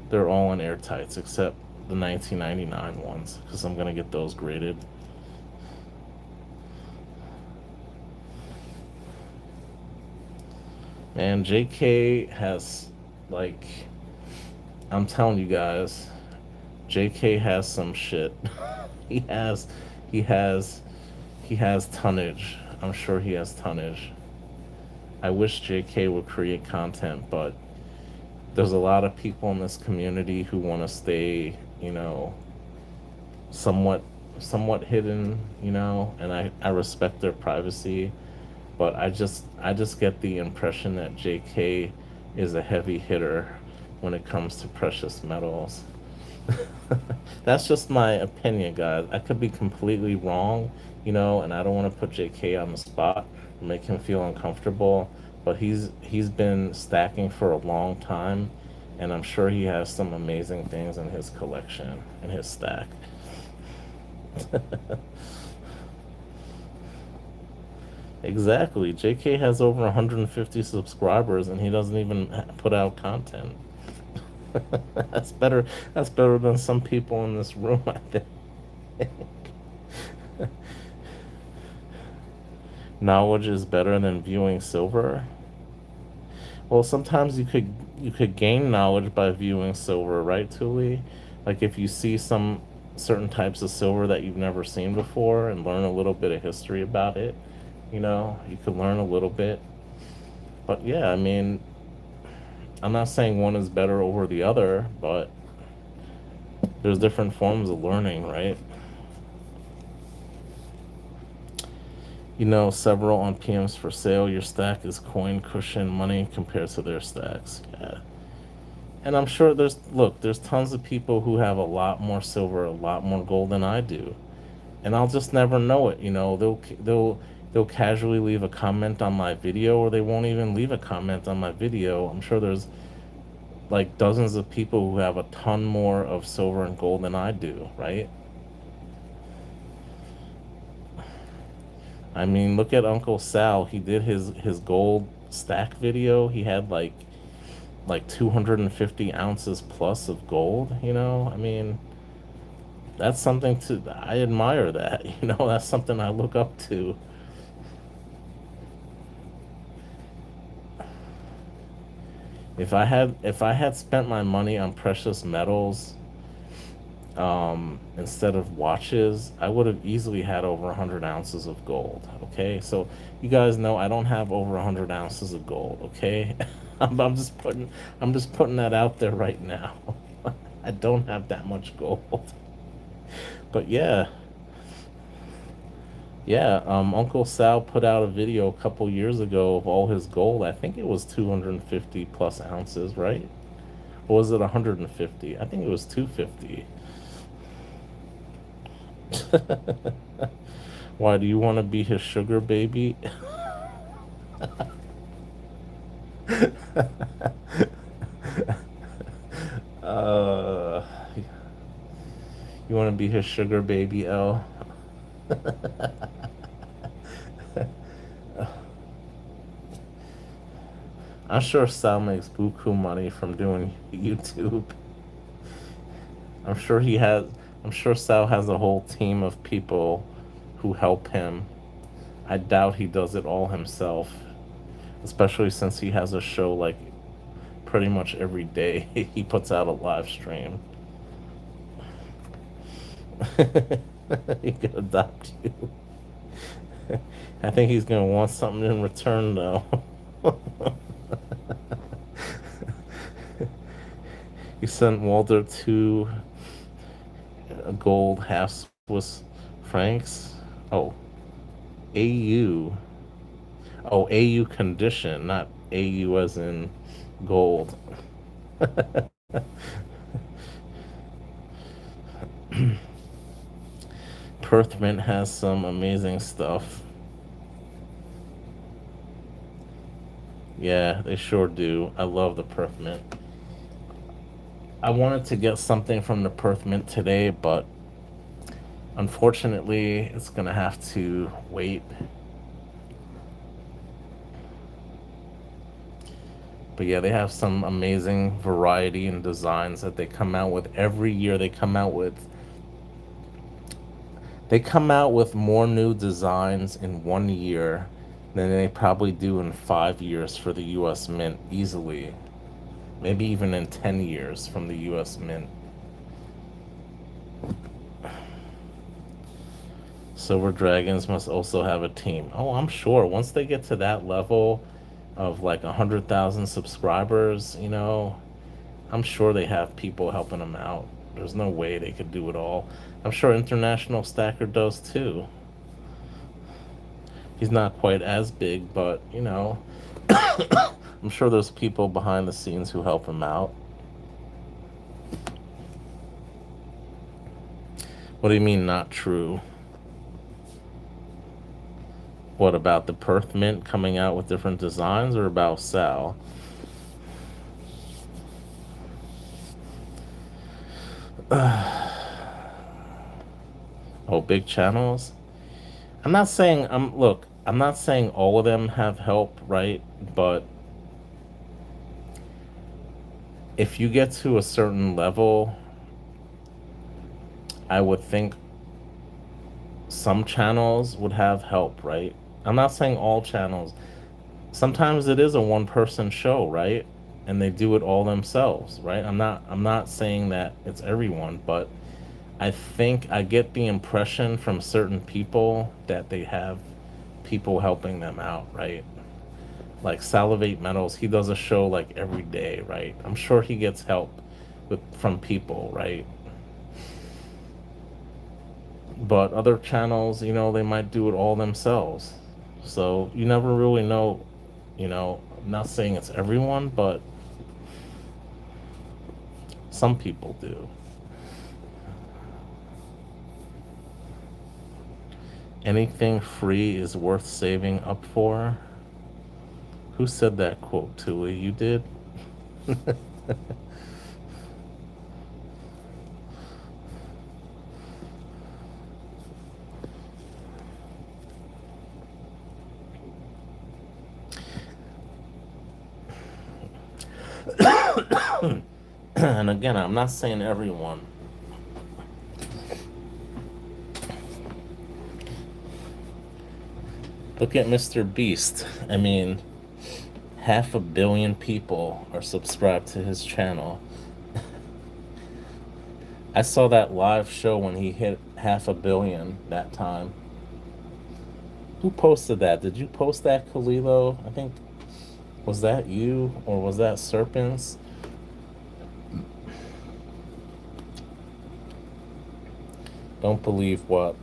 They're all in airtights except the 1999 ones because I'm gonna get those graded. And JK has, like, I'm telling you guys, JK has some shit. he has, he has, he has tonnage. I'm sure he has tonnage. I wish JK would create content, but there's a lot of people in this community who want to stay, somewhat hidden, and I respect their privacy, but I just get the impression that JK is a heavy hitter when it comes to precious metals. That's just my opinion, guys. I could be completely wrong, and I don't want to put JK on the spot or make him feel uncomfortable, but he's been stacking for a long time, and I'm sure he has some amazing things in his collection, in his stack. Exactly. JK has over 150 subscribers and he doesn't even put out content. That's better. That's better than some people in this room, I think. Knowledge is better than viewing silver. Well, sometimes you could gain knowledge by viewing silver, right, Tuli? Like if you see some certain types of silver that you've never seen before and learn a little bit of history about it, you could learn a little bit. But yeah, I mean, I'm not saying one is better over the other, but there's different forms of learning, right? Several on PMs for sale. Your stack is coin cushion money compared to their stacks. Yeah. And I'm sure there's tons of people who have a lot more silver, a lot more gold than I do. And I'll just never know it. They'll casually leave a comment on my video, or they won't even leave a comment on my video. I'm sure there's like dozens of people who have a ton more of silver and gold than I do, right? I mean, look at Uncle Sal. He did his gold stack video. He had like 250 ounces plus of gold. I mean, that's something I admire that. That's something I look up to. If I had spent my money on precious metals, instead of watches, I would have easily had over 100 ounces of gold. Okay, so you guys know I don't have over 100 ounces of gold. Okay, I'm just putting that out there right now. I don't have that much gold. But yeah, yeah. Uncle Sal put out a video a couple years ago of all his gold. I think it was 250 plus ounces, right? Or was it 150? I think it was 250. Why do you want to be his sugar baby? uh, you want to be his sugar baby, L? I'm sure Sal makes buku money from doing YouTube. I'm sure he has. I'm sure Sal has a whole team of people who help him. I doubt he does it all himself, especially since he has a show like pretty much every day he puts out a live stream. He could adopt you. I think he's gonna want something in return though. He sent Walter to a gold half Swiss francs. Oh, AU. Oh, AU condition, not AU as in gold. Perth Mint has some amazing stuff. Yeah, they sure do. I love the Perth Mint. I wanted to get something from the Perth Mint today, but unfortunately, it's gonna have to wait. But yeah, they have some amazing variety and designs that they come out with every year. They come out with more new designs in 1 year than they probably do in 5 years for the US Mint easily. Maybe even in 10 years from the US Mint. Silver Dragons must also have a team. Oh, I'm sure once they get to that level of like 100,000 subscribers, I'm sure they have people helping them out. There's no way they could do it all. I'm sure International Stacker does too. He's not quite as big, but I'm sure there's people behind the scenes who help him out. What do you mean not true? What about the Perth Mint coming out with different designs, or about Sal? Oh, big channels? I'm not saying all of them have help, right? But if you get to a certain level, I would think some channels would have help, right? I'm not saying all channels. Sometimes it is a one person show, right? And they do it all themselves, right? I'm not saying that it's everyone, but I think I get the impression from certain people that they have people helping them out, right? Like Salivate Metals, he does a show like every day, right? I'm sure he gets help from people, right? But other channels, they might do it all themselves. So you never really know, I'm not saying it's everyone, but some people do. Anything free is worth saving up for. Who said that quote, Tuli? You did? And again, I'm not saying everyone. Look at Mr. Beast. I mean, 500 million people are subscribed to his channel. I saw that live show when he hit 500 million that time. Who posted that? Did you post that, Kalilo? I think, was that you or was that Serpents? Don't believe what?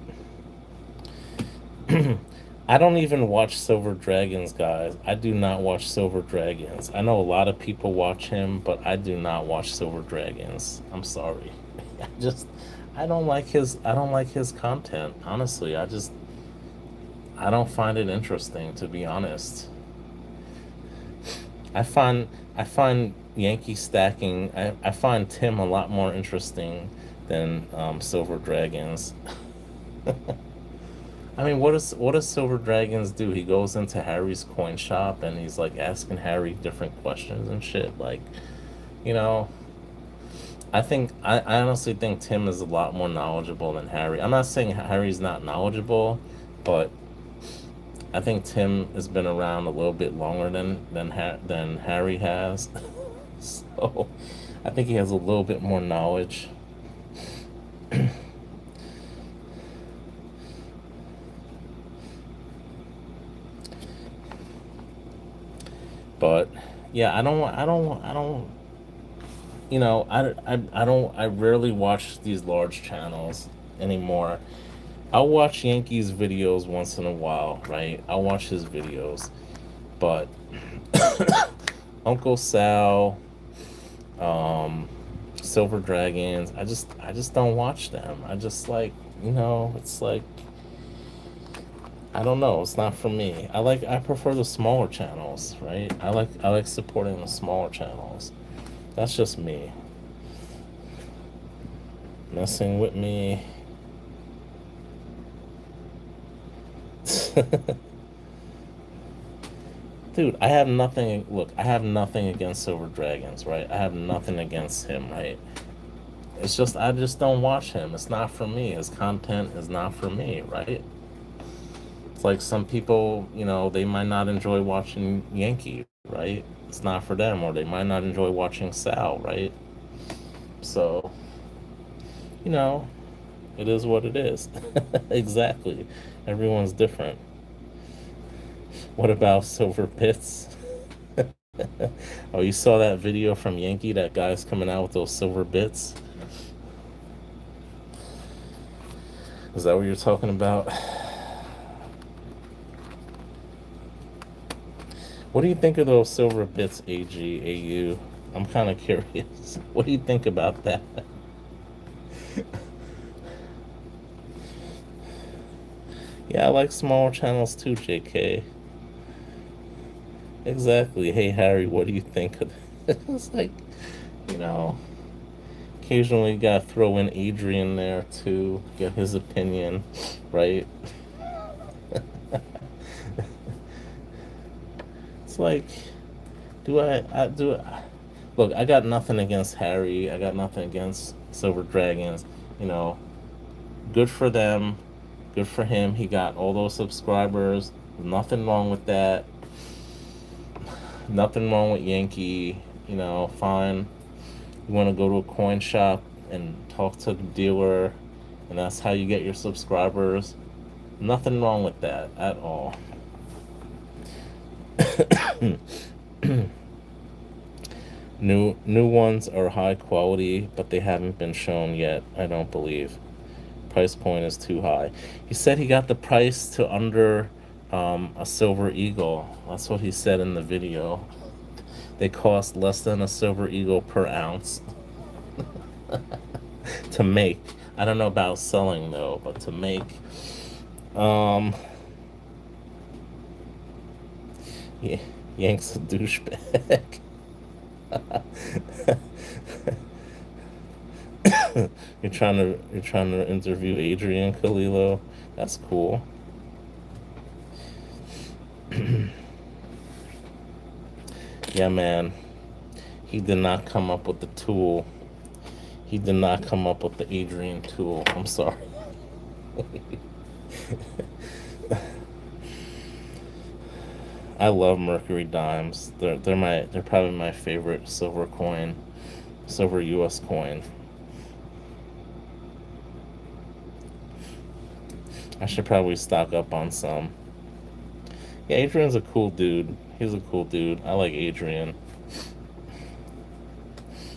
I don't even watch Silver Dragons, guys. I do not watch Silver Dragons. I know a lot of people watch him, but I do not watch Silver Dragons. I'm sorry. I don't like his content. Honestly, I don't find it interesting, to be honest. I find Yankee stacking. I find Tim a lot more interesting than Silver Dragons. I mean, what does Silver Dragons do? He goes into Harry's coin shop and he's like asking Harry different questions and shit. Like, you know, I honestly think Tim is a lot more knowledgeable than Harry. I'm not saying Harry's not knowledgeable, but I think Tim has been around a little bit longer than Harry has. So I think he has a little bit more knowledge. But yeah, I don't, I rarely watch these large channels anymore. I'll watch Yankees videos once in a while, right? I'll watch his videos. But Uncle Sal, um, Silver Dragons, I just don't watch them. I just like, it's like, I don't know, it's not for me. I prefer the smaller channels, right? I like supporting the smaller channels. That's just me. Messing with me. Dude, I have nothing. Look, I have nothing against Silver Dragons, right? I have nothing against him, right? It's just I just don't watch him. It's not for me. His content is not for me, right? It's like some people, they might not enjoy watching Yankee, right? It's not for them, or they might not enjoy watching Sal, right? So, you know, it is what it is. Exactly. Everyone's different. What about Silver Bits? Oh, you saw that video from Yankee? That guy's coming out with those silver bits? Is that what you're talking about? What do you think of those silver bits, AG, AU? I'm kind of curious. What do you think about that? Yeah, I like smaller channels too, JK. Exactly. Hey, Harry, what do you think of it? It's like, you know, occasionally you gotta throw in Adrian there to get his opinion, right? It's like, do I, look, I got nothing against Harry. I got nothing against Silver Dragons. You know, good for them. Good for him. He got all those subscribers. Nothing wrong with that. Nothing wrong with Yankee. Fine. You want to go to a coin shop and talk to the dealer, and that's how you get your subscribers. Nothing wrong with that at all. New ones are high quality, but they haven't been shown yet. I don't believe. Price point is too high. He said he got the price to under a silver eagle. That's what he said in the video. They cost less than a silver eagle per ounce to make. I don't know about selling though, but to make. Um, yeah, Yank's a douchebag. You're trying to interview Adrian Kalilo. That's cool. Yeah, man. He did not come up with the tool. He did not come up with the Adrian tool. I'm sorry. I love Mercury dimes. They're probably my favorite silver coin, silver U.S. coin. I should probably stock up on some. Yeah, Adrian's a cool dude. He's a cool dude. I like Adrian.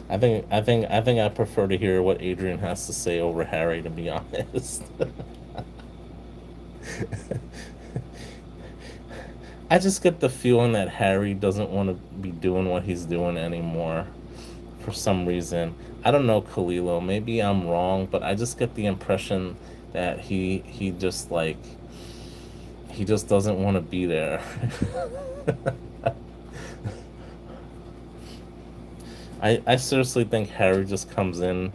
I think I prefer to hear what Adrian has to say over Harry, to be honest. I just get the feeling that Harry doesn't want to be doing what he's doing anymore for some reason. I don't know, Kalilo. Maybe I'm wrong, but I just get the impression that he just like he just doesn't want to be there. I seriously think Harry just comes in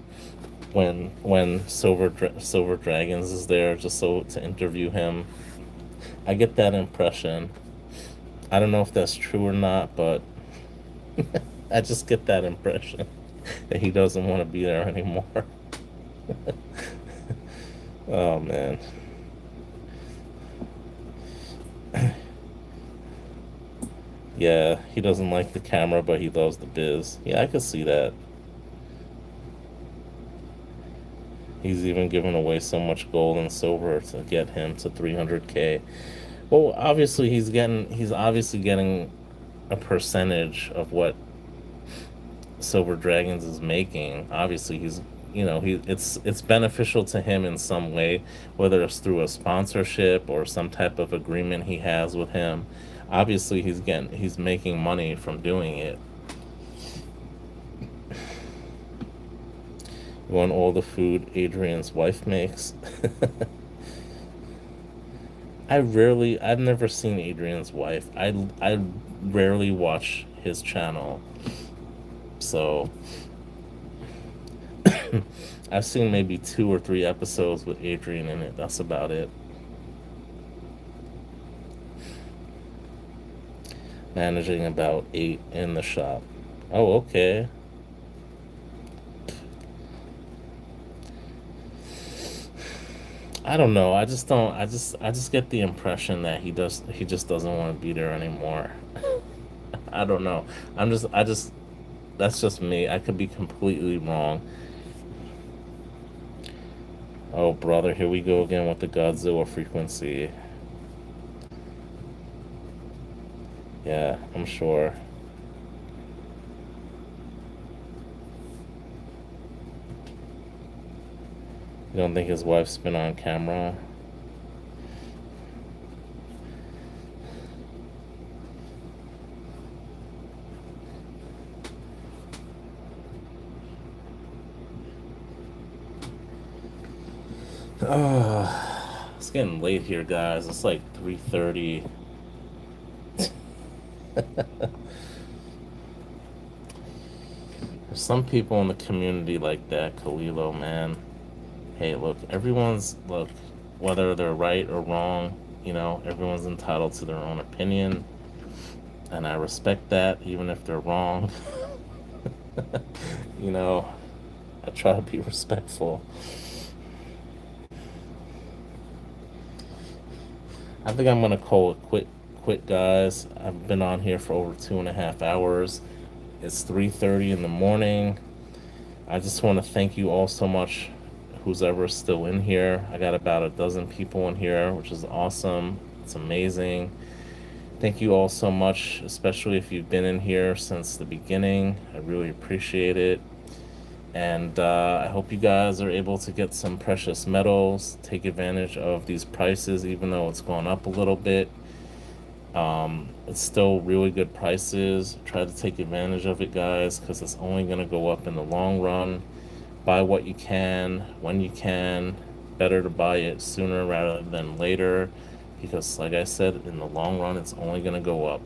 when Silver Dragons is there just so to interview him. I get that impression. I don't know if that's true or not, but I just get that impression that he doesn't want to be there anymore. Oh man. Yeah, he doesn't like the camera, but he loves the biz. Yeah, I could see that. He's even giving away so much gold and silver to get him to 300K. Well, obviously he's obviously getting a percentage of what Silver Dragons is making. Obviously he's it's beneficial to him in some way, whether it's through a sponsorship or some type of agreement he has with him. Obviously he's making money from doing it. You want all the food Adrian's wife makes? I've never seen Adrian's wife. I rarely watch his channel. So I've seen maybe 2 or 3 episodes with Adrian in it. That's about it. Managing about 8 in the shop. Oh, okay. I don't know. I just don't. I just get the impression that he just doesn't want to be there anymore. I don't know. I just that's just me. I could be completely wrong. Oh, brother, here we go again with the Godzilla frequency. Yeah, I'm sure. You don't think his wife's been on camera? It's getting late here, guys. It's like 3:30. There's some people in the community like that, Kalilo, man. Hey, look, whether they're right or wrong, everyone's entitled to their own opinion, and I respect that, even if they're wrong. you know, I try to be respectful. I think I'm gonna call it quit, guys. I've been on here for over 2.5 hours. It's 3:30 in the morning. I just want to thank you all so much, who's ever still in here. I got about a dozen people in here, which is awesome. It's amazing. Thank you all so much, especially if you've been in here since the beginning. I really appreciate it. And I hope you guys are able to get some precious metals, take advantage of these prices, even though it's gone up a little bit. It's still really good prices. Try to take advantage of it, guys, because it's only going to go up in the long run. Buy what you can, when you can. Better to buy it sooner rather than later, because, like I said, in the long run, it's only going to go up.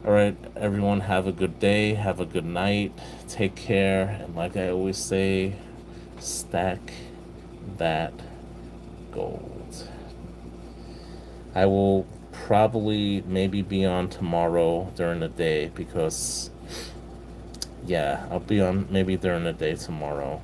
All right, everyone, have a good day, have a good night, take care, and like I always say, stack that gold. I will probably maybe be on tomorrow during the day because, yeah, I'll be on maybe during the day tomorrow.